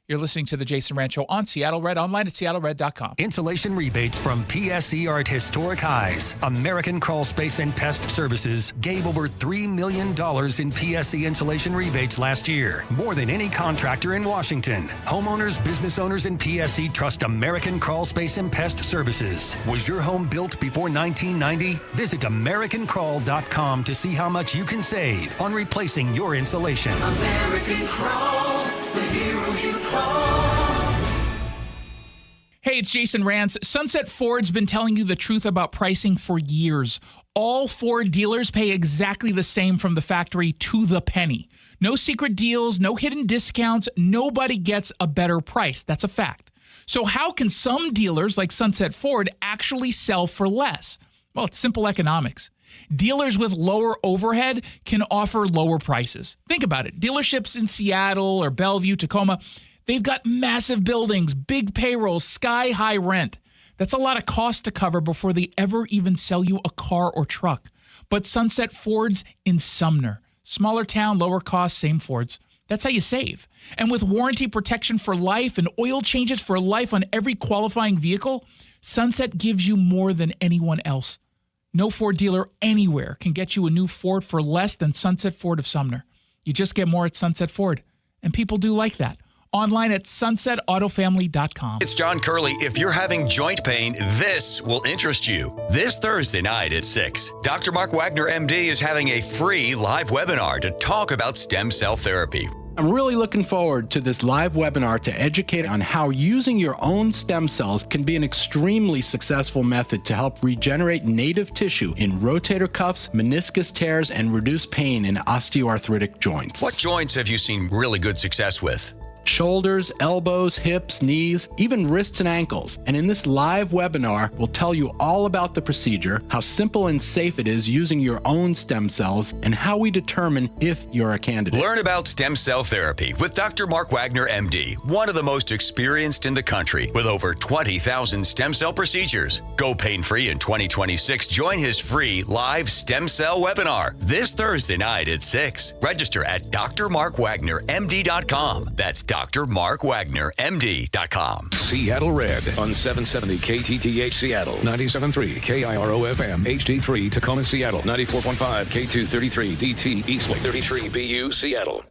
You're listening to The Jason Rantz Show on Seattle Red, online at seattlered.com. Insulation rebates from PSE are at historic highs. American Crawl Space and Pest Services gave over $3 million in PSE insulation rebates last year, more than any contractor in Washington. Homeowners, business owners, and PSE trust American Crawl Space and Pest Services. Was your home built before 1990? Visit AmericanCrawl.com to see how much you can save on replacing your insulation. American Crawl, the heroes you call. Hey, it's Jason Rantz. Sunset Ford's been telling you the truth about pricing for years. All Ford dealers pay exactly the same from the factory to the penny. No secret deals, no hidden discounts. Nobody gets a better price. That's a fact. So how can some dealers like Sunset Ford actually sell for less? Well, it's simple economics. Dealers with lower overhead can offer lower prices. Think about it. Dealerships in Seattle or Bellevue, Tacoma, they've got massive buildings, big payrolls, sky-high rent. That's a lot of cost to cover before they ever even sell you a car or truck. But Sunset Ford's in Sumner. Smaller town, lower cost, same Fords. That's how you save. And with warranty protection for life and oil changes for life on every qualifying vehicle, Sunset gives you more than anyone else. No Ford dealer anywhere can get you a new Ford for less than Sunset Ford of Sumner. You just get more at Sunset Ford. And people do like that. Online at sunsetautofamily.com. It's John Curley. If you're having joint pain, this will interest you. This Thursday night at 6, Dr. Mark Wagner, MD, is having a free live webinar to talk about stem cell therapy. I'm really looking forward to this live webinar to educate on how using your own stem cells can be an extremely successful method to help regenerate native tissue in rotator cuffs, meniscus tears, and reduce pain in osteoarthritic joints. What joints have you seen really good success with? Shoulders, elbows, hips, knees, even wrists and ankles. And in this live webinar, we'll tell you all about the procedure, how simple and safe it is using your own stem cells, and how we determine if you're a candidate. Learn about stem cell therapy with Dr. Mark Wagner, MD, one of the most experienced in the country with over 20,000 stem cell procedures. Go pain-free in 2026. Join his free live stem cell webinar this Thursday night at 6. Register at drmarkwagnermd.com. That's drmarkwagnermd.com. Seattle Red on 770 KTTH Seattle, 97.3 KIRO-FM, HD3 Tacoma, Seattle, 94.5 K233 DT Eastlake, 33 BU Seattle.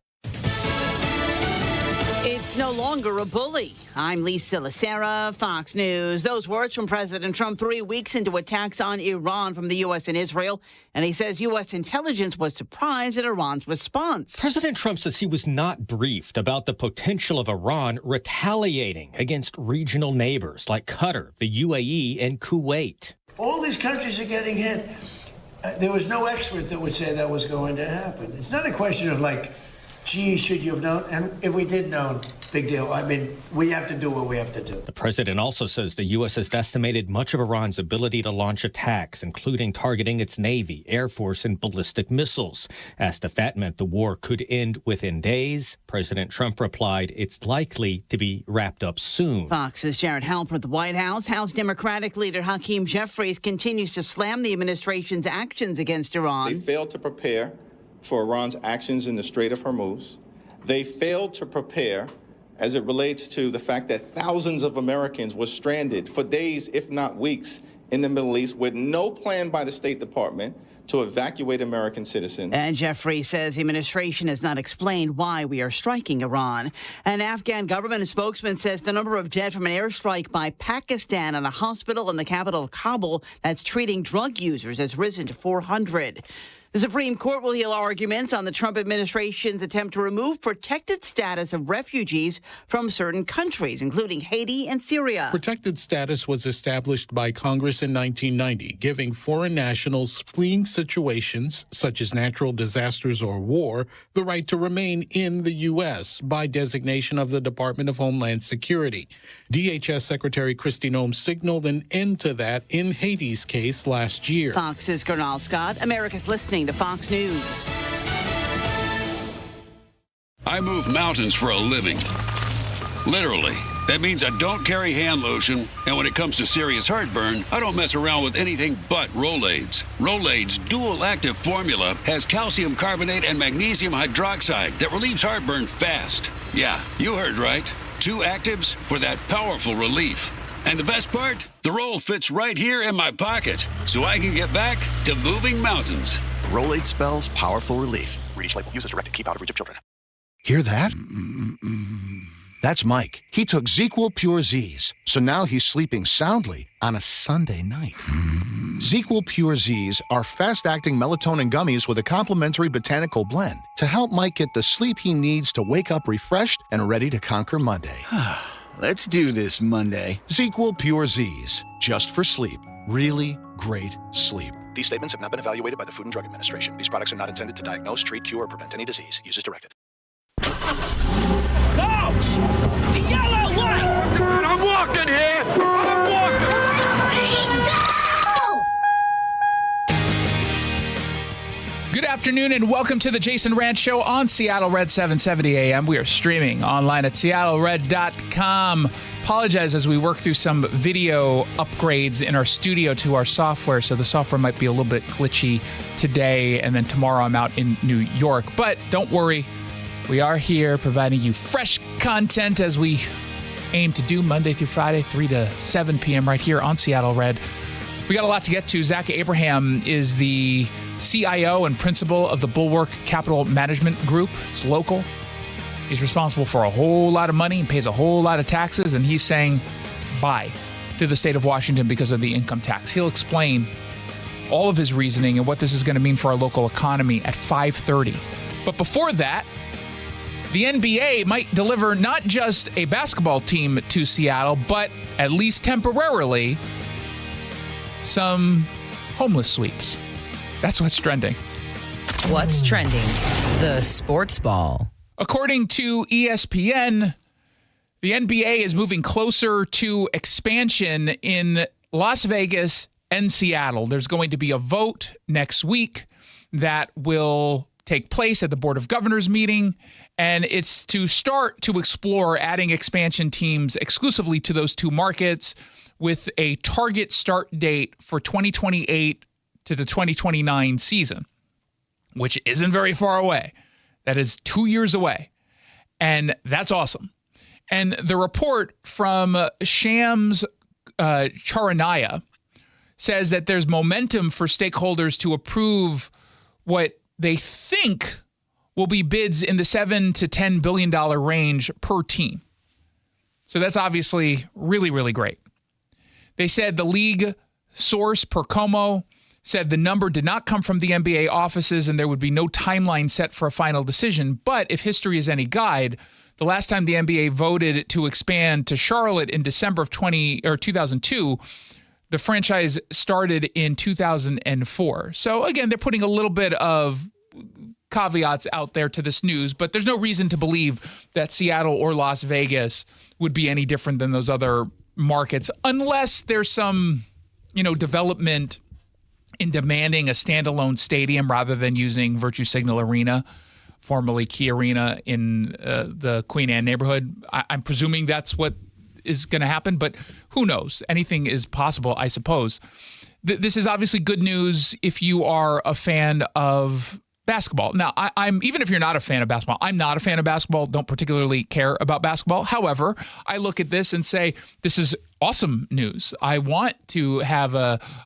It's no longer a bully. I'm Lisa Lacera, Fox News. Those words from President Trump 3 weeks into attacks on Iran from the U.S. and Israel. And he says U.S. intelligence was surprised at Iran's response. President Trump says he was not briefed about the potential of Iran retaliating against regional neighbors like Qatar, the UAE, and Kuwait. All these countries are getting hit. There was no expert that would say that was going to happen. It's not a question of like, gee, should you have known? And if we did know, big deal. I mean, we have to do what we have to do. The president also says the U.S. has decimated much of Iran's ability to launch attacks, including targeting its Navy, Air Force, and ballistic missiles. Asked if that meant the war could end within days, President Trump replied, it's likely to be wrapped up soon. Fox's Jared Halpern at the White House. House Democratic leader Hakeem Jeffries continues to slam the administration's actions against Iran. They failed to prepare for Iran's actions in the Strait of Hormuz. They failed to prepare as it relates to the fact that thousands of Americans were stranded for days, if not weeks, in the Middle East with no plan by the State Department to evacuate American citizens. And Jeffrey says the administration has not explained why we are striking Iran. An Afghan government spokesman says the number of dead from an airstrike by Pakistan on a hospital in the capital of Kabul that's treating drug users has risen to 400. The Supreme Court will hear arguments on the Trump administration's attempt to remove protected status of refugees from certain countries, including Haiti and Syria. Protected status was established by Congress in 1990, giving foreign nationals fleeing situations, such as natural disasters or war, the right to remain in the U.S. by designation of the Department of Homeland Security. DHS Secretary Kristi Noem signaled an end to that in Haiti's case last year. Fox's Gernal Scott, America's listening to Fox News. I move mountains for a living. Literally. That means I don't carry hand lotion, and when it comes to serious heartburn, I don't mess around with anything but Rolaids. Rolaids' dual-active formula has calcium carbonate and magnesium hydroxide that relieves heartburn fast. Yeah, you heard right. 2 actives for that powerful relief. And the best part? The roll fits right here in my pocket, so I can get back to moving mountains. Rolade spells powerful relief. Read each label. Use as directed. Keep out of reach of children. Hear that? That's Mike. He took ZQL Pure Z's, so now he's sleeping soundly on a Sunday night. ZQL Pure Z's are fast-acting melatonin gummies with a complementary botanical blend to help Mike get the sleep he needs to wake up refreshed and ready to conquer Monday. Let's do this Monday. ZzzQuil Pure Z's, just for sleep. Really great sleep. These statements have not been evaluated by the Food and Drug Administration. These products are not intended to diagnose, treat, cure, or prevent any disease. Use as directed. Coach! The yellow light! God, I'm walking here! I'm walking! Good afternoon and welcome to the Jason Rantz Show on Seattle Red 770 AM. We are streaming online at seattlered.com. Apologize as we work through some video upgrades in our studio to our software, so the software might be a little bit glitchy today, and then tomorrow I'm out in New York. But don't worry, we are here providing you fresh content as we aim to do Monday through Friday, 3 to 7 p.m. right here on Seattle Red. We got a lot to get to. Zach Abraham is the CIO and principal of the Bulwark Capital Management Group. It's local. He's responsible for a whole lot of money and pays a whole lot of taxes, and he's saying bye to the state of Washington because of the income tax. He'll explain all of his reasoning and what this is going to mean for our local economy at 5:30. But before that, the NBA might deliver not just a basketball team to Seattle, but at least temporarily, some homeless sweeps. That's what's trending. What's trending? The sports ball. According to ESPN, the NBA is moving closer to expansion in Las Vegas and Seattle. There's going to be a vote next week that will take place at the Board of Governors meeting, and it's to start to explore adding expansion teams exclusively to those two markets with a target start date for 2028 to the 2029 season, which isn't very far away. That is 2 years away, and that's awesome. And the report from Shams Charania says that there's momentum for stakeholders to approve what they think will be bids in the $7 to $10 billion range per team. So that's obviously really, really great. They said the league source, Percomo, said the number did not come from the NBA offices and there would be no timeline set for a final decision. But if history is any guide, the last time the NBA voted to expand to Charlotte in December of 2002, the franchise started in 2004. So again, they're putting a little bit of caveats out there to this news, but there's no reason to believe that Seattle or Las Vegas would be any different than those other markets, unless there's some, development in demanding a standalone stadium rather than using Virtue Signal Arena, formerly Key Arena in the Queen Anne neighborhood. I'm presuming that's what is going to happen, but who knows? Anything is possible, I suppose. This is obviously good news if you are a fan of basketball. Now, I'm even if you're not a fan of basketball, I'm not a fan of basketball, don't particularly care about basketball. However, I look at this and say, this is awesome news. I want to have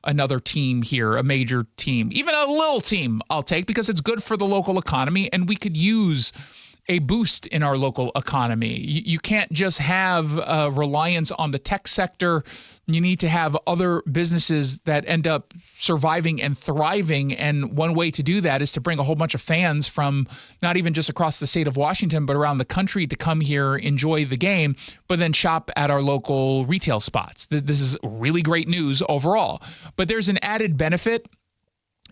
another team here, a major team, even a little team I'll take because it's good for the local economy and we could use a boost in our local economy. You can't just have a reliance on the tech sector. You need to have other businesses that end up surviving and thriving. And one way to do that is to bring a whole bunch of fans from not even just across the state of Washington, but around the country to come here, enjoy the game, but then shop at our local retail spots. This is really great news overall. But there's an added benefit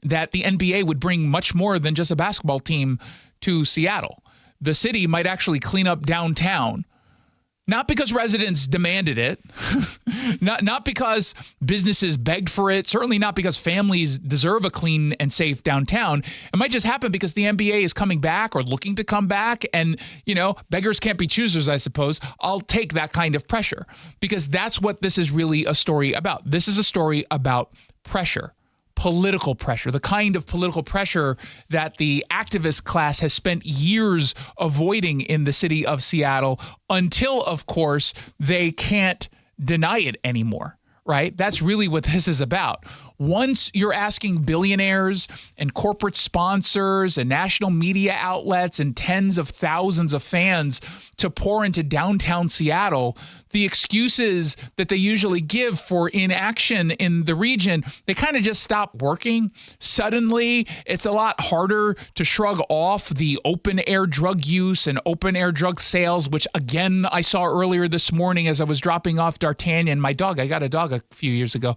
that the NBA would bring much more than just a basketball team to Seattle. The city might actually clean up downtown, not because residents demanded it, not because businesses begged for it, certainly not because families deserve a clean and safe downtown. It might just happen because the NBA is coming back or looking to come back, and, beggars can't be choosers, I suppose. I'll take that kind of pressure because that's what this is really a story about. This is a story about pressure. Political pressure, the kind of political pressure that the activist class has spent years avoiding in the city of Seattle until, of course, they can't deny it anymore, right? That's really what this is about. Once you're asking billionaires and corporate sponsors and national media outlets and tens of thousands of fans to pour into downtown Seattle, the excuses that they usually give for inaction in the region, they kind of just stop working. Suddenly, it's a lot harder to shrug off the open-air drug use and open-air drug sales, which, again, I saw earlier this morning as I was dropping off D'Artagnan, my dog. I got a dog a few years ago,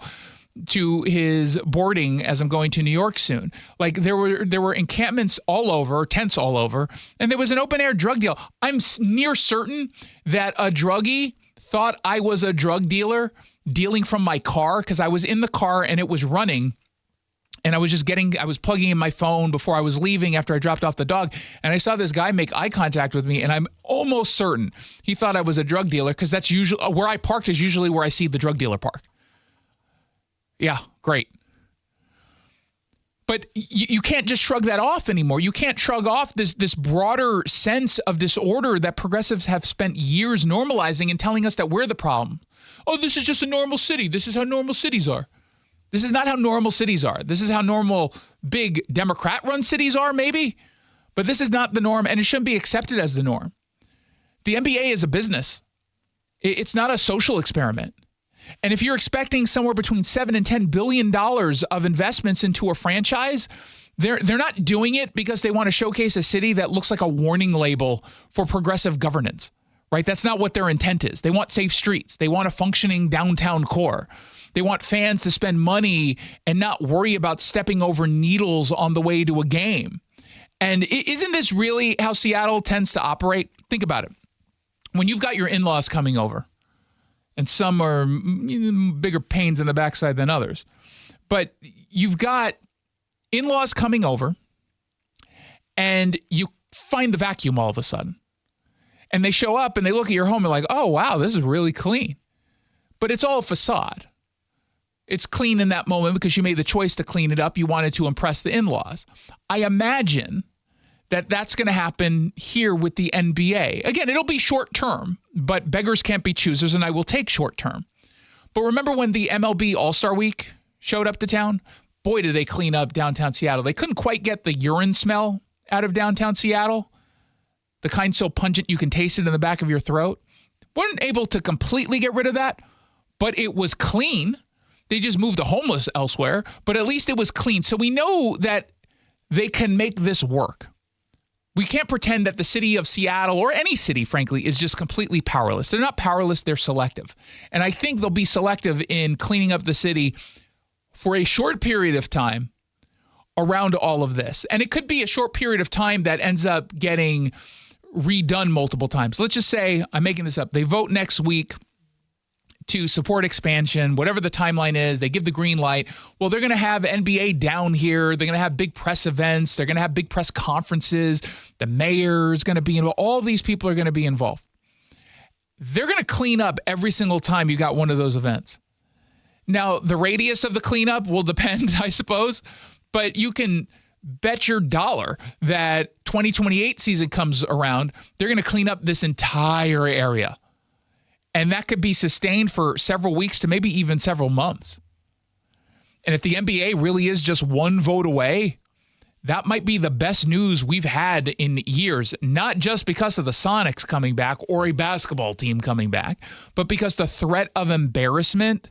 to his boarding as I'm going to New York soon. Like there were encampments all over, tents all over, and there was an open air drug deal. I'm near certain that a druggie thought I was a drug dealer dealing from my car because I was in the car and it was running. And I was plugging in my phone before I was leaving after I dropped off the dog. And I saw this guy make eye contact with me. And I'm almost certain he thought I was a drug dealer because that's usually where I parked is usually where I see the drug dealer park. Yeah, great. But you can't just shrug that off anymore. You can't shrug off this broader sense of disorder that progressives have spent years normalizing and telling us that we're the problem. Oh, this is just a normal city. This is how normal cities are. This is not how normal cities are. This is how normal big Democrat-run cities are, maybe. But this is not the norm, and it shouldn't be accepted as the norm. The NBA is a business. It's not a social experiment. And if you're expecting somewhere between $7 and $10 billion of investments into a franchise, they're not doing it because they want to showcase a city that looks like a warning label for progressive governance, right? That's not what their intent is. They want safe streets. They want a functioning downtown core. They want fans to spend money and not worry about stepping over needles on the way to a game. And isn't this really how Seattle tends to operate? Think about it. When you've got your in-laws coming over, and some are bigger pains in the backside than others. But you've got in-laws coming over, and you find the vacuum all of a sudden. And they show up, and they look at your home, and they're like, oh, wow, this is really clean. But it's all a facade. It's clean in that moment because you made the choice to clean it up. You wanted to impress the in-laws. I imagine that that's going to happen here with the NBA. Again, it'll be short term, but beggars can't be choosers, and I will take short term. But remember when the MLB All-Star Week showed up to town? Boy, did they clean up downtown Seattle. They couldn't quite get the urine smell out of downtown Seattle, the kind so pungent you can taste it in the back of your throat. Weren't able to completely get rid of that, but it was clean. They just moved the homeless elsewhere, but at least it was clean. So we know that they can make this work. We can't pretend that the city of Seattle, or any city, frankly, is just completely powerless. They're not powerless, they're selective. And I think they'll be selective in cleaning up the city for a short period of time around all of this. And it could be a short period of time that ends up getting redone multiple times. Let's just say, I'm making this up, they vote next week to support expansion, whatever the timeline is, they give the green light. Well, they're going to have NBA down here. They're going to have big press events. They're going to have big press conferences. The mayor is going to be involved. All these people are going to be involved. They're going to clean up every single time you got one of those events. Now, the radius of the cleanup will depend, I suppose, but you can bet your dollar that 2028 season comes around, they're going to clean up this entire area. And that could be sustained for several weeks to maybe even several months. And if the NBA really is just one vote away, that might be the best news we've had in years, not just because of the Sonics coming back or a basketball team coming back, but because the threat of embarrassment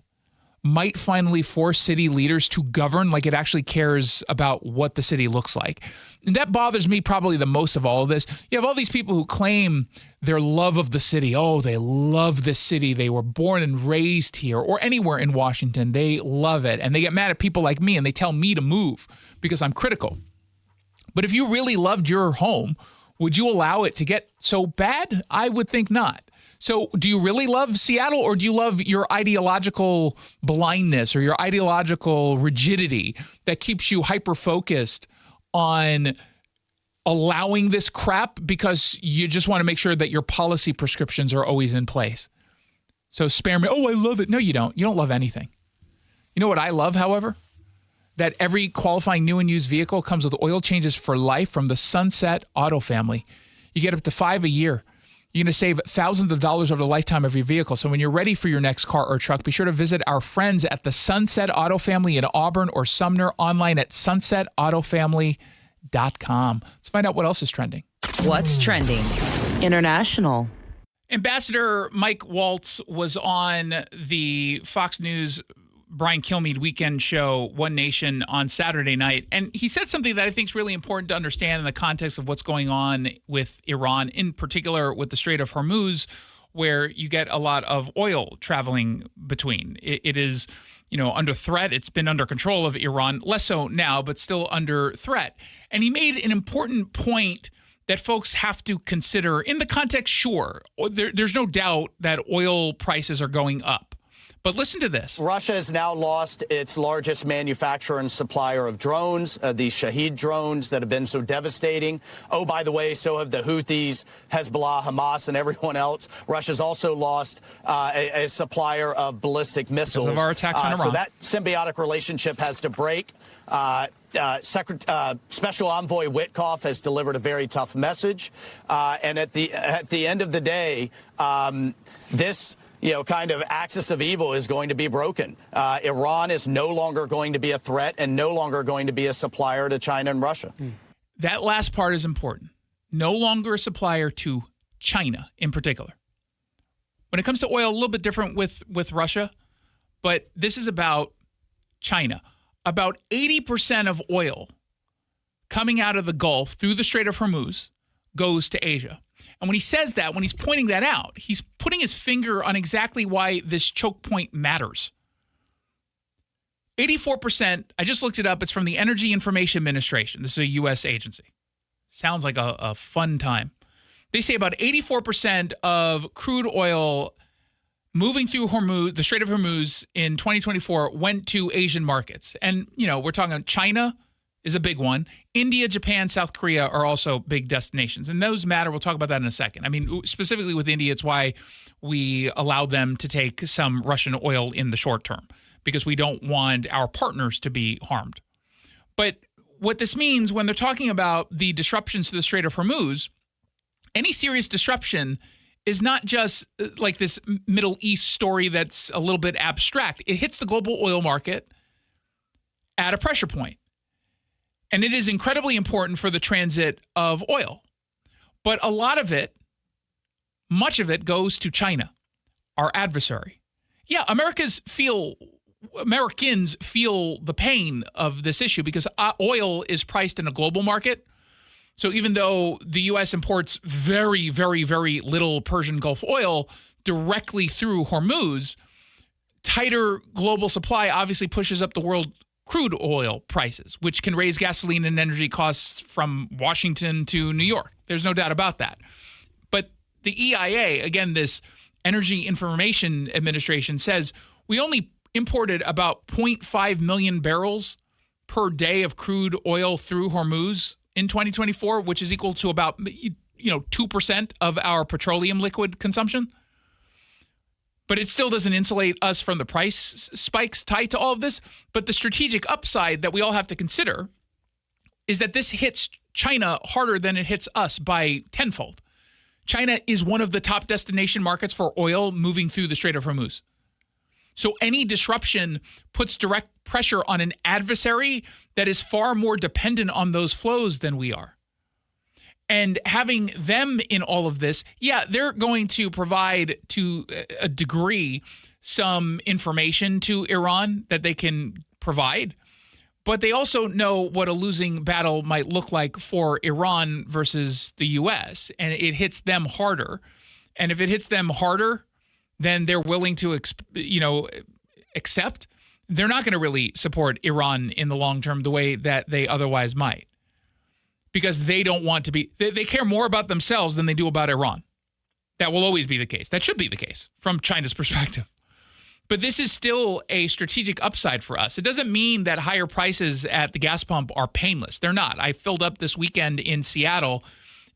might finally force city leaders to govern like it actually cares about what the city looks like. And that bothers me probably the most of all of this. You have all these people who claim their love of the city. Oh, they love this city. They were born and raised here, or anywhere in Washington. They love it. And they get mad at people like me and they tell me to move because I'm critical. But if you really loved your home, would you allow it to get so bad? I would think not. So do you really love Seattle, or do you love your ideological blindness or your ideological rigidity that keeps you hyper-focused on allowing this crap because you just want to make sure that your policy prescriptions are always in place? So spare me. Oh, I love it. No, you don't. You don't love anything. You know what I love, however? That every qualifying new and used vehicle comes with oil changes for life from the Sunset Auto family. You get up to 5 a year. You're going to save thousands of dollars over the lifetime of your vehicle. So when you're ready for your next car or truck, be sure to visit our friends at the Sunset Auto Family in Auburn or Sumner, online at sunsetautofamily.com. Let's find out what else is trending. What's trending? International. Ambassador Mike Waltz was on the Fox News Brian Kilmeade weekend show, One Nation, on Saturday night. And he said something that I think is really important to understand in the context of what's going on with Iran, in particular with the Strait of Hormuz, where you get a lot of oil traveling between. It is, under threat. It's been under control of Iran, less so now, but still under threat. And he made an important point that folks have to consider in the context, sure, there's no doubt that oil prices are going up. But listen to this. Russia has now lost its largest manufacturer and supplier of drones, the Shahed drones that have been so devastating. Oh, by the way, so have the Houthis, Hezbollah, Hamas, and everyone else. Russia's also lost a supplier of ballistic missiles. Because of our attacks on Iran. So that symbiotic relationship has to break. Special Envoy Witkoff has delivered a very tough message. And at the end of the day, this kind of axis of evil is going to be broken. Iran is no longer going to be a threat and no longer going to be a supplier to China and Russia. That last part is important. No longer a supplier to China in particular. When it comes to oil, a little bit different with Russia, but this is about China. About 80% of oil coming out of the Gulf through the Strait of Hormuz goes to Asia. And when he says that, when he's pointing that out, he's putting his finger on exactly why this choke point matters. 84%, I just looked it up, it's from the Energy Information Administration. This is a U.S. agency. Sounds like a fun time. They say about 84% of crude oil moving through Hormuz, the Strait of Hormuz in 2024 went to Asian markets. And, we're talking China is a big one. India, Japan, South Korea are also big destinations. And those matter. We'll talk about that in a second. I mean, specifically with India, it's why we allow them to take some Russian oil in the short term, because we don't want our partners to be harmed. But what this means when they're talking about the disruptions to the Strait of Hormuz, any serious disruption is not just like this Middle East story that's a little bit abstract. It hits the global oil market at a pressure point. And it is incredibly important for the transit of oil. But a lot of it, much of it, goes to China, our adversary. Yeah, Americans feel the pain of this issue because oil is priced in a global market. So even though the U.S. imports very, very, very little Persian Gulf oil directly through Hormuz, tighter global supply obviously pushes up the world crude oil prices, which can raise gasoline and energy costs from Washington to New York. There's no doubt about that. But the EIA, again, this Energy Information Administration, says we only imported about 0.5 million barrels per day of crude oil through Hormuz in 2024, which is equal to about 2% of our petroleum liquid consumption. But it still doesn't insulate us from the price spikes tied to all of this. But the strategic upside that we all have to consider is that this hits China harder than it hits us by tenfold. China is one of the top destination markets for oil moving through the Strait of Hormuz. So any disruption puts direct pressure on an adversary that is far more dependent on those flows than we are. And having them in all of this, yeah, they're going to provide to a degree some information to Iran that they can provide. But they also know what a losing battle might look like for Iran versus the U.S. And it hits them harder. And if it hits them harder, then they're willing to, accept. They're not going to really support Iran in the long term the way that they otherwise might. Because they don't want to be, they care more about themselves than they do about Iran. That will always be the case. That should be the case from China's perspective. But this is still a strategic upside for us. It doesn't mean that higher prices at the gas pump are painless. They're not. I filled up this weekend in Seattle,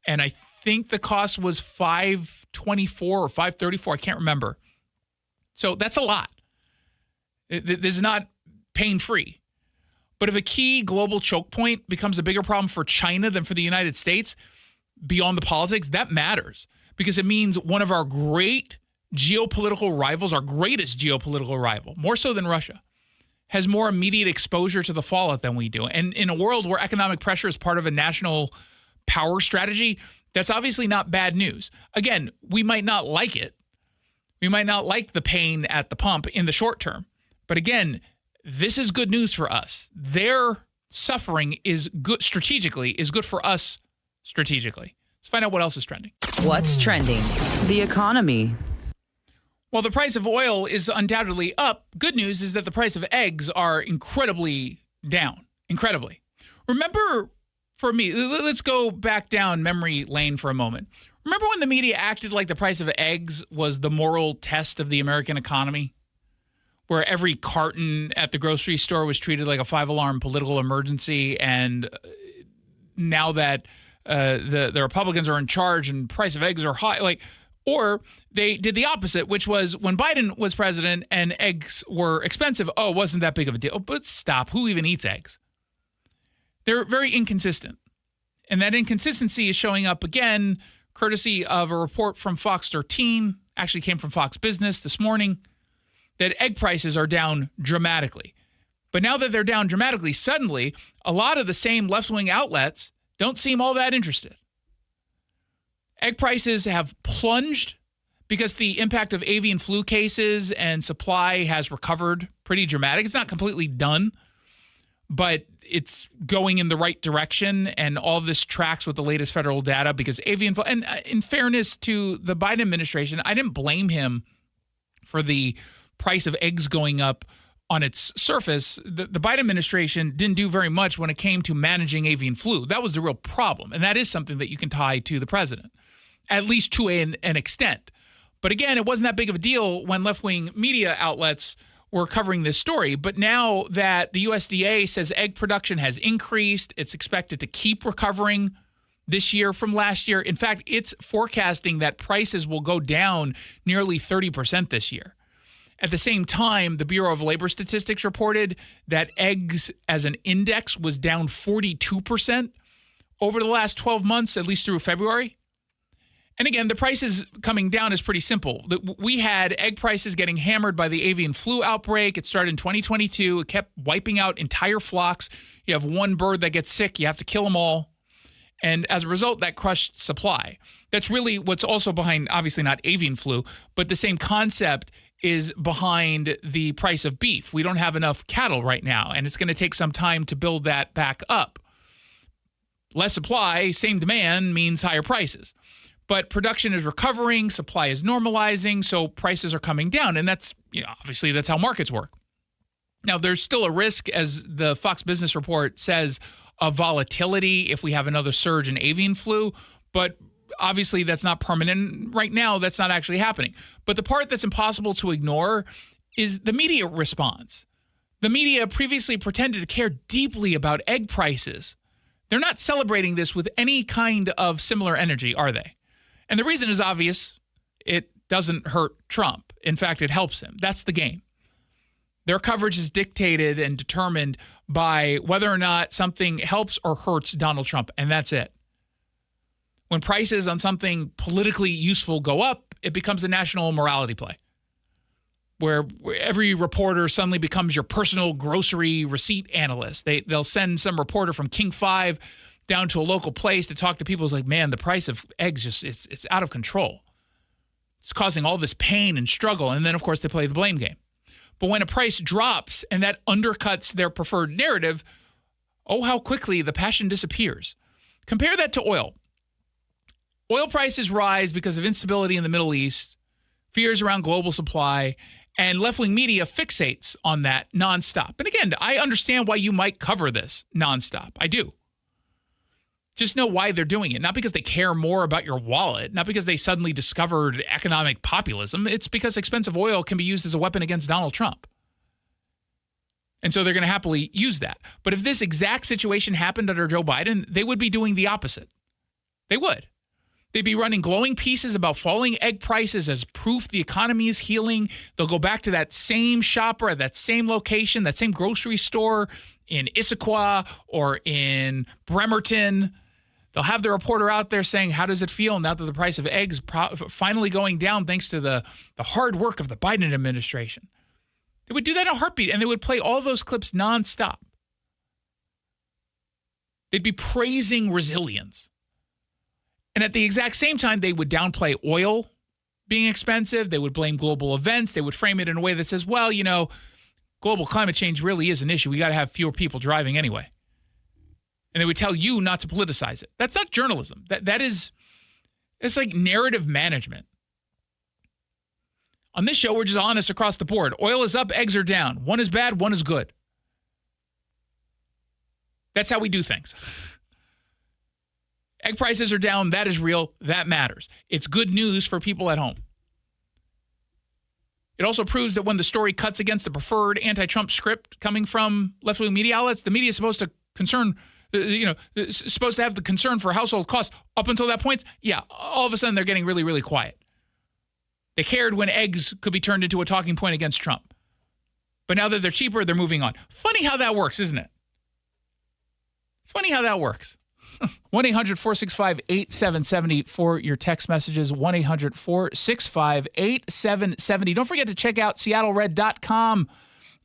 and I think the cost was $5.24 or $5.34. I can't remember. So that's a lot. This is not pain-free. But if a key global choke point becomes a bigger problem for China than for the United States, beyond the politics, that matters. because it means one of our great geopolitical rivals, our greatest geopolitical rival, more so than Russia, has more immediate exposure to the fallout than we do. And in a world where economic pressure is part of a national power strategy, that's obviously not bad news. Again, we might not like it. We might not like the pain at the pump in the short term. But again, this is good news for us. Their suffering is good strategically, is good for us strategically. Let's find out what else is trending. What's trending? The economy. While the price of oil is undoubtedly up, good news is that the price of eggs are incredibly down. Incredibly. Remember, for me, let's go back down memory lane for a moment. Remember when the media acted like the price of eggs was the moral test of the American economy? Where every carton at the grocery store was treated like a 5-alarm political emergency, and now that the Republicans are in charge and price of eggs are high, or they did the opposite, which was when Biden was president and eggs were expensive. Oh, it wasn't that big of a deal. But stop. Who even eats eggs? They're very inconsistent. And that inconsistency is showing up again, courtesy of a report from Fox 13, actually came from Fox Business this morning, that egg prices are down dramatically. But now that they're down dramatically, suddenly a lot of the same left-wing outlets don't seem all that interested. Egg prices have plunged because the impact of avian flu cases and supply has recovered pretty dramatic. It's not completely done, but it's going in the right direction, and all of this tracks with the latest federal data because avian flu, and in fairness to the Biden administration, I didn't blame him for the price of eggs going up on its surface. The Biden administration didn't do very much when it came to managing avian flu. That was the real problem, and that is something that you can tie to the president, at least to an extent. But again, it wasn't that big of a deal when left-wing media outlets were covering this story. But now that the USDA says egg production has increased, it's expected to keep recovering this year from last year. In fact, it's forecasting that prices will go down nearly 30% this year. At the same time, the Bureau of Labor Statistics reported that eggs as an index was down 42% over the last 12 months, at least through February. And again, the prices coming down is pretty simple. We had egg prices getting hammered by the avian flu outbreak. It started in 2022. It kept wiping out entire flocks. You have one bird that gets sick, you have to kill them all. And as a result, that crushed supply. That's really what's also behind, obviously not avian flu, but the same concept is behind the price of beef. We don't have enough cattle right now, and it's going to take some time to build that back up. Less supply, same demand means higher prices. But production is recovering, supply is normalizing, so prices are coming down. And that's, obviously that's how markets work. Now, there's still a risk, as the Fox Business report says, of volatility if we have another surge in avian flu. But obviously that's not permanent. Right now, that's not actually happening. But the part that's impossible to ignore is the media response. The media previously pretended to care deeply about egg prices. They're not celebrating this with any kind of similar energy, are they? And the reason is obvious. It doesn't hurt Trump. In fact, it helps him. That's the game. Their coverage is dictated and determined by whether or not something helps or hurts Donald Trump, and that's it. When prices on something politically useful go up, it becomes a national morality play, where every reporter suddenly becomes your personal grocery receipt analyst. They'll send some reporter from King 5 down to a local place to talk to people. It's like, man, the price of eggs it's out of control. It's causing all this pain and struggle. And then, of course, they play the blame game. But when a price drops and that undercuts their preferred narrative, oh, how quickly the passion disappears. Compare that to oil. Oil prices rise because of instability in the Middle East, fears around global supply, and left-wing media fixates on that nonstop. And again, I understand why you might cover this nonstop. I do. Just know why they're doing it. Not because they care more about your wallet, not because they suddenly discovered economic populism. It's because expensive oil can be used as a weapon against Donald Trump. And so they're going to happily use that. But if this exact situation happened under Joe Biden, they would be doing the opposite. They would. They'd be running glowing pieces about falling egg prices as proof the economy is healing. They'll go back to that same shopper at that same location, that same grocery store in Issaquah or in Bremerton. They'll have the reporter out there saying, how does it feel now that the price of eggs finally going down thanks to the hard work of the Biden administration? They would do that in a heartbeat, and they would play all those clips nonstop. They'd be praising resilience. And at the exact same time, they would downplay oil being expensive. They would blame global events. They would frame it in a way that says, well, you know, global climate change really is an issue. We got to have fewer people driving anyway. And they would tell you not to politicize it. That's not journalism. It's like narrative management. On this show, we're just honest across the board. Oil is up, eggs are down. One is bad, one is good. That's how we do things. Egg prices are down. That is real. That matters. It's good news for people at home. It also proves that when the story cuts against the preferred anti-Trump script coming from left-wing media outlets, the media is supposed to supposed to have the concern for household costs up until that point. Yeah, all of a sudden they're getting really, really quiet. They cared when eggs could be turned into a talking point against Trump. But now that they're cheaper, they're moving on. Funny how that works, isn't it? Funny how that works. 1-800-465-8770 for your text messages. 1-800-465-8770. Don't forget to check out seattlered.com.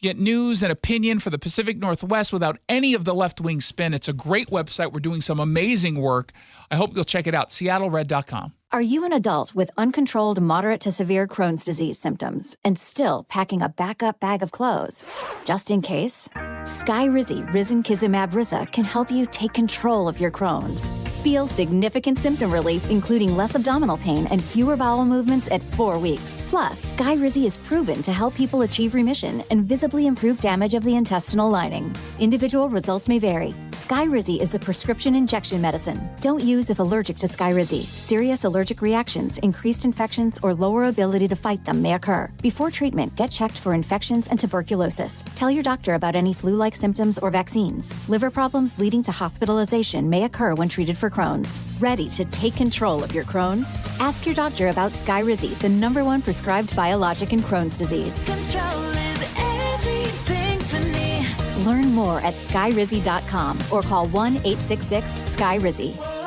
Get news and opinion for the Pacific Northwest without any of the left-wing spin. It's a great website. We're doing some amazing work. I hope you'll check it out, seattlered.com. Are you an adult with uncontrolled moderate to severe Crohn's disease symptoms and still packing a backup bag of clothes? Just in case? Skyrizi Risankizumab Risa can help you take control of your Crohn's. Feel significant symptom relief, including less abdominal pain and fewer bowel movements at 4 weeks. Plus, Skyrizi is proven to help people achieve remission and visibly improve damage of the intestinal lining. Individual results may vary. Skyrizi is a prescription injection medicine. Don't use if allergic to Skyrizi. Serious allergic reactions, increased infections, or lower ability to fight them may occur. Before treatment, get checked for infections and tuberculosis. Tell your doctor about any flu-like symptoms or vaccines. Liver problems leading to hospitalization may occur when treated for Crohn's. Ready to take control of your Crohn's? Ask your doctor about Skyrizi, the #1 prescribed biologic in Crohn's disease. Control is everything to me. Learn more at skyrizi.com or call 1-866-SKYRIZI.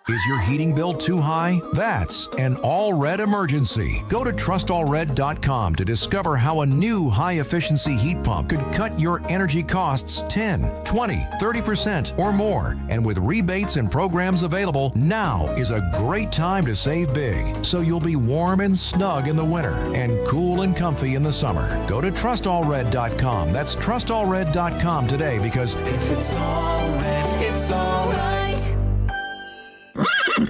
Is your heating bill too high? That's an all-red emergency. Go to trustallred.com to discover how a new high-efficiency heat pump could cut your energy costs 10, 20, 30% or more. And with rebates and programs available, now is a great time to save big. So you'll be warm and snug in the winter and cool and comfy in the summer. Go to trustallred.com. That's trustallred.com today, because if it's all red, it's all right.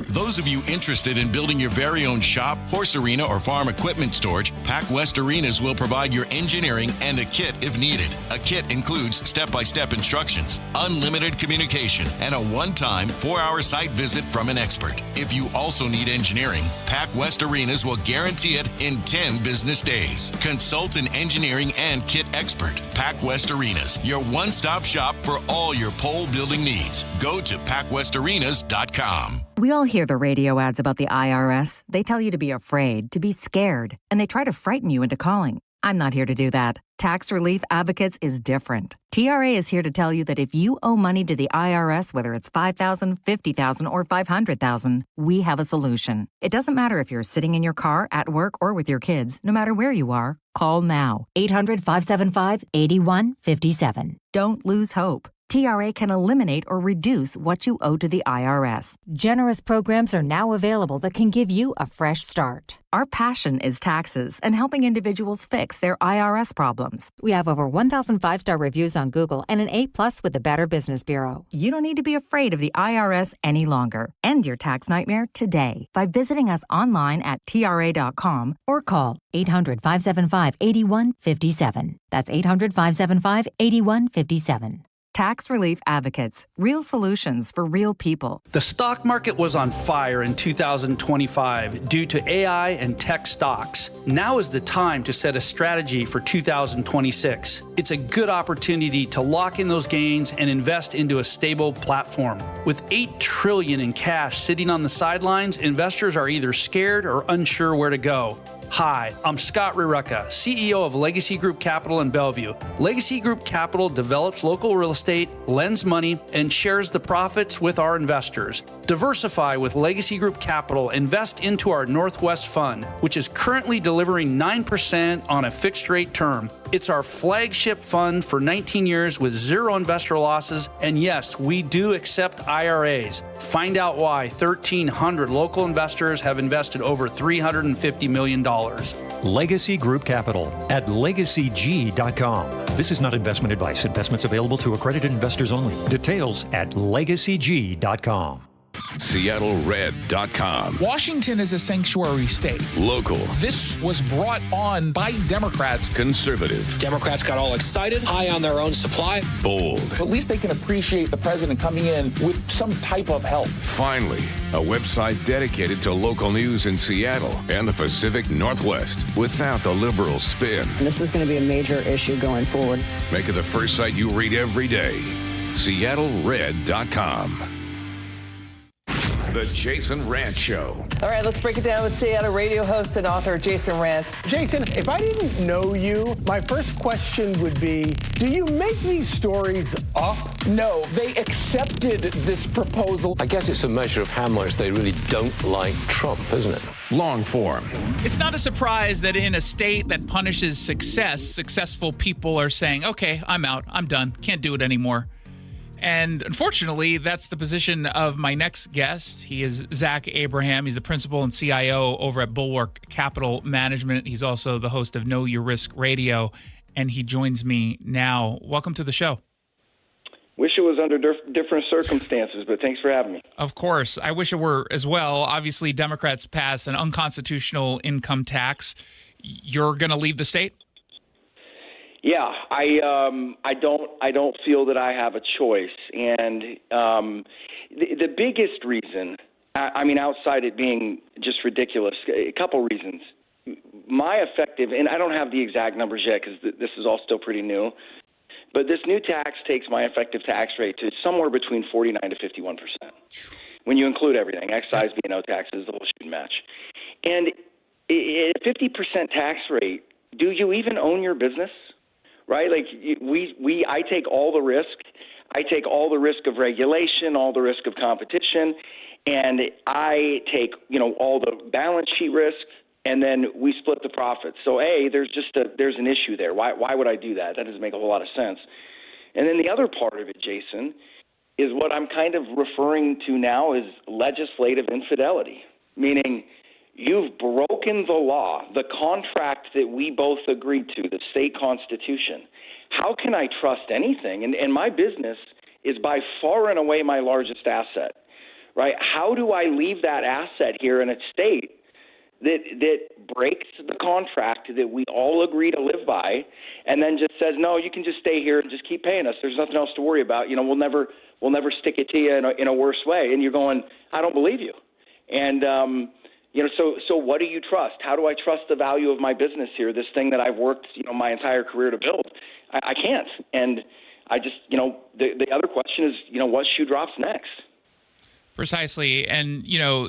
Those of you interested in building your very own shop, horse arena, or farm equipment storage, Pac West Arenas will provide your engineering and a kit if needed. A kit includes step-by-step instructions, unlimited communication, and a one-time 4-hour site visit from an expert. If you also need engineering, Pac West Arenas will guarantee it in 10 business days. Consult an engineering and kit expert. Pac West Arenas, your one-stop shop for all your pole building needs. Go to pacwestarenas.com. We all hear the radio ads about the IRS. They tell you to be afraid, to be scared, and they try to frighten you into calling. I'm not here to do that. Tax Relief Advocates is different. TRA is here to tell you that if you owe money to the IRS, whether it's $5,000, $50,000, or $500,000, we have a solution. It doesn't matter if you're sitting in your car, at work, or with your kids. No matter where you are, call now. 800-575-8157. Don't lose hope. TRA can eliminate or reduce what you owe to the IRS. Generous programs are now available that can give you a fresh start. Our passion is taxes and helping individuals fix their IRS problems. We have over 1,000 5-star reviews on Google and an A+ with the Better Business Bureau. You don't need to be afraid of the IRS any longer. End your tax nightmare today by visiting us online at TRA.com or call 800-575-8157. That's 800-575-8157. Tax Relief Advocates, real solutions for real people. The stock market was on fire in 2025 due to AI and tech stocks. Now is the time to set a strategy for 2026. It's a good opportunity to lock in those gains and invest into a stable platform. With $8 trillion in cash sitting on the sidelines, investors are either scared or unsure where to go. Hi, I'm Scott Rireka, CEO of Legacy Group Capital in Bellevue. Legacy Group Capital develops local real estate, lends money, and shares the profits with our investors. Diversify with Legacy Group Capital. Invest into our Northwest Fund, which is currently delivering 9% on a fixed rate term. It's our flagship fund for 19 years with zero investor losses. And yes, we do accept IRAs. Find out why 1,300 local investors have invested over $350 million. Legacy Group Capital at legacyg.com. This is not investment advice. Investments available to accredited investors only. Details at legacyg.com. SeattleRed.com. Washington is a sanctuary state. Local. This was brought on by Democrats. Conservative. Democrats got all excited, high on their own supply. Bold. At least they can appreciate the president coming in with some type of help. Finally, a website dedicated to local news in Seattle and the Pacific Northwest without the liberal spin. This is going to be a major issue going forward. Make it the first site you read every day. SeattleRed.com. The Jason Rantz Show. All right, let's break it down with Seattle radio host and author Jason Rantz. Jason, if I didn't know you, my first question would be, do you make these stories up? No, they accepted this proposal. I guess it's a measure of how much they really don't like Trump, isn't it? Long form. It's not a surprise that in a state that punishes success, successful people are saying, okay, I'm out, I'm done, can't do it anymore. And unfortunately, that's the position of my next guest. He is Zach Abraham. He's the principal and CIO over at Bulwark Capital Management. He's also the host of Know Your Risk Radio, and he joins me now. Welcome to the show. Wish it was under different circumstances, but thanks for having me. Of course. I wish it were as well. Obviously, Democrats passed an unconstitutional income tax. You're going to leave the state? Yeah, I don't feel that I have a choice, and the biggest reason, I mean, outside it being just ridiculous, a couple reasons. My effective, and I don't have the exact numbers yet because this is all still pretty new, but this new tax takes my effective tax rate to somewhere between 49 to 51%. When you include everything, excise, B&O taxes, the whole shooting match, and at a 50% tax rate, do you even own your business? Right? Like I take all the risk. I take all the risk of regulation, all the risk of competition, and I take, all the balance sheet risk, and then we split the profits. So there's an issue there. Why would I do that? That doesn't make a whole lot of sense. And then the other part of it, Jason, is what I'm kind of referring to now as legislative infidelity, meaning you've broken the law, the contract that we both agreed to, the state constitution. How can I trust anything? And my business is by far and away my largest asset, right? How do I leave that asset here in a state that breaks the contract that we all agree to live by and then just says, no, you can just stay here and just keep paying us. There's nothing else to worry about. We'll never stick it to you in a worse way. And you're going, I don't believe you. And, so what do you trust? How do I trust the value of my business here, this thing that I've worked, my entire career to build? I can't. And I just, the other question is, what shoe drops next? Precisely. And,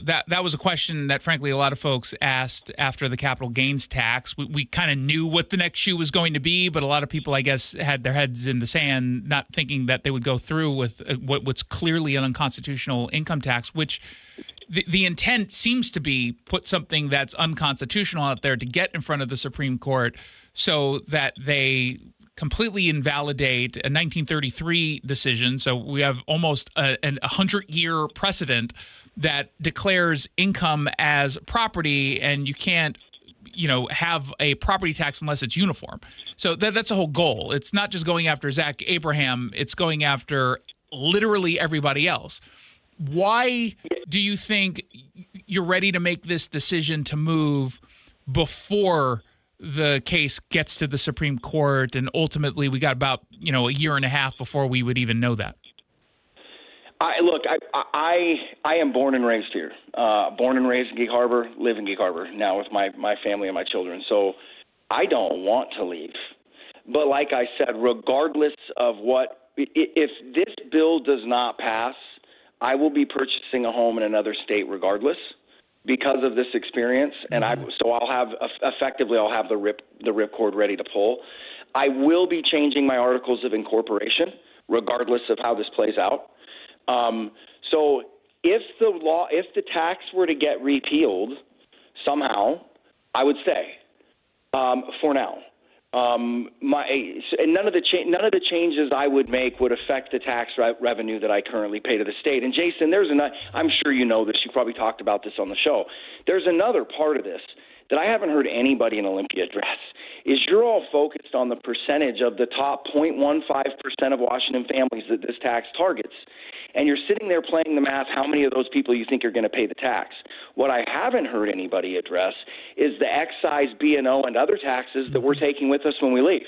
that was a question that, frankly, a lot of folks asked after the capital gains tax. We kind of knew what the next shoe was going to be, but a lot of people, I guess, had their heads in the sand, not thinking that they would go through with what's clearly an unconstitutional income tax, which the intent seems to be put something that's unconstitutional out there to get in front of the Supreme Court so that they completely invalidate a 1933 decision. So we have almost a 100-year precedent that declares income as property, and you can't, have a property tax unless it's uniform. So that's the whole goal. It's not just going after Zach Abraham. It's going after literally everybody else. Why do you think you're ready to make this decision to move before the case gets to the Supreme Court, and ultimately we got about a year and a half before we would even know that? I am born and raised here. Born and raised in Gig Harbor, live in Gig Harbor now with my family and my children. So I don't want to leave. But like I said, regardless of if this bill does not pass, I will be purchasing a home in another state regardless, because of this experience, and I'll have the ripcord ready to pull. I will be changing my articles of incorporation, regardless of how this plays out. So if the tax were to get repealed somehow, I would stay for now. And none of the changes I would make would affect the tax revenue that I currently pay to the state. And Jason, I'm sure you know this. You probably talked about this on the show. There's another part of this that I haven't heard anybody in Olympia address. Is you're all focused on the percentage of the top 0.15% of Washington families that this tax targets. And you're sitting there playing the math, how many of those people you think are going to pay the tax. What I haven't heard anybody address is the excise, B&O, and other taxes that we're taking with us when we leave.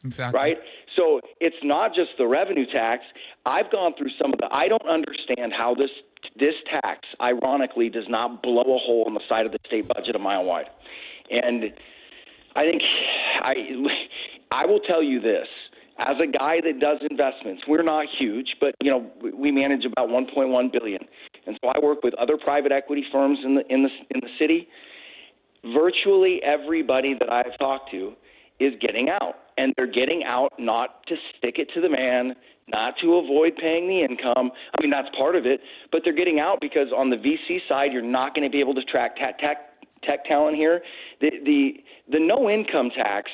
Exactly. Right? So it's not just the revenue tax. I've gone through I don't understand how this tax, ironically, does not blow a hole in the side of the state budget a mile wide. And I think I will tell you this. As a guy that does investments, we're not huge, but we manage about $1.1 billion, and so I work with other private equity firms in the city. Virtually everybody that I've talked to is getting out, and they're getting out not to stick it to the man, not to avoid paying the income. I mean, that's part of it, but they're getting out because on the VC side, you're not going to be able to track tech talent here. The no income tax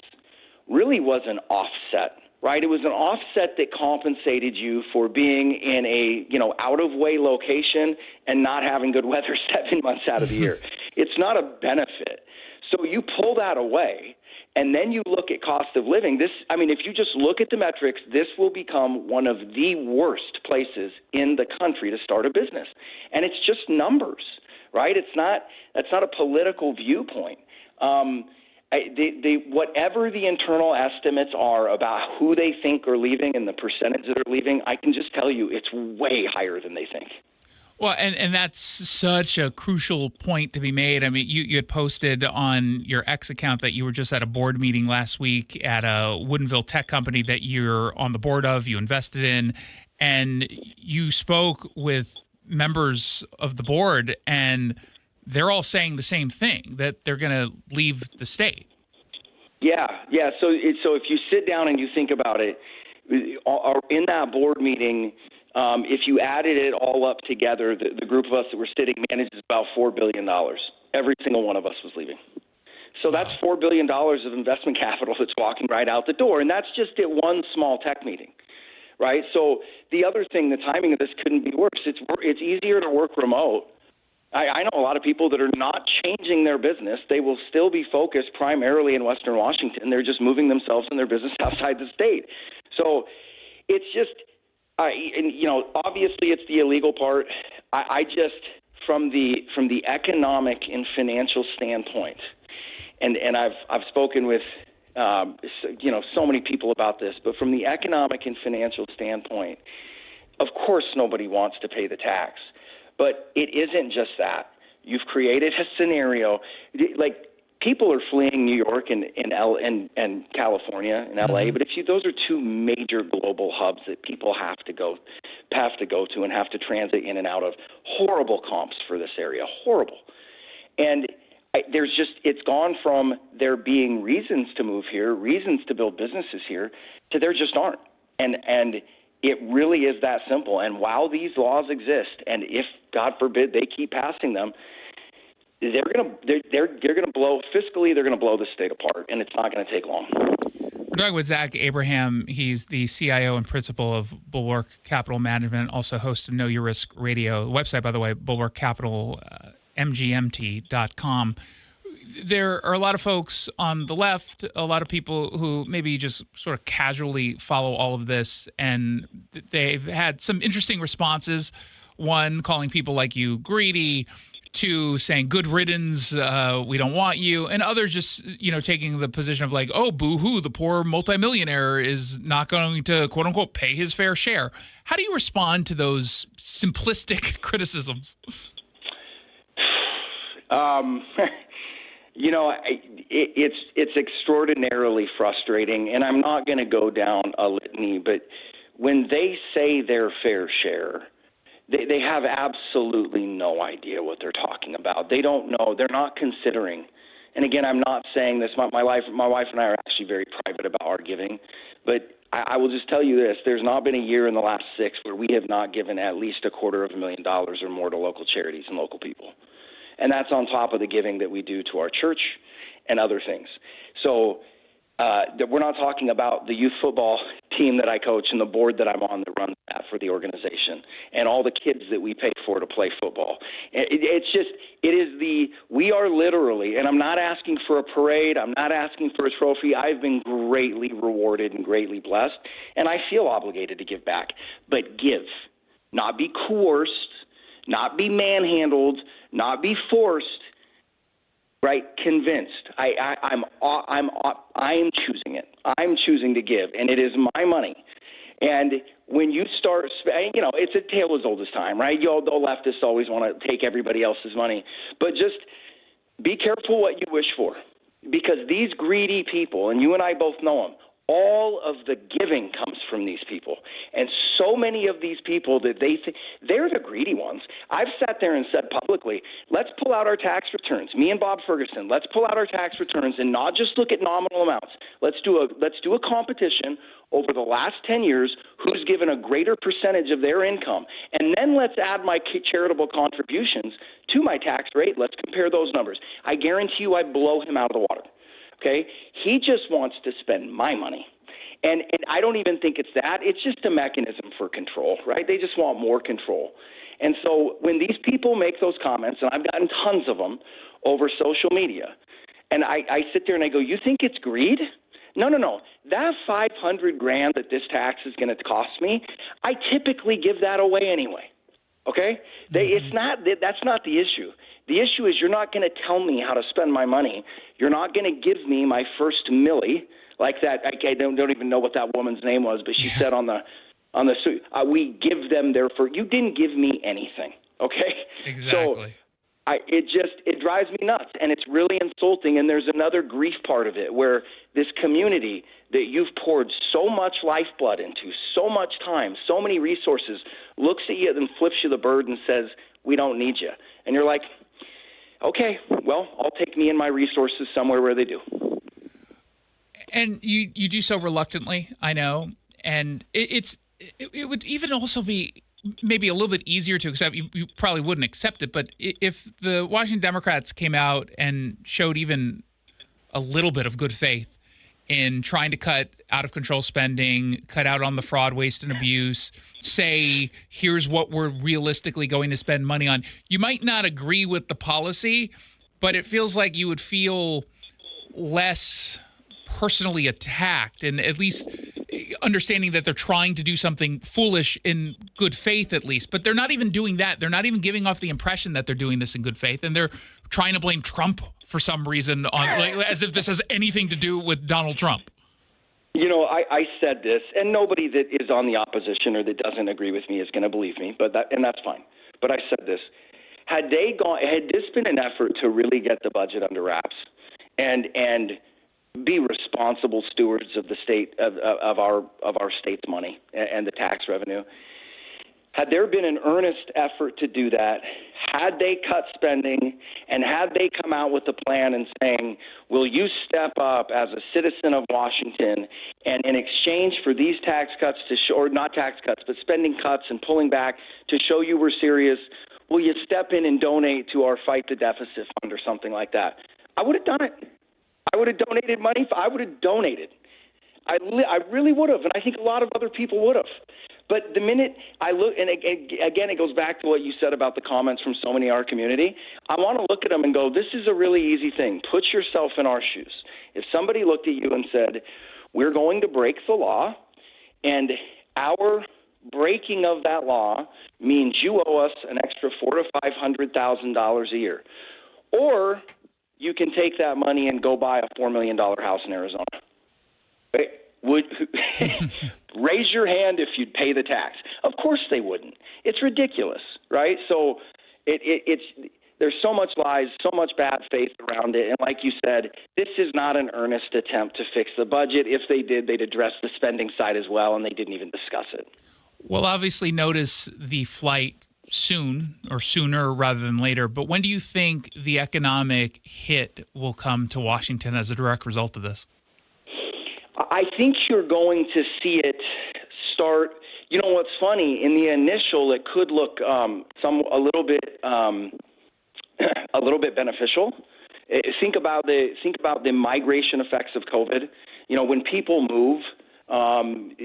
really was an offset. Right, it was an offset that compensated you for being in a out of way location and not having good weather 7 months out of the year. It's not a benefit. So you pull that away, and then you look at cost of living. If you just look at the metrics, this will become one of the worst places in the country to start a business, and it's just numbers, right? That's not a political viewpoint. Whatever the internal estimates are about who they think are leaving and the percentage that are leaving, I can just tell you it's way higher than they think. Well, and that's such a crucial point to be made. I mean, you had posted on your X account that you were just at a board meeting last week at a Woodinville tech company that you're on the board of, you invested in, and you spoke with members of the board, and they're all saying the same thing, that they're going to leave the state. Yeah. So if you sit down and you think about it, in that board meeting, if you added it all up together, the group of us that were sitting manages about $4 billion. Every single one of us was leaving. So that's $4 billion of investment capital that's walking right out the door. And that's just at one small tech meeting, right? So the other thing, the timing of this couldn't be worse. It's easier to work remote. I know a lot of people that are not changing their business. They will still be focused primarily in Western Washington. They're just moving themselves and their business outside the state. So it's just, obviously it's the illegal part. I just, from the economic and financial standpoint, and I've spoken with, so many people about this, but from the economic and financial standpoint, of course nobody wants to pay the tax. But it isn't just that. You've created a scenario like people are fleeing New York and California and LA, but those are two major global hubs that people have to go to and have to transit in and out of. Horrible comps for this area, horrible. And it's gone from there being reasons to move here, reasons to build businesses here, to there just aren't. And it really is that simple. And while these laws exist, and if, God forbid, they keep passing them, they're going to blow fiscally. They're going to blow the state apart, and it's not going to take long. We're talking with Zach Abraham. He's the CIO and principal of Bulwark Capital Management, also host of Know Your Risk Radio. The website, by the way, bulwarkcapitalmgmt.com. There are a lot of folks on the left, a lot of people who maybe just sort of casually follow all of this, and they've had some interesting responses. One, calling people like you greedy. Two, saying good riddance, we don't want you. And others just, taking the position of like, oh, boo-hoo, the poor multimillionaire is not going to, quote unquote, pay his fair share. How do you respond to those simplistic criticisms? It's extraordinarily frustrating, and I'm not going to go down a litany, but when they say their fair share, They have absolutely no idea what they're talking about. They don't know. They're not considering. And again, I'm not saying this. My wife and I are actually very private about our giving. But I will just tell you this. There's not been a year in the last 6 where we have not given at least $250,000 or more to local charities and local people. And that's on top of the giving that we do to our church and other things. So we're not talking about the youth football team that I coach and the board that I'm on that runs that for the organization and all the kids that we pay for to play football. We are literally, and I'm not asking for a parade, I'm not asking for a trophy. I've been greatly rewarded and greatly blessed, and I feel obligated to give back. But give, not be coerced, not be manhandled, not be forced. Right, convinced. I'm choosing it. I'm choosing to give, and it is my money. And when you start, it's a tale as old as time, right? The leftists always want to take everybody else's money, but just be careful what you wish for, because these greedy people, and you and I both know them, all of the giving comes from these people. And so many of these people that they're the greedy ones. I've sat there and said publicly, let's pull out our tax returns. Me and Bob Ferguson, let's pull out our tax returns and not just look at nominal amounts. Let's do a competition over the last 10 years who's given a greater percentage of their income. And then let's add my charitable contributions to my tax rate. Let's compare those numbers. I guarantee you I blow him out of the water. Okay, he just wants to spend my money. And I don't even think it's that. It's just a mechanism for control, right? They just want more control. And so when these people make those comments, and I've gotten tons of them over social media, and I sit there and I go, you think it's greed? No. That $500,000 that this tax is going to cost me, I typically give that away anyway. Okay? That's not the issue. The issue is you're not going to tell me how to spend my money. You're not going to give me my first milli like that. I don't even know what that woman's name was, but she said on the we give them their first. You didn't give me anything. Okay? Exactly. So it drives me nuts, and it's really insulting. And there's another grief part of it where this community that you've poured so much lifeblood into, so much time, so many resources, looks at you and flips you the bird and says, we don't need you. And you're like, okay, well, I'll take me and my resources somewhere where they do. And you do so reluctantly, I know. And it would even also be maybe a little bit easier to accept. You probably wouldn't accept it, but if the Washington Democrats came out and showed even a little bit of good faith in trying to cut out-of-control spending, cut out on the fraud, waste, and abuse, say, here's what we're realistically going to spend money on. You might not agree with the policy, but it feels like you would feel less personally attacked, and at least understanding that they're trying to do something foolish in good faith at least. But they're not even doing that. They're not even giving off the impression that they're doing this in good faith, and they're trying to blame Trump for some reason, as if this has anything to do with Donald Trump. I said this, and nobody that is on the opposition or that doesn't agree with me is going to believe me, and that's fine. But I said this. Had this been an effort to really get the budget under wraps and be responsible stewards of the state of our state's money and the tax revenue, had there been an earnest effort to do that, had they cut spending, and had they come out with a plan and saying, will you step up as a citizen of Washington, and in exchange for these tax cuts or not tax cuts, but spending cuts and pulling back to show you we're serious, will you step in and donate to our Fight the Deficit Fund or something like that? I would have done it. I would have donated money. I would have donated. I really would have, and I think a lot of other people would have. But the minute I look, and again, it goes back to what you said about the comments from so many in our community, I want to look at them and go, this is a really easy thing. Put yourself in our shoes. If somebody looked at you and said, we're going to break the law, and our breaking of that law means you owe us an extra $400,000 to $500,000 a year, or you can take that money and go buy a $4 million house in Arizona. Right? Raise your hand if you'd pay the tax. Of course they wouldn't. It's ridiculous, right? So there's so much lies, so much bad faith around it. And like you said, this is not an earnest attempt to fix the budget. If they did, they'd address the spending side as well, and they didn't even discuss it. We'll obviously notice the flight soon or sooner rather than later, but when do you think the economic hit will come to Washington as a direct result of this? I think you're going to see it start. You know what's funny? In the initial, it could look a little bit beneficial. Think about the migration effects of COVID. You know, when people move,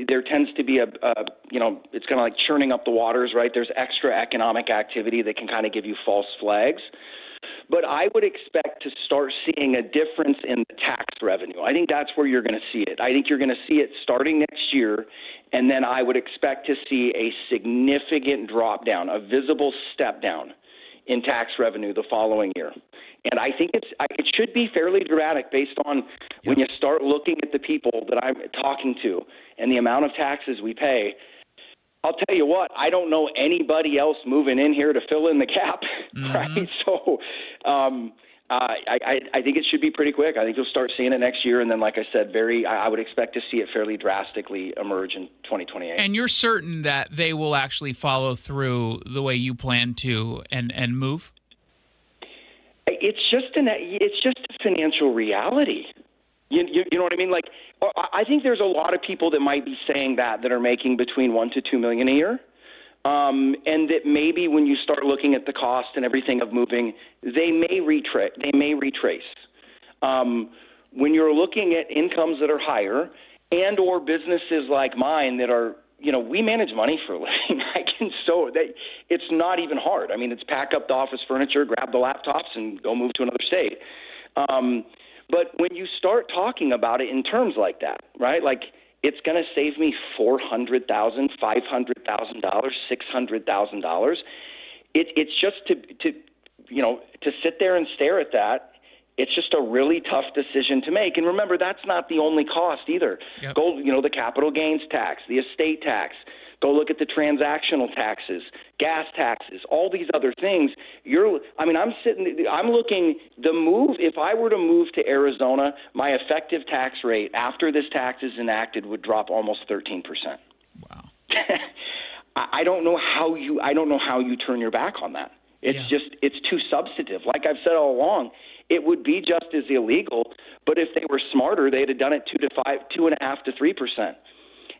there tends to be it's kind of like churning up the waters, right? There's extra economic activity that can kind of give you false flags. But I would expect to start seeing a difference in the tax revenue. I think that's where you're going to see it. I think you're going to see it starting next year, and then I would expect to see a significant drop down, a visible step down in tax revenue the following year. And I think it should be fairly dramatic based on when you start looking at the people that I'm talking to and the amount of taxes we pay. I'll tell you what, I don't know anybody else moving in here to fill in the gap, right? So I think it should be pretty quick. I think you'll start seeing it next year. And then, like I said, I would expect to see it fairly drastically emerge in 2028. And you're certain that they will actually follow through the way you plan to and move? It's just a financial reality. You know what I mean? Like, I think there's a lot of people that might be saying that are making between $1 to $2 million a year, and that maybe when you start looking at the cost and everything of moving, they may retrace. When you're looking at incomes that are higher, and or businesses like mine that are, we manage money for a living. It's not even hard. I mean, it's pack up the office furniture, grab the laptops, and go move to another state. But when you start talking about it in terms like that, right? Like, it's going to save me $400,000, $500,000, $600,000. It's just to sit there and stare at that. It's just a really tough decision to make. And remember, that's not the only cost either. Yep. Go, the capital gains tax, the estate tax. Go look at the transactional taxes, gas taxes, all these other things. I'm looking the move. If I were to move to Arizona, my effective tax rate after this tax is enacted would drop almost 13%. Wow. I don't know how you turn your back on that. It's too substantive. Like I've said all along, it would be just as illegal, but if they were smarter, they'd have done it 2.5 to 3%.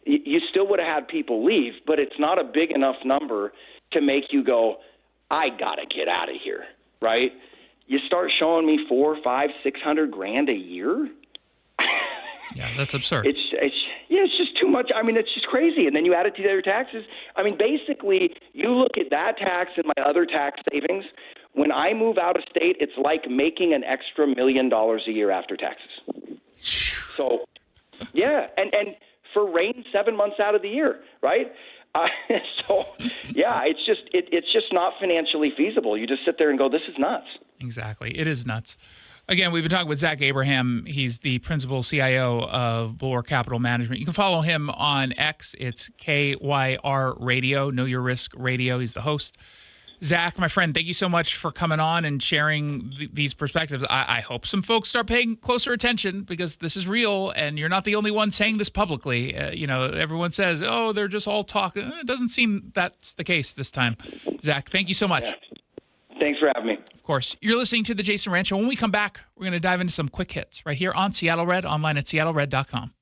You still would have had people leave, but it's not a big enough number to make you go, I got to get out of here, right? You start showing me $400,000, $500,000, $600,000 a year. Yeah, that's absurd. It's just too much. I mean, it's just crazy. And then you add it to the other taxes. I mean, basically, you look at that tax and my other tax savings. When I move out of state, it's like making an extra $1 million a year after taxes. So, yeah, and for rain 7 months out of the year, right? It's just not financially feasible. You just sit there and go, this is nuts. Exactly. It is nuts. Again, we've been talking with Zach Abraham. He's the principal CIO of Bulwark Capital Management. You can follow him on X. It's KYR Radio, Know Your Risk Radio. He's the host. Zach, my friend, thank you so much for coming on and sharing these perspectives. I hope some folks start paying closer attention because this is real, and you're not the only one saying this publicly. Everyone says, oh, they're just all talking. It doesn't seem that's the case this time. Zach, thank you so much. Yeah. Thanks for having me. Of course. You're listening to The Jason Rantz Show. When we come back, we're going to dive into some quick hits right here on Seattle Red, online at seattlered.com.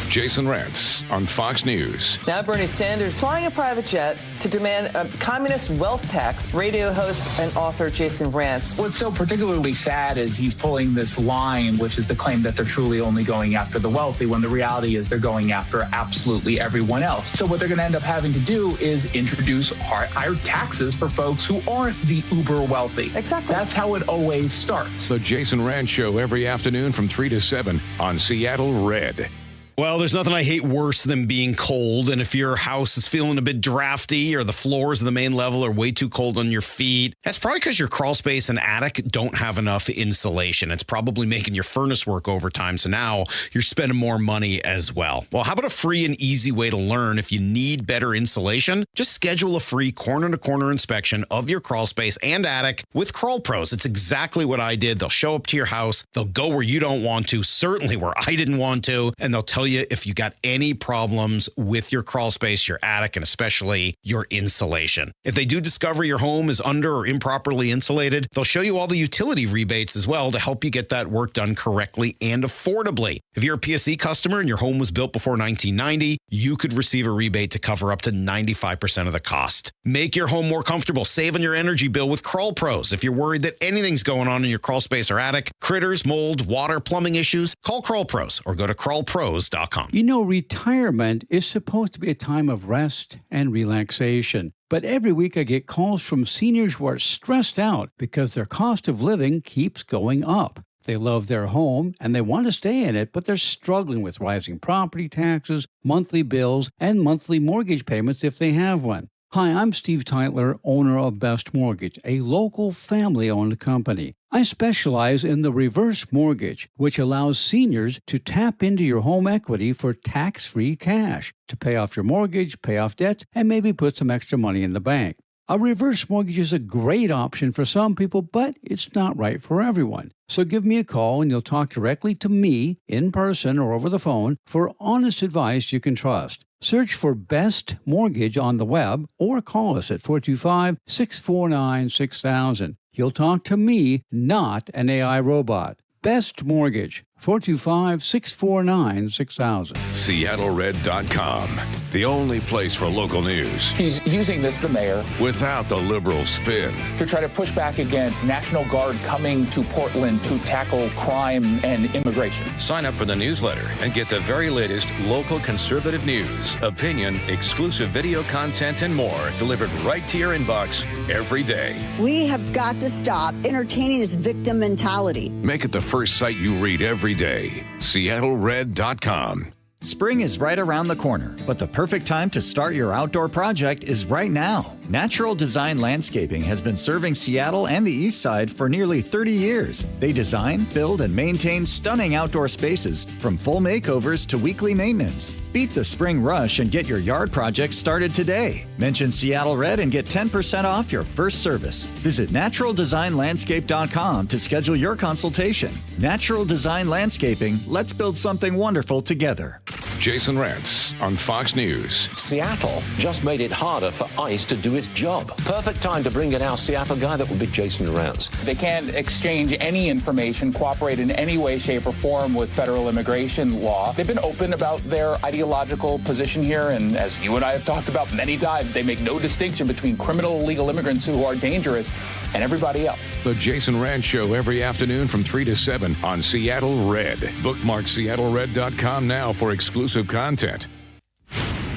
Jason Rantz on Fox News. Now Bernie Sanders flying a private jet to demand a communist wealth tax. Radio host and author Jason Rantz. What's so particularly sad is he's pulling this line, which is the claim that they're truly only going after the wealthy, when the reality is they're going after absolutely everyone else. So what they're going to end up having to do is introduce higher taxes for folks who aren't the uber wealthy. Exactly. That's how it always starts. The Jason Rantz Show every afternoon from 3 to 7 on Seattle Red. Well, there's nothing I hate worse than being cold. And if your house is feeling a bit drafty or the floors of the main level are way too cold on your feet, that's probably because your crawl space and attic don't have enough insulation. It's probably making your furnace work overtime. So now you're spending more money as well. Well, how about a free and easy way to learn if you need better insulation? Just schedule a free corner-to-corner inspection of your crawl space and attic with Crawl Pros. It's exactly what I did. They'll show up to your house. They'll go where you don't want to, certainly where I didn't want to, and they'll tell you you if you got any problems with your crawl space, your attic, and especially your insulation. If they do discover your home is under or improperly insulated, they'll show you all the utility rebates as well to help you get that work done correctly and affordably. If you're a PSE customer and your home was built before 1990, you could receive a rebate to cover up to 95% of the cost. Make your home more comfortable. Save on your energy bill with Crawl Pros. If you're worried that anything's going on in your crawl space or attic, critters, mold, water, plumbing issues, call Crawl Pros or go to crawlpros.com. You know, retirement is supposed to be a time of rest and relaxation. But every week I get calls from seniors who are stressed out because their cost of living keeps going up. They love their home and they want to stay in it, but they're struggling with rising property taxes, monthly bills, and monthly mortgage payments if they have one. Hi, I'm Steve Teitler, owner of Best Mortgage, a local family-owned company. I specialize in the reverse mortgage, which allows seniors to tap into your home equity for tax-free cash to pay off your mortgage, pay off debts, and maybe put some extra money in the bank. A reverse mortgage is a great option for some people, but it's not right for everyone. So give me a call and you'll talk directly to me in person or over the phone for honest advice you can trust. Search for Best Mortgage on the web or call us at 425-649-6000. You'll talk to me, not an AI robot. Best Mortgage, 425-649-6000. SeattleRed.com, the only place for local news. He's using this, the mayor, without the liberal spin. to try to push back against National Guard coming to Portland to tackle crime and immigration. Sign up for the newsletter and get the very latest local conservative news, opinion, exclusive video content, and more delivered right to your inbox every day. We have got to stop entertaining this victim mentality. Make it the first site you read every day. SeattleRed.com. Spring is right around the corner, but the perfect time to start your outdoor project is right now. Natural Design Landscaping has been serving Seattle and the East Side for nearly 30 years. They design, build, and maintain stunning outdoor spaces, from full makeovers to weekly maintenance. Beat the spring rush and get your yard project started today. Mention Seattle Red and get 10% off your first service. Visit naturaldesignlandscape.com to schedule your consultation. Natural Design Landscaping, let's build something wonderful together. Jason Rantz on Fox News. Seattle just made it harder for ICE to do its job. Perfect time to bring in our Seattle guy. That would be Jason Rantz. They can't exchange any information, cooperate in any way, shape, or form with federal immigration law. They've been open about their ideological position here, and as you and I have talked about many times, they make no distinction between criminal illegal immigrants who are dangerous and everybody else. The Jason Rantz Show every afternoon from 3 to 7 on Seattle Red. Bookmark SeattleRed.com now for exclusive content.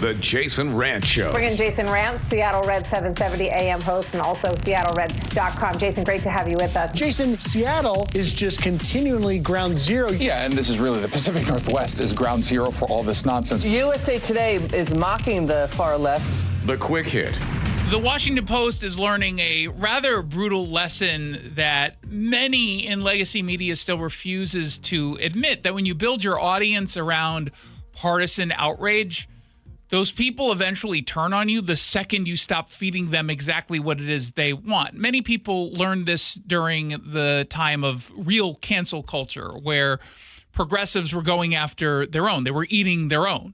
The Jason Rantz Show. Bring in Jason Rantz, Seattle Red 770 AM host, and also SeattleRed.com. Jason, great to have you with us. Jason, Seattle is just continually ground zero. Yeah, and this is really the Pacific Northwest is ground zero for all this nonsense. USA Today is mocking the far left. The quick hit. The Washington Post is learning a rather brutal lesson that many in legacy media still refuses to admit, that when you build your audience around partisan outrage, those people eventually turn on you the second you stop feeding them exactly what it is they want. Many people learned this during the time of real cancel culture, where progressives were going after their own. They were eating their own.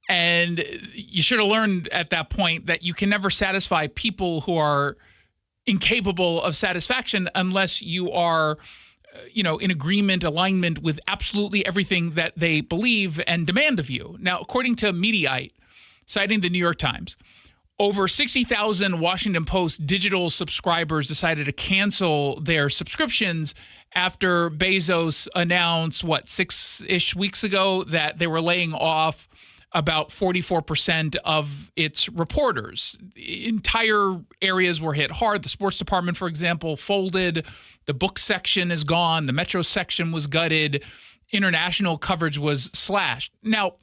And you should have learned at that point that you can never satisfy people who are incapable of satisfaction unless you are, in agreement, alignment with absolutely everything that they believe and demand of you. Now, according to Mediaite, citing the New York Times, over 60,000 Washington Post digital subscribers decided to cancel their subscriptions after Bezos announced, 6-ish weeks ago, that they were laying off about 44% of its reporters. Entire areas were hit hard. The sports department, for example, folded. The book section is gone. The Metro section was gutted. International coverage was slashed. Now,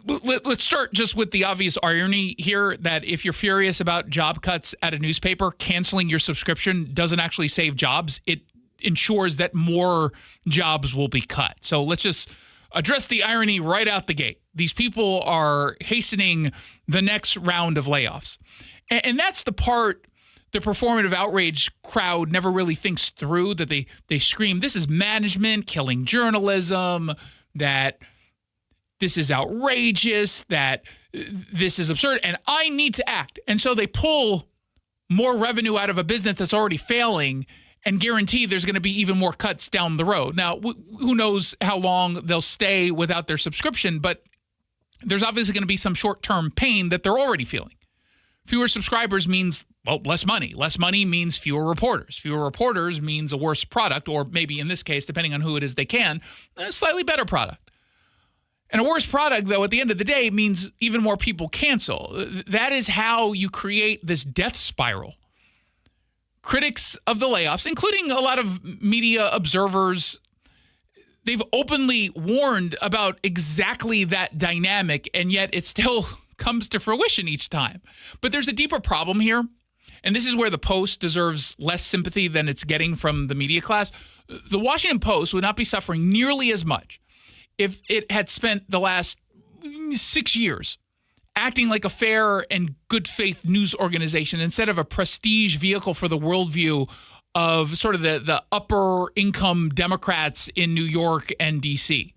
let's start just with the obvious irony here that if you're furious about job cuts at a newspaper, canceling your subscription doesn't actually save jobs. It ensures that more jobs will be cut. So let's just address the irony right out the gate. These people are hastening the next round of layoffs. And that's the part the performative outrage crowd never really thinks through, that they scream, this is management killing journalism, that this is outrageous, that this is absurd, and I need to act. And so they pull more revenue out of a business that's already failing and guarantee there's going to be even more cuts down the road. Now, who knows how long they'll stay without their subscription, but there's obviously going to be some short-term pain that they're already feeling. Fewer subscribers means, well, less money. Less money means fewer reporters. Fewer reporters means a worse product, or maybe in this case, depending on who it is they can, a slightly better product. And a worse product, though, at the end of the day, means even more people cancel. That is how you create this death spiral. Critics of the layoffs, including a lot of media observers, they've openly warned about exactly that dynamic, and yet it still comes to fruition each time. But there's a deeper problem here, and this is where the Post deserves less sympathy than it's getting from the media class. The Washington Post would not be suffering nearly as much if it had spent the last 6 years acting like a fair and good faith news organization instead of a prestige vehicle for the worldview of sort of the upper income Democrats in New York and D.C.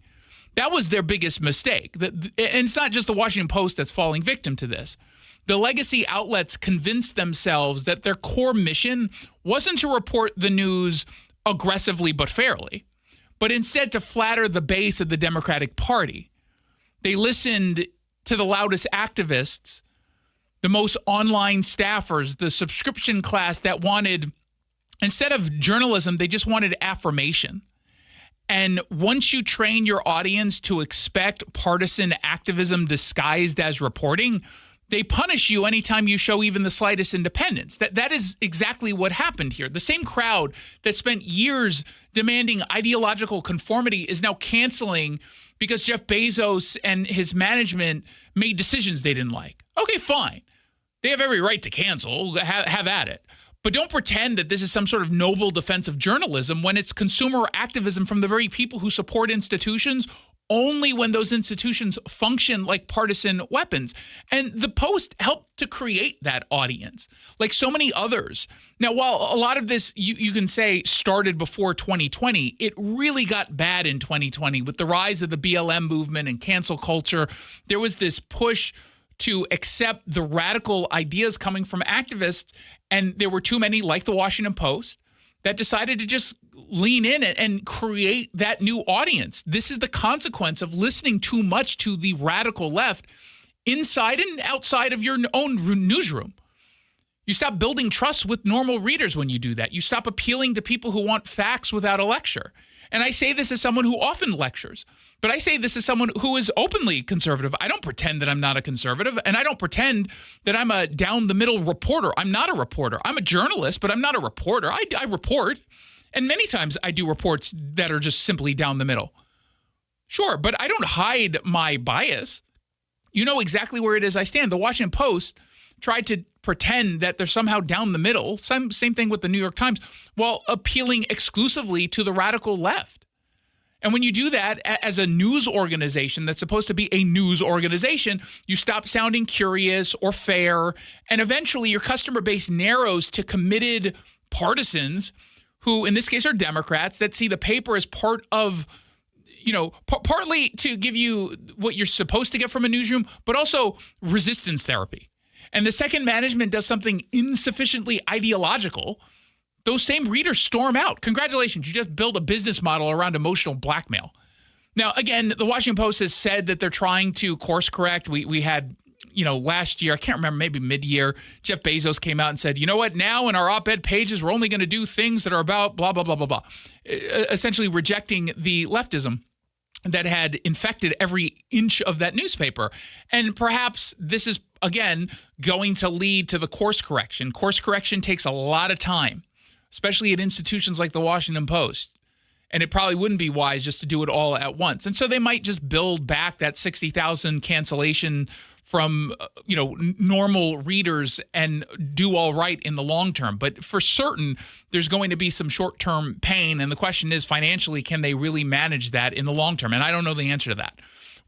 That was their biggest mistake. And it's not just the Washington Post that's falling victim to this. The legacy outlets convinced themselves that their core mission wasn't to report the news aggressively but fairly, but instead to flatter the base of the Democratic Party. They listened to the loudest activists, the most online staffers, the subscription class that wanted, instead of journalism, they just wanted affirmation. And once you train your audience to expect partisan activism disguised as reporting, they punish you anytime you show even the slightest independence. That is exactly what happened here. The same crowd that spent years demanding ideological conformity is now canceling because Jeff Bezos and his management made decisions they didn't like. Okay, fine. They have every right to cancel. Have at it. But don't pretend that this is some sort of noble defense of journalism when it's consumer activism from the very people who support institutions only when those institutions function like partisan weapons. And the Post helped to create that audience, like so many others. Now, while a lot of this, you can say, started before 2020, it really got bad in 2020 with the rise of the BLM movement and cancel culture. There was this push to accept the radical ideas coming from activists, and there were too many, like the Washington Post, that decided to just lean in and create that new audience. This is the consequence of listening too much to the radical left inside and outside of your own newsroom. You stop building trust with normal readers when you do that. You stop appealing to people who want facts without a lecture. And I say this as someone who often lectures, but I say this as someone who is openly conservative. I don't pretend that I'm not a conservative, and I don't pretend that I'm a down-the-middle reporter. I'm not a reporter. I'm a journalist, but I'm not a reporter. I report, and many times I do reports that are just simply down the middle. Sure, but I don't hide my bias. You know exactly where it is I stand. The Washington Post tried to pretend that they're somehow down the middle. Same thing with the New York Times, while appealing exclusively to the radical left. And when you do that as a news organization that's supposed to be a news organization, you stop sounding curious or fair, and eventually your customer base narrows to committed partisans who, in this case, are Democrats that see the paper as part of, partly to give you what you're supposed to get from a newsroom, but also resistance therapy. And the second management does something insufficiently ideological, those same readers storm out. Congratulations, you just built a business model around emotional blackmail. Now, again, the Washington Post has said that they're trying to course correct. We had, last year, I can't remember, maybe mid-year, Jeff Bezos came out and said, you know what, now in our op-ed pages, we're only going to do things that are about blah, blah, blah, blah, blah. Essentially rejecting the leftism that had infected every inch of that newspaper. And perhaps this is, again, going to lead to the course correction. Course correction takes a lot of time, especially at institutions like the Washington Post. And it probably wouldn't be wise just to do it all at once. And so they might just build back that 60,000 cancellation from, normal readers and do all right in the long term. But for certain, there's going to be some short-term pain. And the question is, financially, can they really manage that in the long term? And I don't know the answer to that.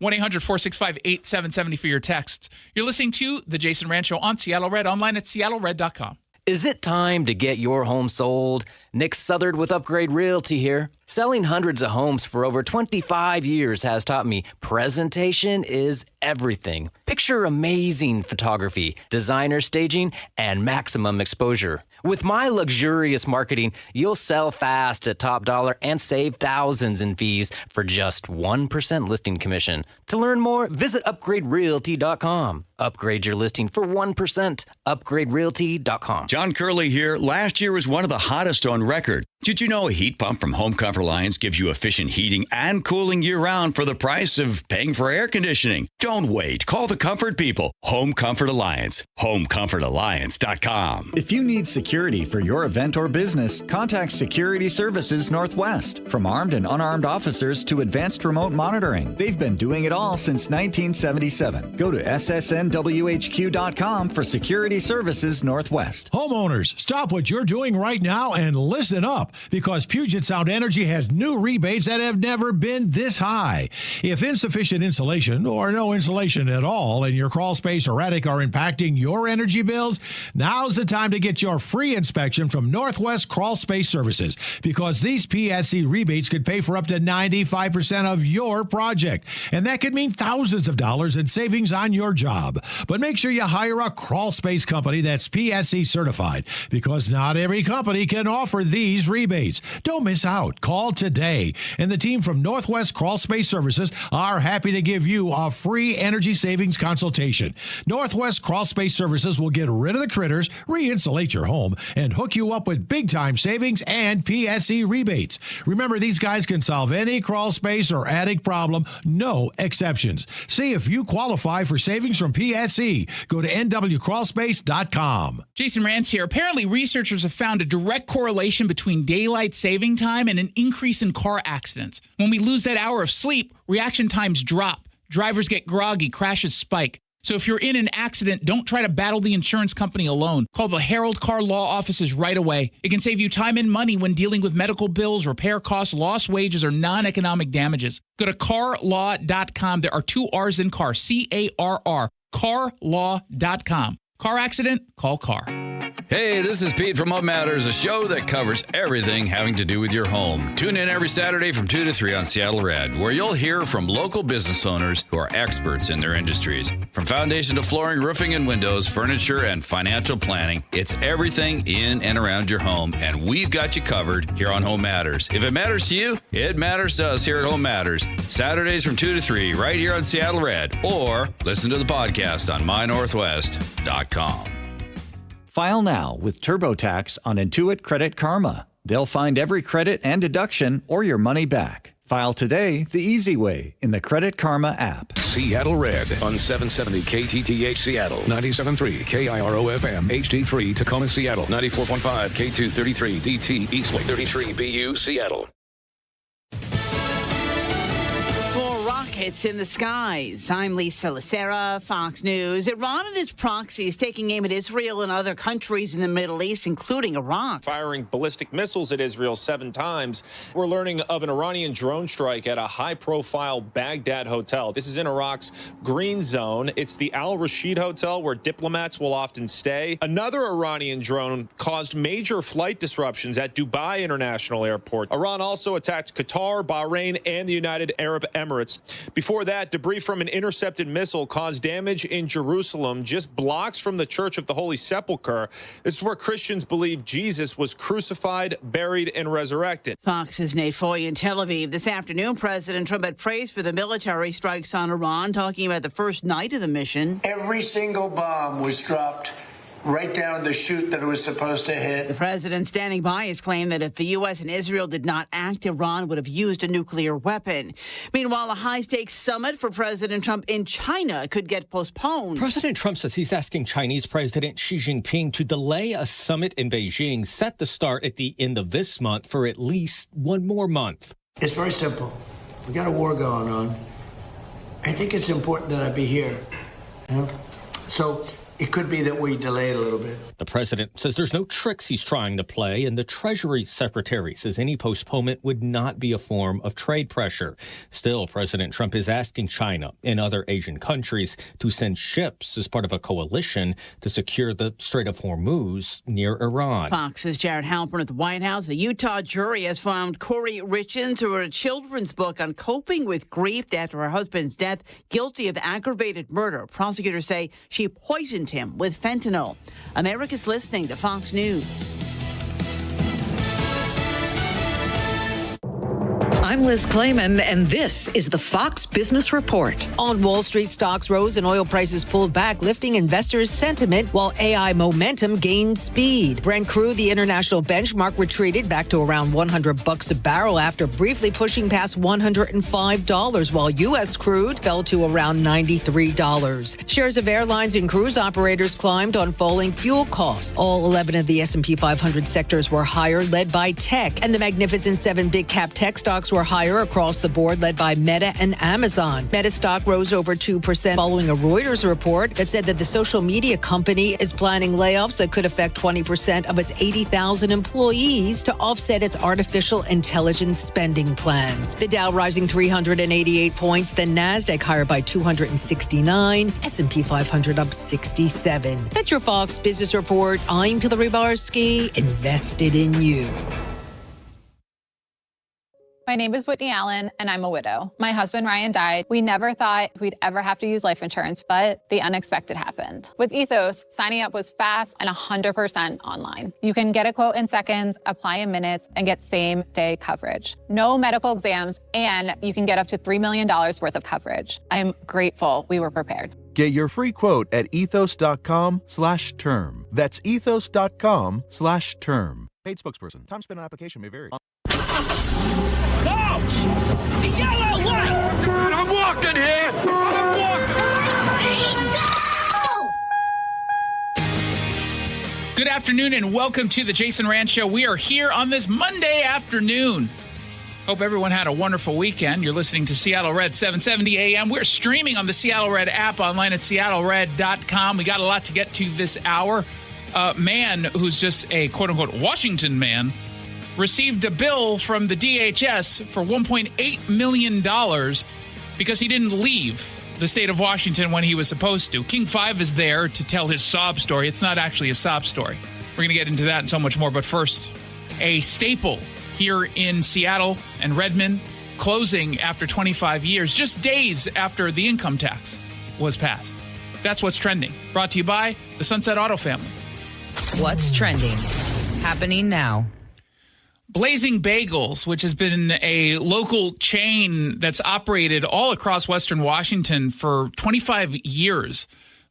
1-800-465-8770 for your texts. You're listening to The Jason Rantz Show on Seattle Red, online at seattlered.com. Is it time to get your home sold? Nick Southard with Upgrade Realty here. Selling hundreds of homes for over 25 years has taught me presentation is everything. Picture amazing photography, designer staging, and maximum exposure. With my luxurious marketing, you'll sell fast at top dollar and save thousands in fees for just 1% listing commission. To learn more, visit upgraderealty.com. Upgrade your listing for 1%. Upgraderealty.com. John Curley here. Last year was one of the hottest on record. Did you know a heat pump from Home Comfort Alliance gives you efficient heating and cooling year-round for the price of paying for air conditioning? Don't wait. Call the comfort people. Home Comfort Alliance. HomeComfortAlliance.com. If you need security for your event or business, contact Security Services Northwest. From armed and unarmed officers to advanced remote monitoring, they've been doing it all since 1977. Go to ssnwhq.com for Security Services Northwest. Homeowners, stop what you're doing right now and listen up, because Puget Sound Energy has new rebates that have never been this high. If insufficient insulation or no insulation at all in your crawl space or attic are impacting your energy bills, now's the time to get your free inspection from Northwest Crawl Space Services, because these PSC rebates could pay for up to 95% of your project, and that could mean thousands of dollars in savings on your job. But make sure you hire a crawl space company that's PSC certified, because not every company can offer these rebates. Don't miss out. Call today, and the team from Northwest Crawl Space Services are happy to give you a free energy savings consultation. Northwest Crawl Space Services will get rid of the critters, re-insulate your home, and hook you up with big-time savings and PSC rebates. Remember, these guys can solve any crawl space or attic problem, no exceptions. See if you qualify for savings from PSC. Go to nwcrawlspace.com. Jason Rantz here. Apparently, researchers have found a direct correlation between daylight saving time and an increase in car accidents. When we lose that hour of sleep, reaction times drop. Drivers get groggy, crashes spike. So if you're in an accident, don't try to battle the insurance company alone. Call the Herald Car Law offices right away. It can save you time and money when dealing with medical bills, repair costs, lost wages, or non-economic damages. Go to carlaw.com. There are 2 R's in car, C-A-R-R, carlaw.com. Car accident? Call CAR. Hey, this is Pete from What Matters, a show that covers everything having to do with your home. Tune in every Saturday from 2 to 3 on Seattle Red, where you'll hear from local business owners who are experts in their industries. From foundation to flooring, roofing and windows, furniture and financial planning, it's everything in and around your home, and we've got you covered here on Home Matters. If it matters to you, it matters to us here at Home Matters. Saturdays from 2 to 3 right here on Seattle Red, or listen to the podcast on mynorthwest.com. File now with TurboTax on Intuit Credit Karma. They'll find every credit and deduction or your money back. File today the easy way in the Credit Karma app. Seattle Red on 770 KTTH Seattle, 97.3 KIRO-FM, HD3 Tacoma Seattle, 94.5 K233 DT Eastlake, 33 BU Seattle. Rockets in the skies. I'm Lisa Lacera, Fox News. Iran and its proxies taking aim at Israel and other countries in the Middle East, including Iraq. Firing ballistic missiles at Israel 7 times. We're learning of an Iranian drone strike at a high-profile Baghdad hotel. This is in Iraq's green zone. It's the Al Rashid Hotel, where diplomats will often stay. Another Iranian drone caused major flight disruptions at Dubai International Airport. Iran also attacked Qatar, Bahrain, and the United Arab Emirates. Before that, debris from an intercepted missile caused damage in Jerusalem, just blocks from the Church of the Holy Sepulchre. This is where Christians believe Jesus was crucified, buried, and resurrected. Fox's Nate Foy in Tel Aviv. This afternoon, President Trump had praised for the military strikes on Iran, talking about the first night of the mission. Every single bomb was dropped right down the chute that it was supposed to hit. The president standing by his claim that if the U.S. and Israel did not act, Iran would have used a nuclear weapon. Meanwhile, a high-stakes summit for President Trump in China could get postponed. President Trump says he's asking Chinese President Xi Jinping to delay a summit in Beijing set to start at the end of this month for at least 1 more month. It's very simple. We got a war going on. I think it's important that I be here. So it could be that we delay it a little bit. The president says there's no tricks he's trying to play, and the Treasury Secretary says any postponement would not be a form of trade pressure. Still, President Trump is asking China and other Asian countries to send ships as part of a coalition to secure the Strait of Hormuz near Iran. Fox's Jared Halpern at the White House. A Utah jury has found Corey Richens, who wrote a children's book on coping with grief after her husband's death, guilty of aggravated murder. Prosecutors say she poisoned him with fentanyl. America's listening to Fox News. I'm Liz Clayman, and this is the Fox Business Report. On Wall Street, stocks rose and oil prices pulled back, lifting investors' sentiment while AI momentum gained speed. Brent crude, the international benchmark, retreated back to around $100 a barrel after briefly pushing past $105, while U.S. crude fell to around $93. Shares of airlines and cruise operators climbed on falling fuel costs. All 11 of the S&P 500 sectors were higher, led by tech, and the Magnificent Seven big-cap tech stocks were higher across the board, led by Meta and Amazon. Meta stock rose over 2% following a Reuters report that said that the social media company is planning layoffs that could affect 20% of its 80,000 employees to offset its artificial intelligence spending plans. The Dow rising 388 points, the Nasdaq higher by 269, S&P 500 up 67. That's your Fox Business Report. I'm Hillary Barsky, invested in you. My name is Whitney Allen, and I'm a widow. My husband, Ryan, died. We never thought we'd ever have to use life insurance, but the unexpected happened. With Ethos, signing up was fast and 100% online. You can get a quote in seconds, apply in minutes, and get same-day coverage. No medical exams, and you can get up to $3 million worth of coverage. I'm grateful we were prepared. Get your free quote at ethos.com/term. That's ethos.com/term. Paid spokesperson. Time spent on application may vary. Oh, Jesus. The yellow light! God, I'm walking here! Good afternoon and welcome to the Jason Rantz Show. We are here on this Monday afternoon. Hope everyone had a wonderful weekend. You're listening to Seattle Red 770 AM. We're streaming on the Seattle Red app online at seattlered.com. We got a lot to get to this hour. A man who's just a quote-unquote Washington man received a bill from the DHS for $1.8 million because he didn't leave the state of Washington when he was supposed to. King 5 is there to tell his sob story. It's not actually a sob story. We're going to get into that and so much more. But first, a staple here in Seattle and Redmond closing after 25 years, just days after the income tax was passed. That's what's trending. Brought to you by the Sunset Auto family. What's trending? Happening now. Blazing Bagels, which has been a local chain that's operated all across Western Washington for 25 years,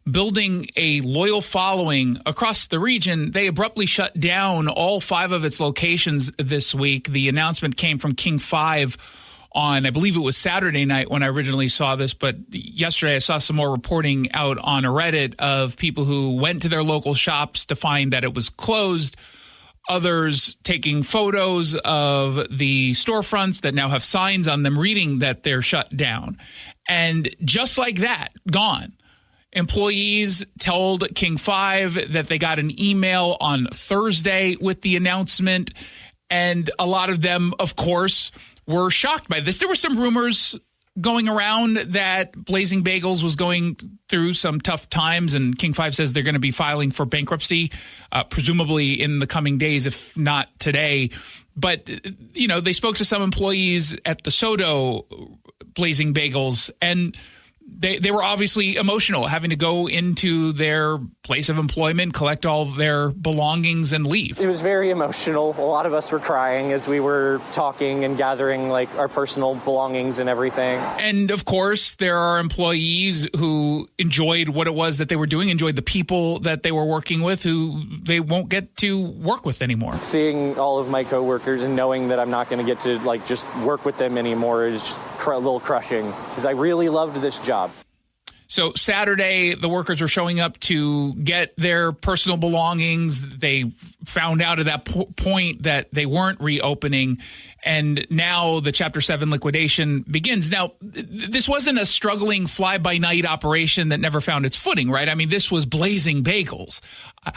building a loyal following across the region, they abruptly shut down all 5 of its locations this week. The announcement came from King 5 on, I believe it was Saturday night when I originally saw this, but yesterday I saw some more reporting out on Reddit of people who went to their local shops to find that it was closed. Others taking photos of the storefronts that now have signs on them reading that they're shut down. And just like that, gone. Employees told King 5 that they got an email on Thursday with the announcement. And a lot of them, of course, were shocked by this. There were some rumors going around that Blazing Bagels was going through some tough times, and King 5 says they're going to be filing for bankruptcy, presumably in the coming days, if not today. But, you know, they spoke to some employees at the Soto Blazing Bagels, and they were obviously emotional, having to go into their place of employment, collect all of their belongings, and leave. It was very emotional. A lot of us were crying as we were talking and gathering like our personal belongings and everything. And of course, there are employees who enjoyed what it was that they were doing, enjoyed the people that they were working with, who they won't get to work with anymore. Seeing all of my coworkers and knowing that I'm not going to get to like just work with them anymore is a little crushing because I really loved this job. So Saturday, the workers were showing up to get their personal belongings. They found out at that point that they weren't reopening. And now the Chapter 7 liquidation begins. Now, this wasn't a struggling fly-by-night operation that never found its footing, right? I mean, this was Blazing Bagels.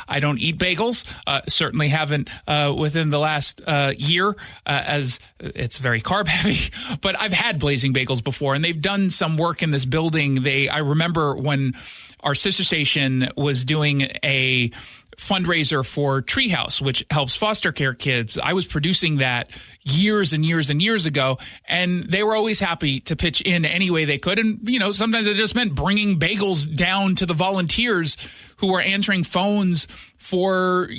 I don't eat bagels, certainly haven't within the last year, as it's very carb-heavy. But I've had Blazing Bagels before, and they've done some work in this building. I remember when our sister station was doing a fundraiser for Treehouse, which helps foster care kids. I was producing that years and years and years ago, and they were always happy to pitch in any way they could. And, sometimes it just meant bringing bagels down to the volunteers who were answering phones for,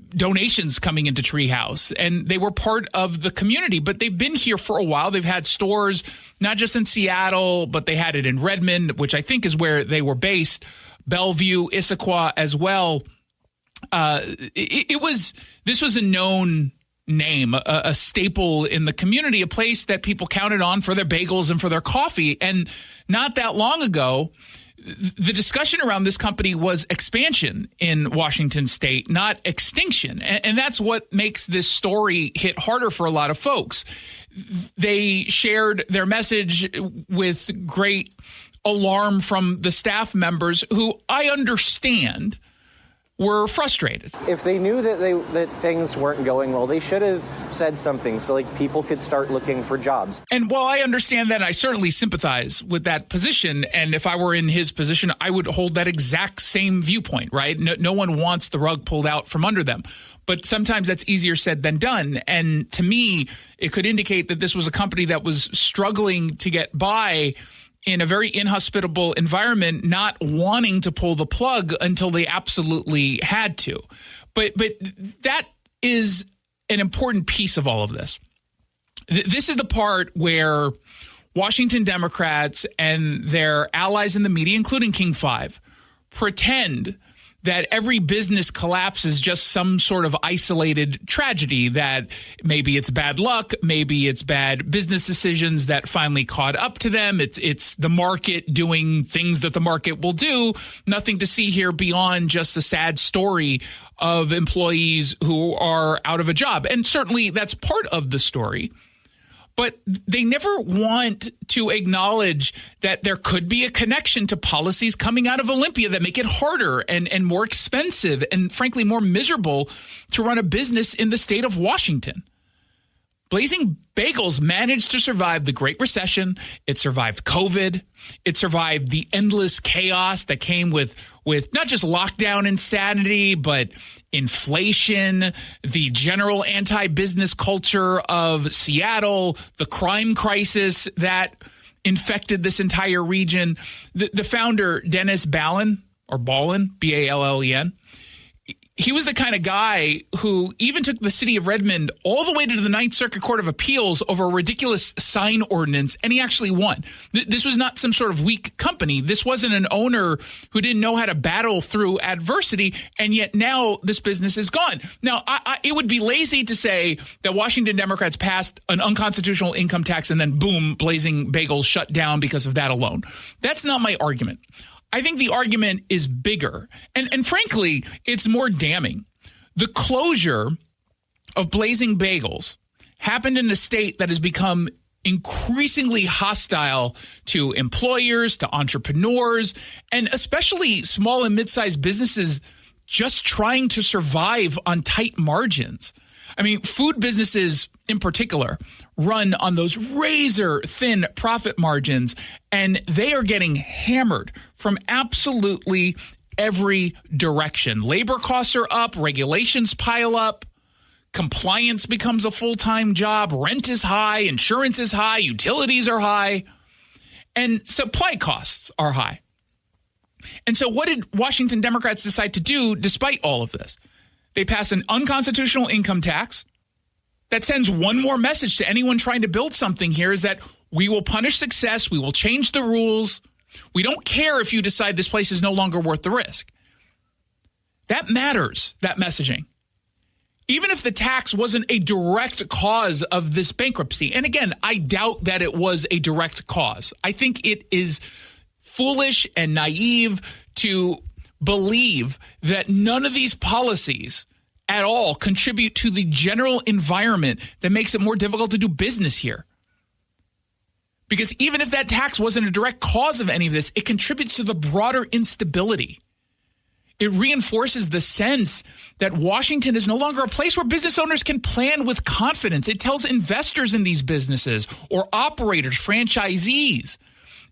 donations coming into Treehouse. And they were part of the community, but they've been here for a while. They've had stores, not just in Seattle, but they had it in Redmond, which I think is where they were based, Bellevue, Issaquah as well. This was a known name, a staple in the community, a place that people counted on for their bagels and for their coffee. And not that long ago, the discussion around this company was expansion in Washington state, not extinction. And that's what makes this story hit harder for a lot of folks. They shared their message with great alarm from the staff members who I understand were frustrated. If they knew that things weren't going well, they should have said something so people could start looking for jobs. And while I understand that, I certainly sympathize with that position. And if I were in his position, I would hold that exact same viewpoint, right? No one wants the rug pulled out from under them. But sometimes that's easier said than done. And to me, it could indicate that this was a company that was struggling to get by in a very inhospitable environment, not wanting to pull the plug until they absolutely had to. But that is an important piece of all of this. This is the part where Washington Democrats and their allies in the media, including King 5, pretend that every business collapse is just some sort of isolated tragedy, that maybe it's bad luck, maybe it's bad business decisions that finally caught up to them. It's the market doing things that the market will do. Nothing to see here beyond just the sad story of employees who are out of a job. And certainly that's part of the story. But they never want to acknowledge that there could be a connection to policies coming out of Olympia that make it harder and more expensive and, frankly, more miserable to run a business in the state of Washington. Blazing Bagels managed to survive the Great Recession. It survived COVID. It survived the endless chaos that came with not just lockdown insanity, but inflation, the general anti-business culture of Seattle, the crime crisis that infected this entire region. The founder, Dennis Ballen, or Ballen, B-A-L-L-E-N, he was the kind of guy who even took the city of Redmond all the way to the Ninth Circuit Court of Appeals over a ridiculous sign ordinance, and he actually won. This was not some sort of weak company. This wasn't an owner who didn't know how to battle through adversity, and yet now this business is gone. Now, it would be lazy to say that Washington Democrats passed an unconstitutional income tax and then, boom, Blazing Bagels shut down because of that alone. That's not my argument. I think the argument is bigger, and frankly, it's more damning. The closure of Blazing Bagels happened in a state that has become increasingly hostile to employers, to entrepreneurs, and especially small and mid-sized businesses just trying to survive on tight margins. I mean, food businesses in particular run on those razor thin profit margins, and they are getting hammered from absolutely every direction. Labor costs are up, regulations pile up, compliance becomes a full-time job, rent is high, insurance is high, utilities are high, and supply costs are high. And so what did Washington Democrats decide to do despite all of this? They pass an unconstitutional income tax that sends one more message to anyone trying to build something here, is that we will punish success, we will change the rules. We don't care if you decide this place is no longer worth the risk. That matters, that messaging. Even if the tax wasn't a direct cause of this bankruptcy. And again, I doubt that it was a direct cause. I think it is foolish and naive to believe that none of these policies at all contribute to the general environment that makes it more difficult to do business here. Because even if that tax wasn't a direct cause of any of this, it contributes to the broader instability. It reinforces the sense that Washington is no longer a place where business owners can plan with confidence. It tells investors in these businesses or operators, franchisees.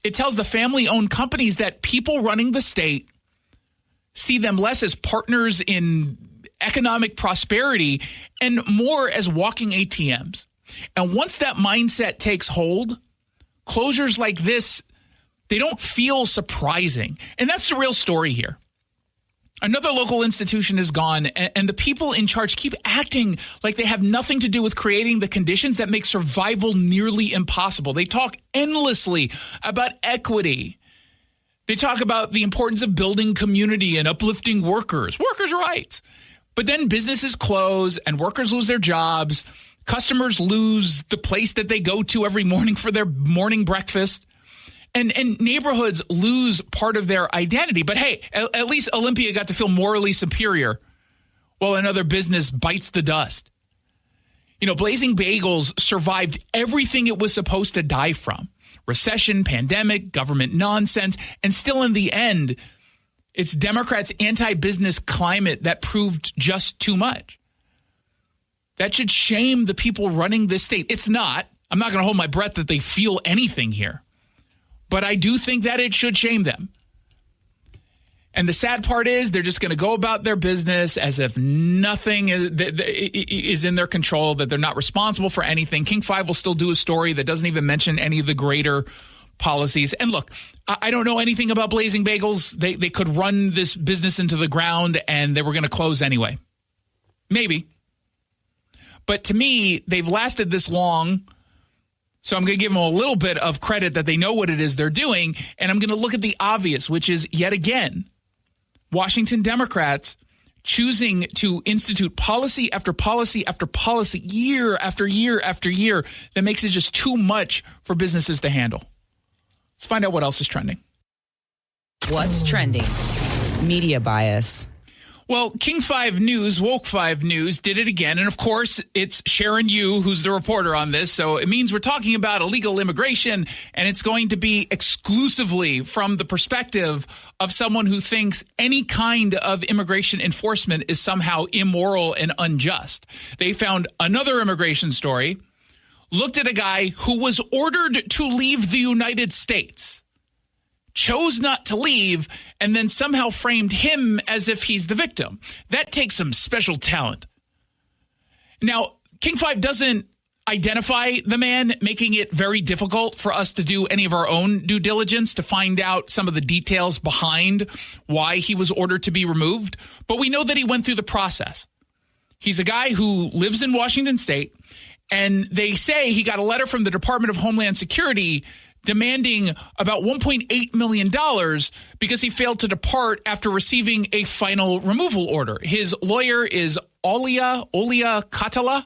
It tells the family-owned companies that people running the state see them less as partners in economic prosperity and more as walking ATMs. And once that mindset takes hold, closures like this, they don't feel surprising. And that's the real story here. Another local institution is gone, and the people in charge keep acting like they have nothing to do with creating the conditions that make survival nearly impossible. They talk endlessly about equity. They talk about the importance of building community and uplifting workers' rights. But then businesses close and workers lose their jobs. Customers lose the place that they go to every morning for their morning breakfast. And neighborhoods lose part of their identity. But hey, at least Olympia got to feel morally superior while another business bites the dust. You know, Blazing Bagels survived everything it was supposed to die from. Recession, pandemic, government nonsense. And still in the end, it's Democrats' anti-business climate that proved just too much. That should shame the people running this state. It's not. I'm not going to hold my breath that they feel anything here. But I do think that it should shame them. And the sad part is they're just going to go about their business as if nothing is in their control, that they're not responsible for anything. King 5 will still do a story that doesn't even mention any of the greater policies. And look, I don't know anything about Blazing Bagels. They could run this business into the ground and they were going to close anyway. Maybe. But to me, they've lasted this long. So I'm going to give them a little bit of credit that they know what it is they're doing. And I'm going to look at the obvious, which is, yet again, Washington Democrats choosing to institute policy after policy after policy, year after year after year, that makes it just too much for businesses to handle. Let's find out what else is trending. What's trending? Media bias. Well, King 5 News, Woke 5 News did it again. And of course, it's Sharon Yu who's the reporter on this. So it means we're talking about illegal immigration, and it's going to be exclusively from the perspective of someone who thinks any kind of immigration enforcement is somehow immoral and unjust. They found another immigration story, looked at a guy who was ordered to leave the United States, chose not to leave, and then somehow framed him as if he's the victim. That takes some special talent. Now, King 5 doesn't identify the man, making it very difficult for us to do any of our own due diligence to find out some of the details behind why he was ordered to be removed. But we know that he went through the process. He's a guy who lives in Washington State, and they say he got a letter from the Department of Homeland Security demanding about $1.8 million because he failed to depart after receiving a final removal order. His lawyer is Olia Katala,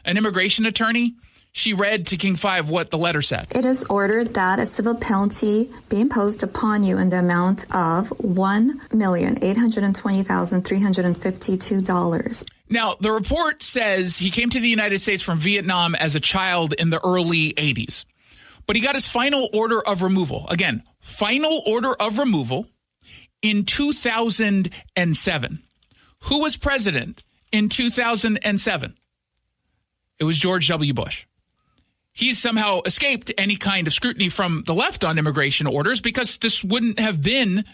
an immigration attorney. She read to King 5 what the letter said. It is ordered that a civil penalty be imposed upon you in the amount of $1,820,352. Now, the report says he came to the United States from Vietnam as a child in the early 80s. But he got his final order of removal. Again, final order of removal in 2007. Who was president in 2007? It was George W. Bush. He's somehow escaped any kind of scrutiny from the left on immigration orders because this wouldn't have been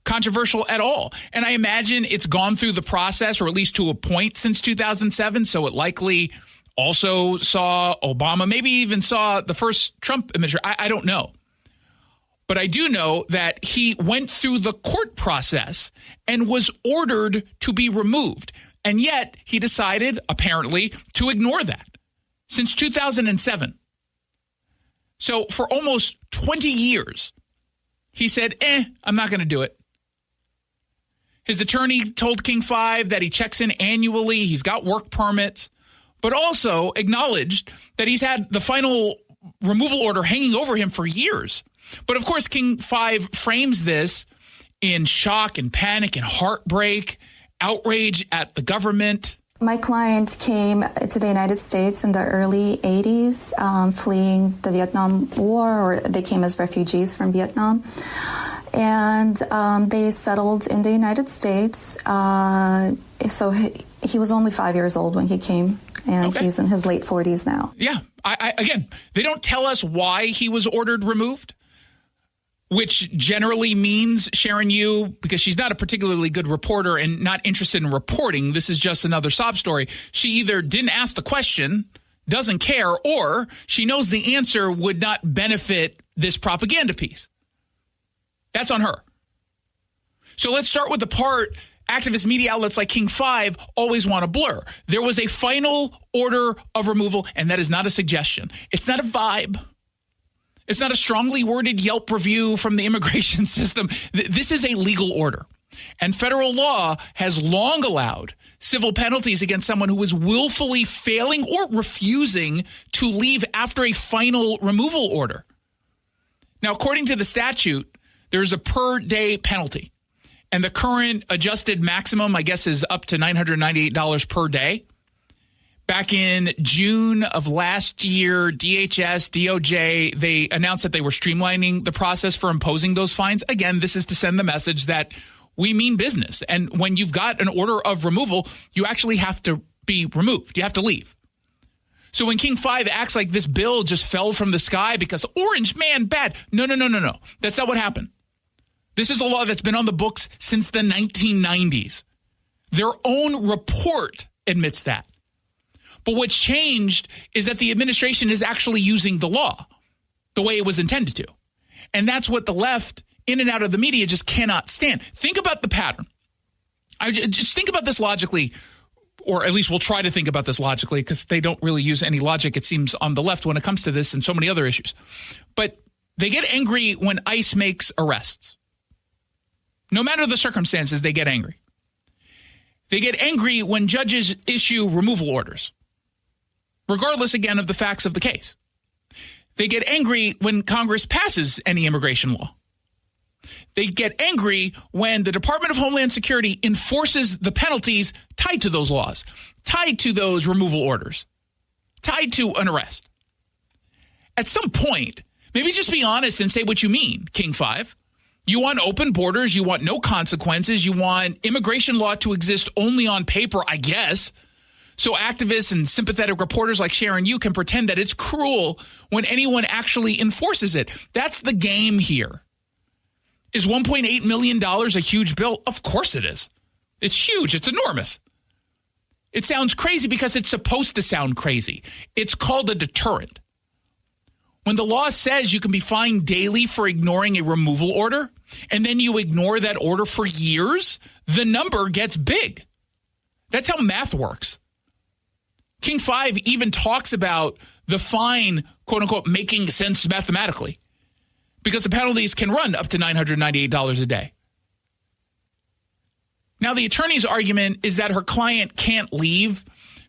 controversial at all. And I imagine it's gone through the process, or at least to a point, since 2007. So it likely also saw Obama, maybe even saw the first Trump administration. I don't know. But I do know that he went through the court process and was ordered to be removed. And yet he decided, apparently, to ignore that since 2007. So for almost 20 years, he said, I'm not going to do it. His attorney told King 5 that he checks in annually. He's got work permits, but also acknowledged that he's had the final removal order hanging over him for years. But of course, King 5 frames this in shock and panic and heartbreak, outrage at the government. My client came to the United States in the early 80s, fleeing the Vietnam War, or they came as refugees from Vietnam. And they settled in the United States. So he was only 5 years old when he came, and he's in his late 40s now. Yeah. Again, they don't tell us why he was ordered removed, which generally means, Sharon Yu, because she's not a particularly good reporter and not interested in reporting, this is just another sob story. She either didn't ask the question, doesn't care, or she knows the answer would not benefit this propaganda piece. That's on her. So let's start with the part activist media outlets like King 5 always want to blur. There was a final order of removal, and that is not a suggestion. It's not a vibe. It's not a strongly worded Yelp review from the immigration system. This is a legal order. And federal law has long allowed civil penalties against someone who is willfully failing or refusing to leave after a final removal order. Now, according to the statute, there's a per-day penalty. And the current adjusted maximum, I guess, is up to $998 per day. Back in June of last year, DHS, DOJ, they announced that they were streamlining the process for imposing those fines. Again, this is to send the message that we mean business. And when you've got an order of removal, you actually have to be removed. You have to leave. So when King 5 acts like this bill just fell from the sky because orange man bad. No. That's not what happened. This is a law that's been on the books since the 1990s. Their own report admits that. But what's changed is that the administration is actually using the law the way it was intended to. And that's what the left, in and out of the media, just cannot stand. Think about the pattern. Just think about this logically, or at least we'll try to think about this logically, because they don't really use any logic, it seems, on the left when it comes to this and so many other issues. But they get angry when ICE makes arrests. No matter the circumstances, they get angry. They get angry when judges issue removal orders, regardless, again, of the facts of the case. They get angry when Congress passes any immigration law. They get angry when the Department of Homeland Security enforces the penalties tied to those laws, tied to those removal orders, tied to an arrest. At some point, maybe just be honest and say what you mean, King 5. You want open borders. You want no consequences. You want immigration law to exist only on paper, I guess. So activists and sympathetic reporters like Sharon Yu can pretend that it's cruel when anyone actually enforces it. That's the game here. Is $1.8 million a huge bill? Of course it is. It's huge. It's enormous. It sounds crazy because it's supposed to sound crazy. It's called a deterrent. When the law says you can be fined daily for ignoring a removal order, and then you ignore that order for years, the number gets big. That's how math works. King 5 even talks about the fine, quote unquote, making sense mathematically, because the penalties can run up to $998 a day. Now, the attorney's argument is that her client can't leave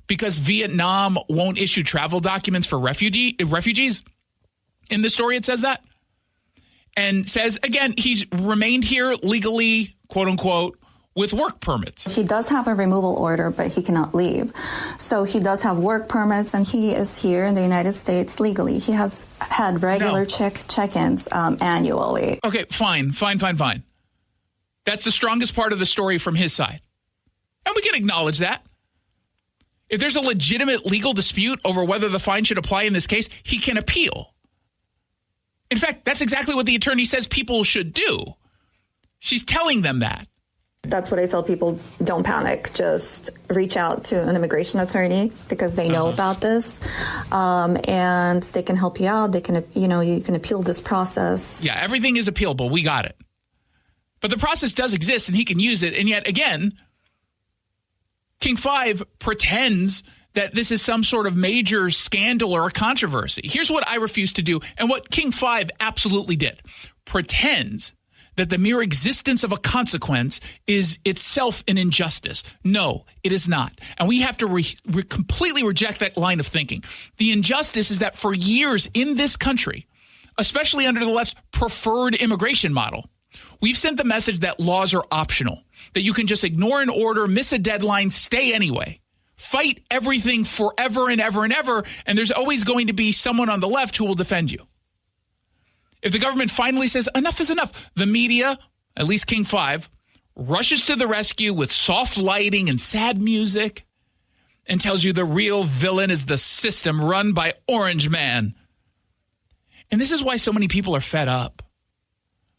because Vietnam won't issue travel documents for refugees. In the story, it says that. And says, again, he's remained here legally, quote unquote, with work permits. He does have a removal order, but he cannot leave. So he does have work permits, and he is here in the United States legally. He has had regular check-ins annually. Okay, fine. That's the strongest part of the story from his side. And we can acknowledge that. If there's a legitimate legal dispute over whether the fine should apply in this case, he can appeal. In fact, that's exactly what the attorney says people should do. She's telling them that. That's what I tell people. Don't panic. Just reach out to an immigration attorney because they know about this, and they can help you out. They can, you can appeal this process. Yeah, everything is appealable. We got it. But the process does exist, and he can use it. And yet, again, King 5 pretends that this is some sort of major scandal or a controversy. Here's what I refuse to do, and what King 5 absolutely did. Pretends that the mere existence of a consequence is itself an injustice. No, it is not. And we have to completely reject that line of thinking. The injustice is that for years in this country, especially under the left's preferred immigration model, we've sent the message that laws are optional, that you can just ignore an order, miss a deadline, stay anyway, fight everything forever and ever and ever, and there's always going to be someone on the left who will defend you. If the government finally says enough is enough, the media, at least King 5, rushes to the rescue with soft lighting and sad music and tells you the real villain is the system run by Orange Man. And this is why so many people are fed up.